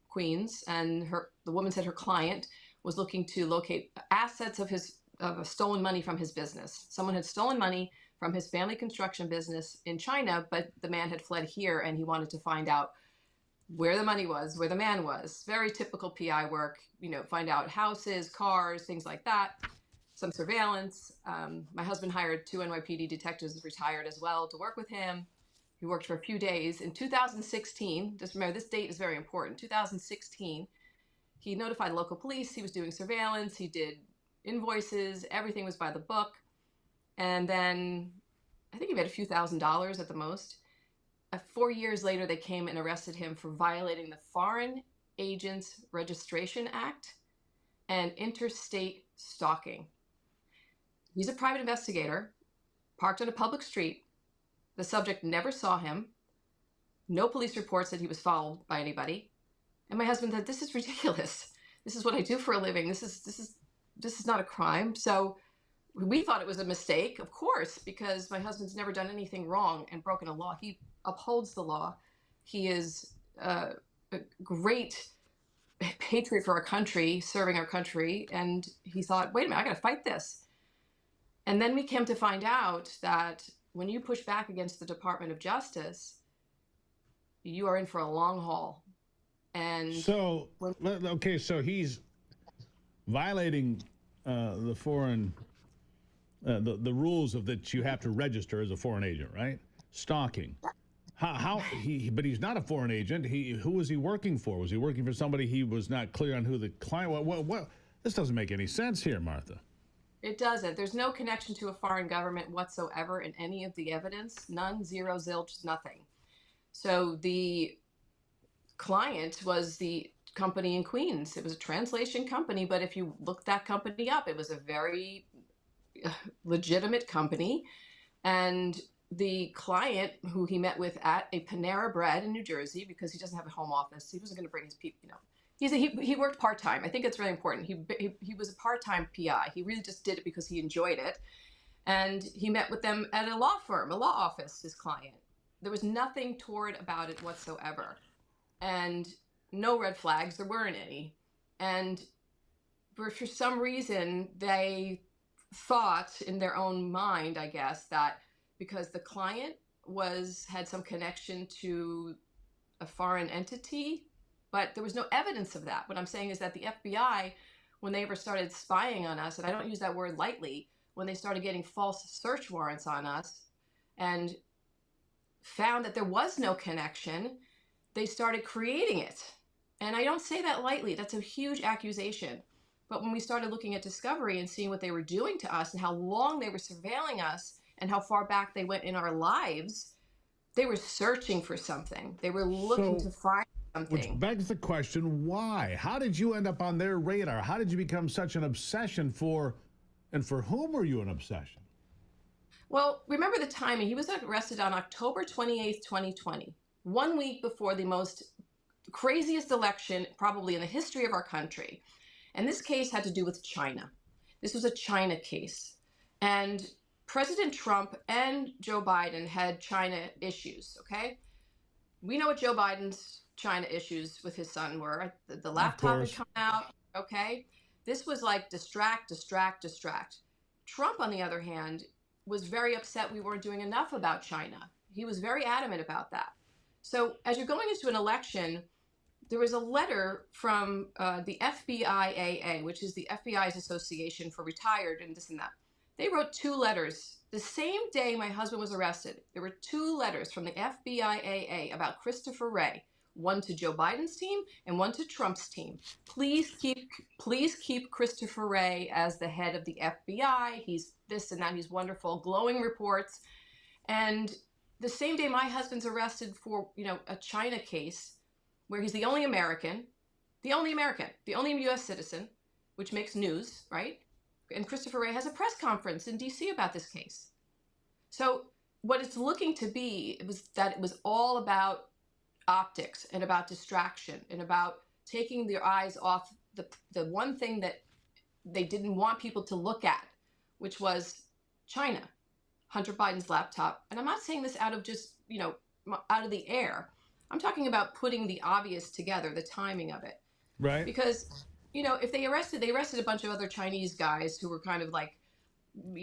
Queens, and the woman said her client was looking to locate assets of stolen money from his business. Someone had stolen money from his family construction business in China, but the man had fled here, and he wanted to find out where the money was, where the man was. Very typical PI work, find out houses, cars, things like that. Some surveillance. My husband hired 2 NYPD detectives, retired as well, to work with him. He worked for a few days. In 2016, just remember this date is very important, 2016, he notified local police. He was doing surveillance. He did invoices. Everything was by the book. And then I think he made a few $1,000s at the most. 4 years later, they came and arrested him for violating the Foreign Agents Registration Act and interstate stalking. He's a private investigator, parked on a public street. The subject never saw him. No police report said he was followed by anybody. And my husband said, "This is ridiculous. This is what I do for a living. This is not a crime." So we thought it was a mistake, of course, because my husband's never done anything wrong and broken a law. He upholds the law. He is a great patriot for our country, serving our country. And he thought, wait a minute, I got to fight this. And then we came to find out that when you push back against the Department of Justice, you are in for a long haul. And so, okay, so he's violating the foreign, the rules of that you have to register as a foreign agent, right? Stalking. But he's not a foreign agent. Who was he working for? Was he working for somebody he was not clear on who the client was? What? This doesn't make any sense here, Martha. It doesn't. There's no connection to a foreign government whatsoever in any of the evidence. None, zero, zilch, nothing. So the client was the company in Queens. It was a translation company, but if you look that company up, it was a very legitimate company. And the client who he met with at a Panera Bread in New Jersey, because he doesn't have a home office, he wasn't going to bring his people, he worked part-time. I think it's really important. He was a part-time PI. He really just did it because he enjoyed it. And he met with them at a law firm, a law office, his client. There was nothing toward about it whatsoever. And no red flags, there weren't any. And for some reason, they thought in their own mind, I guess, that because the client had some connection to a foreign entity, but there was no evidence of that. What I'm saying is that the FBI, when they ever started spying on us, and I don't use that word lightly, when they started getting false search warrants on us and found that there was no connection, they started creating it. And I don't say that lightly. That's a huge accusation. But when we started looking at discovery and seeing what they were doing to us and how long they were surveilling us and how far back they went in our lives, they were searching for something. They were looking to find something. Which begs the question, why? How did you end up on their radar? How did you become such an obsession and for whom were you an obsession? Well, remember the timing. He was arrested on October 28th, 2020, 1 week before the most craziest election probably in the history of our country. And this case had to do with China. This was a China case. And President Trump and Joe Biden had China issues, okay? We know what Joe Biden's China issues with his son were. The laptop had come out, okay? This was like distract, distract, distract. Trump, on the other hand, was very upset we weren't doing enough about China. He was very adamant about that. So as you're going into an election, there was a letter from the FBIAA, which is the FBI's Association for Retired and this and that. They wrote 2 letters the same day my husband was arrested. There were 2 letters from the FBIAA about Christopher Wray, one to Joe Biden's team and one to Trump's team. Please keep Christopher Wray as the head of the FBI. He's this and that. He's wonderful. Glowing reports. And the same day my husband's arrested for, a China case where he's the only American, the only U.S. citizen, which makes news, right? And Christopher Wray has a press conference in D.C. about this case. So what it's looking to be it was all about optics and about distraction and about taking their eyes off the one thing that they didn't want people to look at, which was China, Hunter Biden's laptop. And I'm not saying this out of just, out of the air. I'm talking about putting the obvious together, the timing of it. Right. Because if they arrested a bunch of other Chinese guys who were kind of like,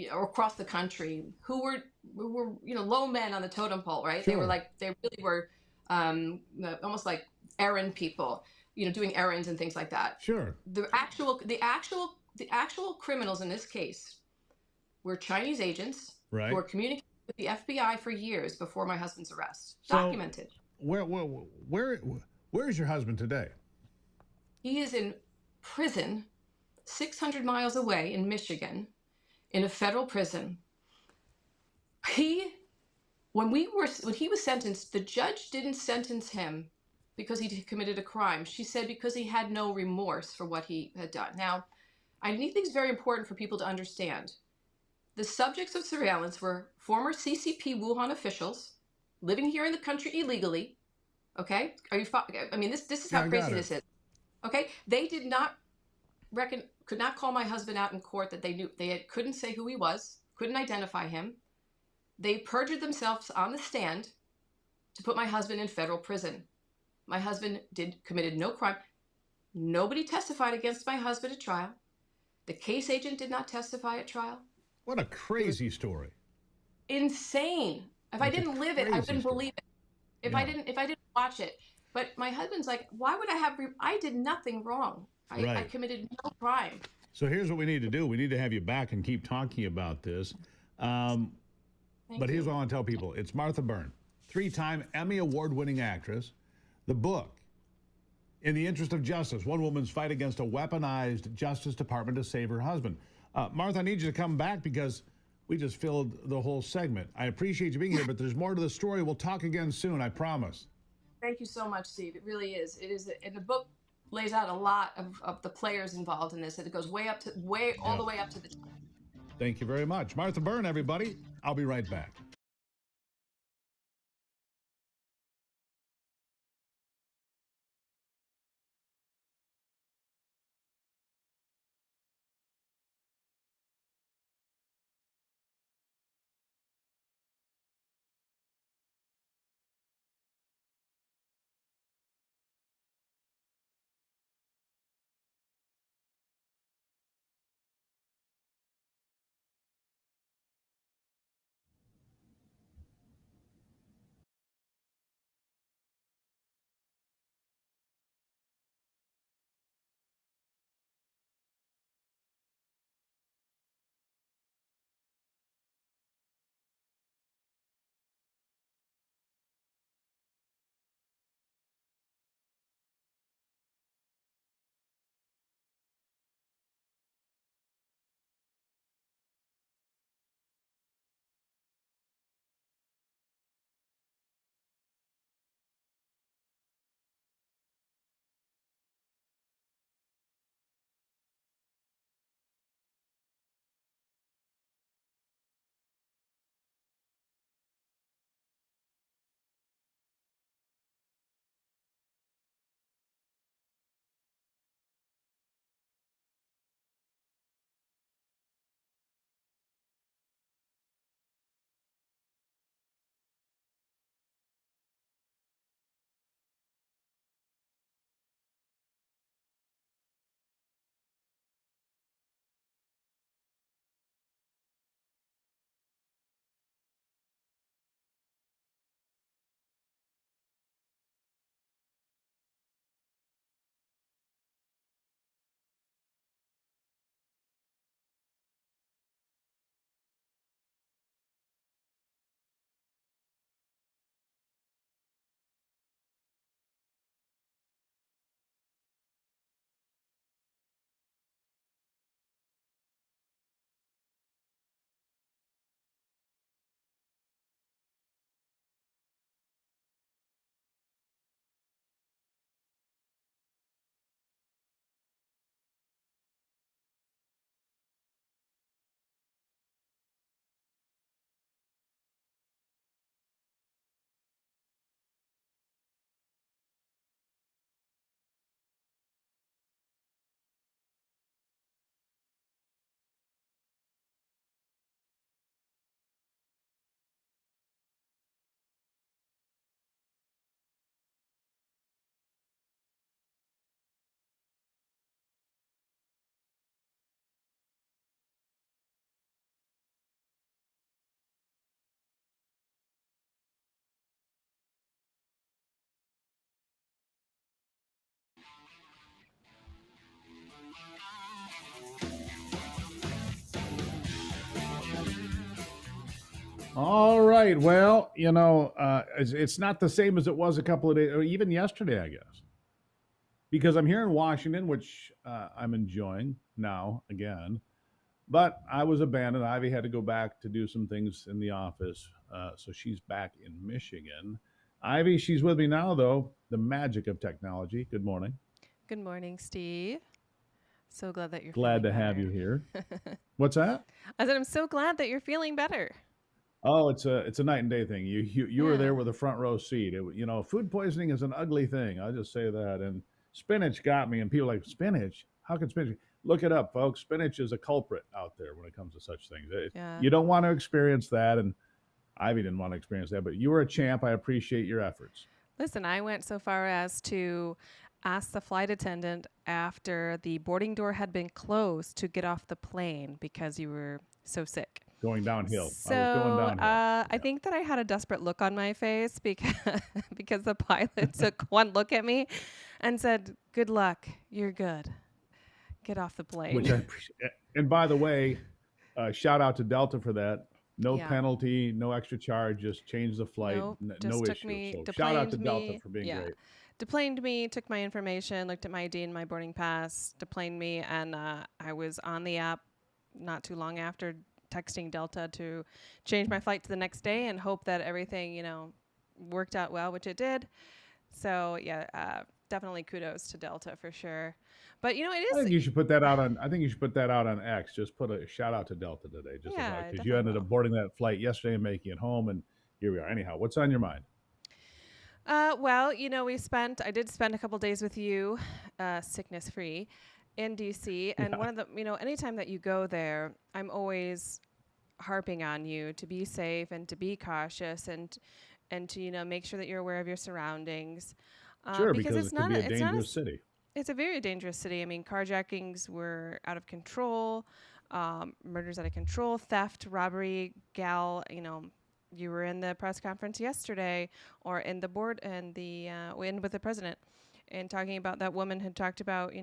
across the country, who were low men on the totem pole, right? Sure. They really were almost like errand people, doing errands and things like that. Sure. The actual criminals in this case were Chinese agents right. who were communicating with the FBI for years before my husband's arrest. Documented. Where is your husband today? He is in prison 600 miles away in Michigan in a federal prison. When he was sentenced, the judge didn't sentence him because he committed a crime. She said because he had no remorse for what he had done. Now, I think it's very important for people to understand. The subjects of surveillance were former CCP Wuhan officials living here in the country illegally. Okay? This is how crazy this is. Okay? They did not could not call my husband out in court that couldn't say who he was, couldn't identify him. They perjured themselves on the stand to put my husband in federal prison. My husband committed no crime. Nobody testified against my husband at trial. The case agent did not testify at trial. What a crazy story. Insane. If I didn't live it, I wouldn't believe it. If I didn't watch it. But my husband's like, why would I did nothing wrong. I committed no crime. So here's what we need to do. We need to have you back and keep talking about this. But here's what I want to tell people. It's Martha Byrne, 3-time Emmy Award-winning actress. The book, In the Interest of Justice, one woman's fight against a weaponized Justice Department to save her husband. Martha, I need you to come back because we just filled the whole segment. I appreciate you being here, but there's more to the story. We'll talk again soon, I promise. Thank you so much, Steve. It really is. It is, and the book lays out a lot of the players involved in this. And it goes all the way up to the top. Thank you very much. Martha Byrne, everybody. I'll be right back. All right. Well, it's not the same as it was a couple of days, or even yesterday, I guess, because I'm here in Washington, which I'm enjoying now again. But I was abandoned. Ivy had to go back to do some things in the office, so she's back in Michigan. Ivy, she's with me now, though. The magic of technology. Good morning. Good morning, Steve. So glad that you're glad to feeling have better. you here. What's that? I said I'm so glad that you're feeling better. Oh, it's a night and day thing. You were there with a front row seat. Food poisoning is an ugly thing. I'll just say that. And spinach got me. And people are like, spinach? How can spinach? Look it up, folks. Spinach is a culprit out there when it comes to such things. Yeah. You don't want to experience that, and Ivy didn't want to experience that. But you were a champ. I appreciate your efforts. Listen, I went so far as to ask the flight attendant after the boarding door had been closed to get off the plane because you were so sick. Going downhill. So I was going downhill. I think that I had a desperate look on my face because the pilot took one look at me and said, "Good luck. You're good. Get off the plane." Which I appreciate. And by the way, shout out to Delta for that. No Yeah. penalty, no extra charge. Just change the flight. Nope, No just took issue. me, So shout out to deplaned Delta me. for being Yeah. great. Deplaned me, took my information, looked at my ID and my boarding pass, deplaned me, and I was on the app not too long after texting Delta to change my flight to the next day and hope that everything, worked out well, which it did. So yeah, definitely kudos to Delta for sure. But it I is. think you should put that out on. I think you should put that out on X. Just put a shout out to Delta today, just Yeah, I because you ended up boarding that flight yesterday and making it home, and here we are. Anyhow, what's on your mind? Well, I did spend a couple days with you, sickness free, in DC. And one of the, anytime that you go there, I'm always harping on you to be safe and to be cautious and to, make sure that you're aware of your surroundings. Sure, because it can be a dangerous city. It's a very dangerous city. I mean, carjackings were out of control, murders out of control, theft, robbery, you were in the press conference yesterday or in the board and in with the president and talking about that woman had talked about,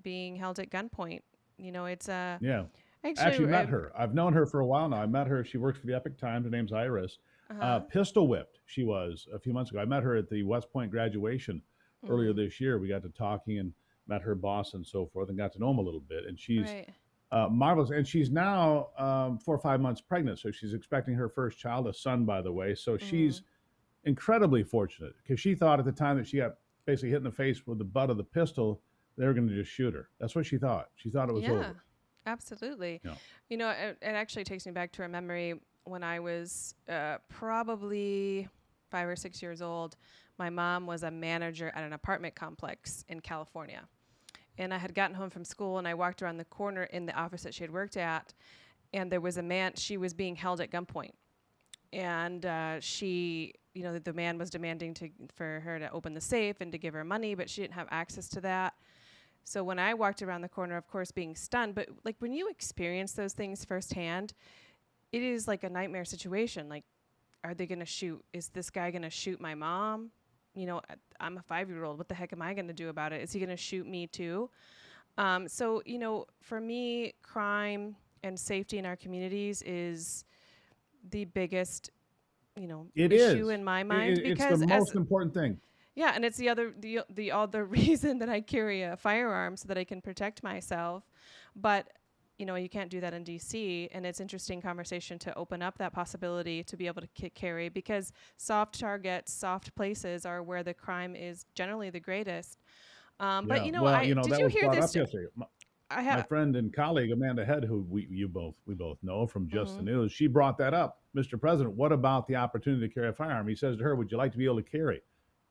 being held at gunpoint. It's Yeah. Actually met her. I've known her for a while now. I met her. She works for the Epic Times. Her name's Iris. Pistol whipped she was a few months ago. I met her at the West Point graduation earlier this year. We got to talking and met her boss and so forth and got to know him a little bit. And she's marvelous. And she's now 4 or 5 months pregnant. So she's expecting her first child, a son, by the way. So she's incredibly fortunate because she thought at the time that she got basically hit in the face with the butt of the pistol, they were going to just shoot her. That's what she thought. She thought it was over. Absolutely. Yeah. It actually takes me back to a memory when I was probably 5 or 6 years old. My mom was a manager at an apartment complex in California. And I had gotten home from school and I walked around the corner in the office that she had worked at, and there was a man, she was being held at gunpoint. And the man was demanding for her to open the safe and to give her money, but she didn't have access to that. So when I walked around the corner, of course, being stunned, but like when you experience those things firsthand, it is like a nightmare situation. Like, are they going to shoot? Is this guy going to shoot my mom? I'm a 5-year-old. What the heck am I going to do about it? Is he going to shoot me too? So, for me, crime and safety in our communities is the biggest, issue in my mind. It's the most important thing. Yeah, and it's the other reason that I carry a firearm so that I can protect myself. But, you can't do that in D.C., and it's interesting conversation to open up that possibility to be able to carry, because soft targets, soft places are where the crime is generally the greatest. But, did you hear this? My friend and colleague, Amanda Head, who we both know from Just the News, she brought that up. Mr. President, what about the opportunity to carry a firearm? He says to her, would you like to be able to carry?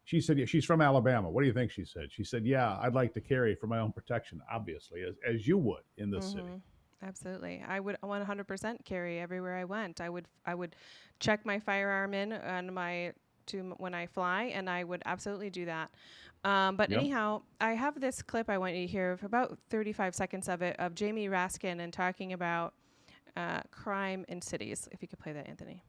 She said, yeah, she's from Alabama. What do you think she said? She said, yeah, I'd like to carry for my own protection, obviously, as you would in this city. Absolutely. I would 100% carry everywhere I went. I would check my firearm in on when I fly, and I would absolutely do that. But anyhow, I have this clip I want you to hear for about 35 seconds of it, of Jamie Raskin and talking about crime in cities. If you could play that, Anthony.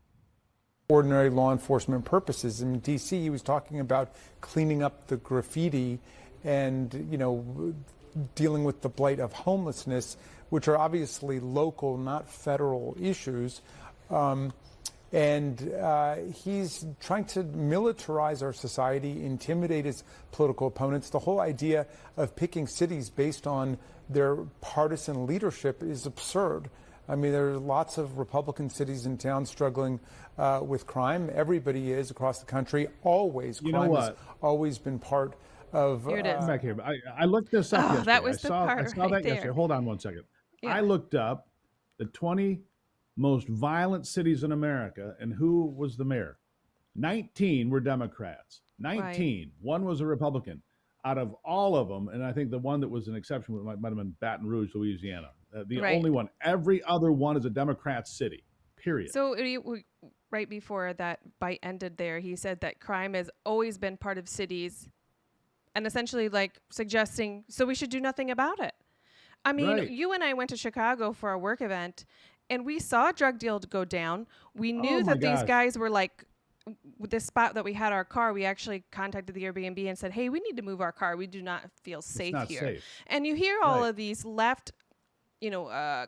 Ordinary law enforcement purposes. In D.C., he was talking about cleaning up the graffiti and, dealing with the blight of homelessness, which are obviously local, not federal issues. And he's trying to militarize our society, intimidate his political opponents. The whole idea of picking cities based on their partisan leadership is absurd. I mean, there are lots of Republican cities and towns struggling with crime. Everybody is across the country. Always, crime has always been part of. Here it is. Back here. I looked this up yesterday. That was I saw right that there. yesterday. Hold on one second. Yeah. I looked up the 20 most violent cities in America, and who was the mayor? 19 were Democrats. 19. Right. One was a Republican. Out of all of them, and I think the one that was an exception might have been Baton Rouge, Louisiana. The only one. Every other one is a Democrat city, period. So right before that bite ended there, he said that crime has always been part of cities and essentially like suggesting, so we should do nothing about it. I mean, you and I went to Chicago for a work event, and we saw drug deals go down. We knew that these guys were like, with this spot that we had our car, we actually contacted the Airbnb and said, hey, we need to move our car. We do not feel safe here. Safe. And you hear all of these left,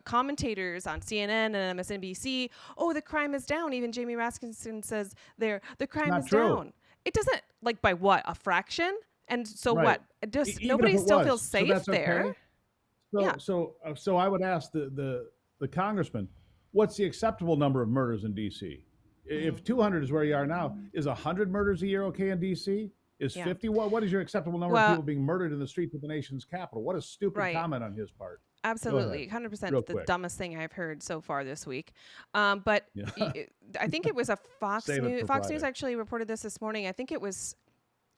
commentators on CNN and MSNBC, oh, the crime is down. Even Jamie Rasmussen says there, the crime is down. It doesn't, like, by what, a fraction? And so what? Just nobody still feels safe there. Okay. So I would ask the congressman, what's the acceptable number of murders in D.C.? If 200 is where you are now, is 100 murders a year okay in D.C.? Is 50? What is your acceptable number of people being murdered in the streets of the nation's capital? What a stupid comment on his part. Absolutely. 100% the dumbest thing I've heard so far this week. But I think it was a Fox News. Fox News actually reported this morning. I think it was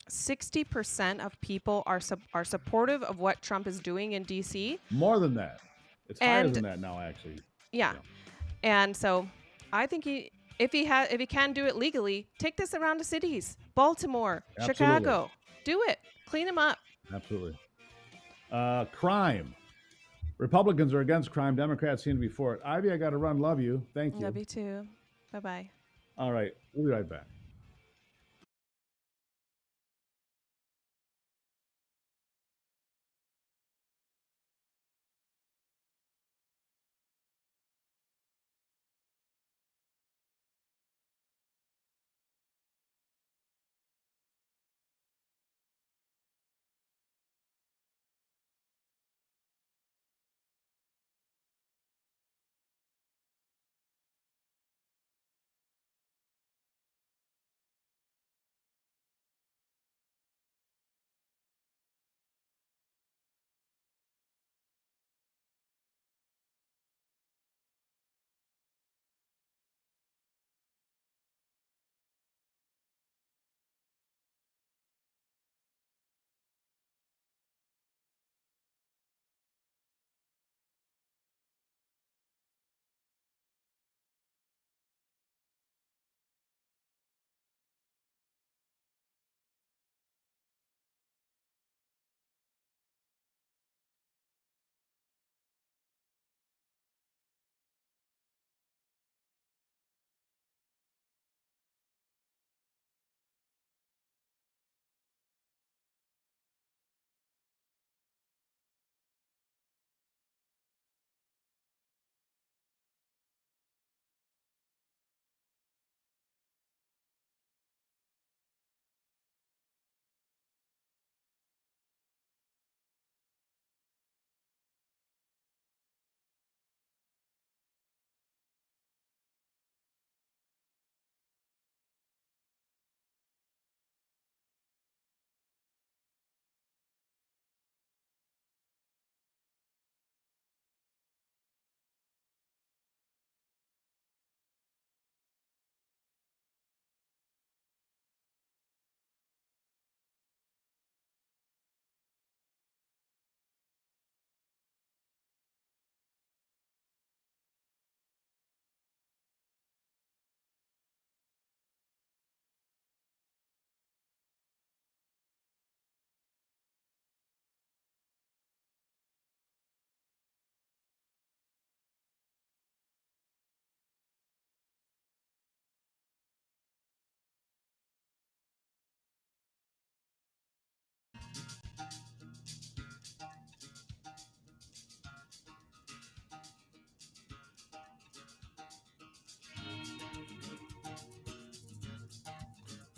60% of people are supportive of what Trump is doing in D.C. More than that. It's higher than that now, actually. Yeah. And so I think if he can do it legally, take this around to cities. Baltimore, Chicago. Do it. Clean them up. Absolutely. Crime. Republicans are against crime. Democrats seem to be for it. Ivy, I got to run. Love you. Thank you. Love you too. Bye-bye. All right. We'll be right back.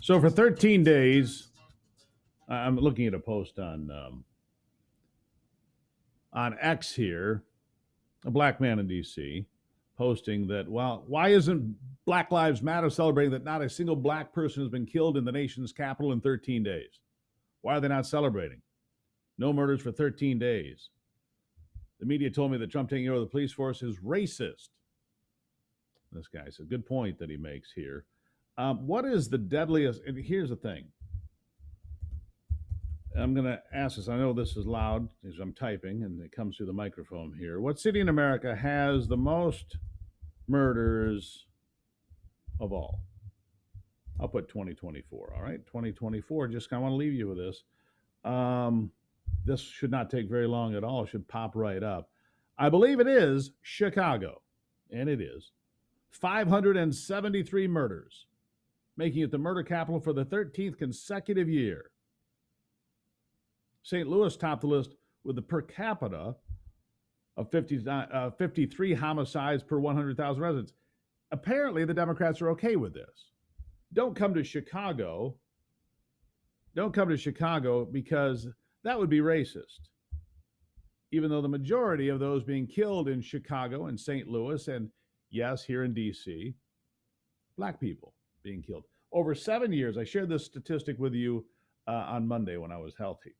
So for 13 days, I'm looking at a post on X here, a black man in D.C. posting that, well, why isn't Black Lives Matter celebrating that not a single black person has been killed in the nation's capital in 13 days? Why are they not celebrating? No murders for 13 days. The media told me that Trump taking over the police force is racist. This guy's a good point that he makes here. What is the deadliest? And here's the thing. I'm going to ask this. I know this is loud as I'm typing, and it comes through the microphone here. What city in America has the most murders of all? I'll put 2024. All right, 2024. Just I want to leave you with this. This should not take very long at all. It should pop right up. I believe it is Chicago, and it is 573 murders, making it the murder capital for the 13th consecutive year. St. Louis topped the list with a per capita of 53 homicides per 100,000 residents. Apparently, the Democrats are okay with this. Don't come to Chicago. Don't come to Chicago because that would be racist. Even though the majority of those being killed in Chicago and St. Louis and, yes, here in D.C., black people being killed. Over 7 years, I shared this statistic with you on Monday when I was healthy.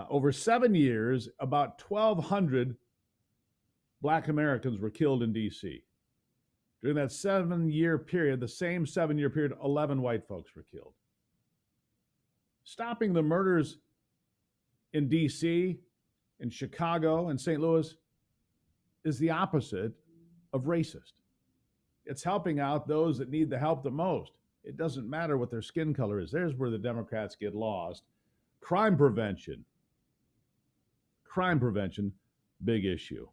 Over 7 years, about 1,200 black Americans were killed in D.C. During that 7-year period, the same 7-year period, 11 white folks were killed. Stopping the murders in D.C., in Chicago, and St. Louis is the opposite of racist. It's helping out those that need the help the most. It doesn't matter what their skin color is. There's where the Democrats get lost. Crime prevention, big issue.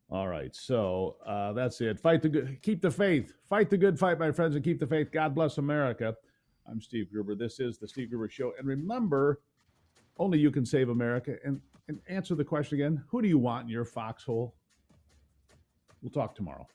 All right, so that's it. Fight the good, keep the faith. Fight the good fight, my friends, and keep the faith. God bless America. I'm Steve Gruber. This is the Steve Gruber Show. And remember, only you can save America. And answer the question again, who do you want in your foxhole? We'll talk tomorrow.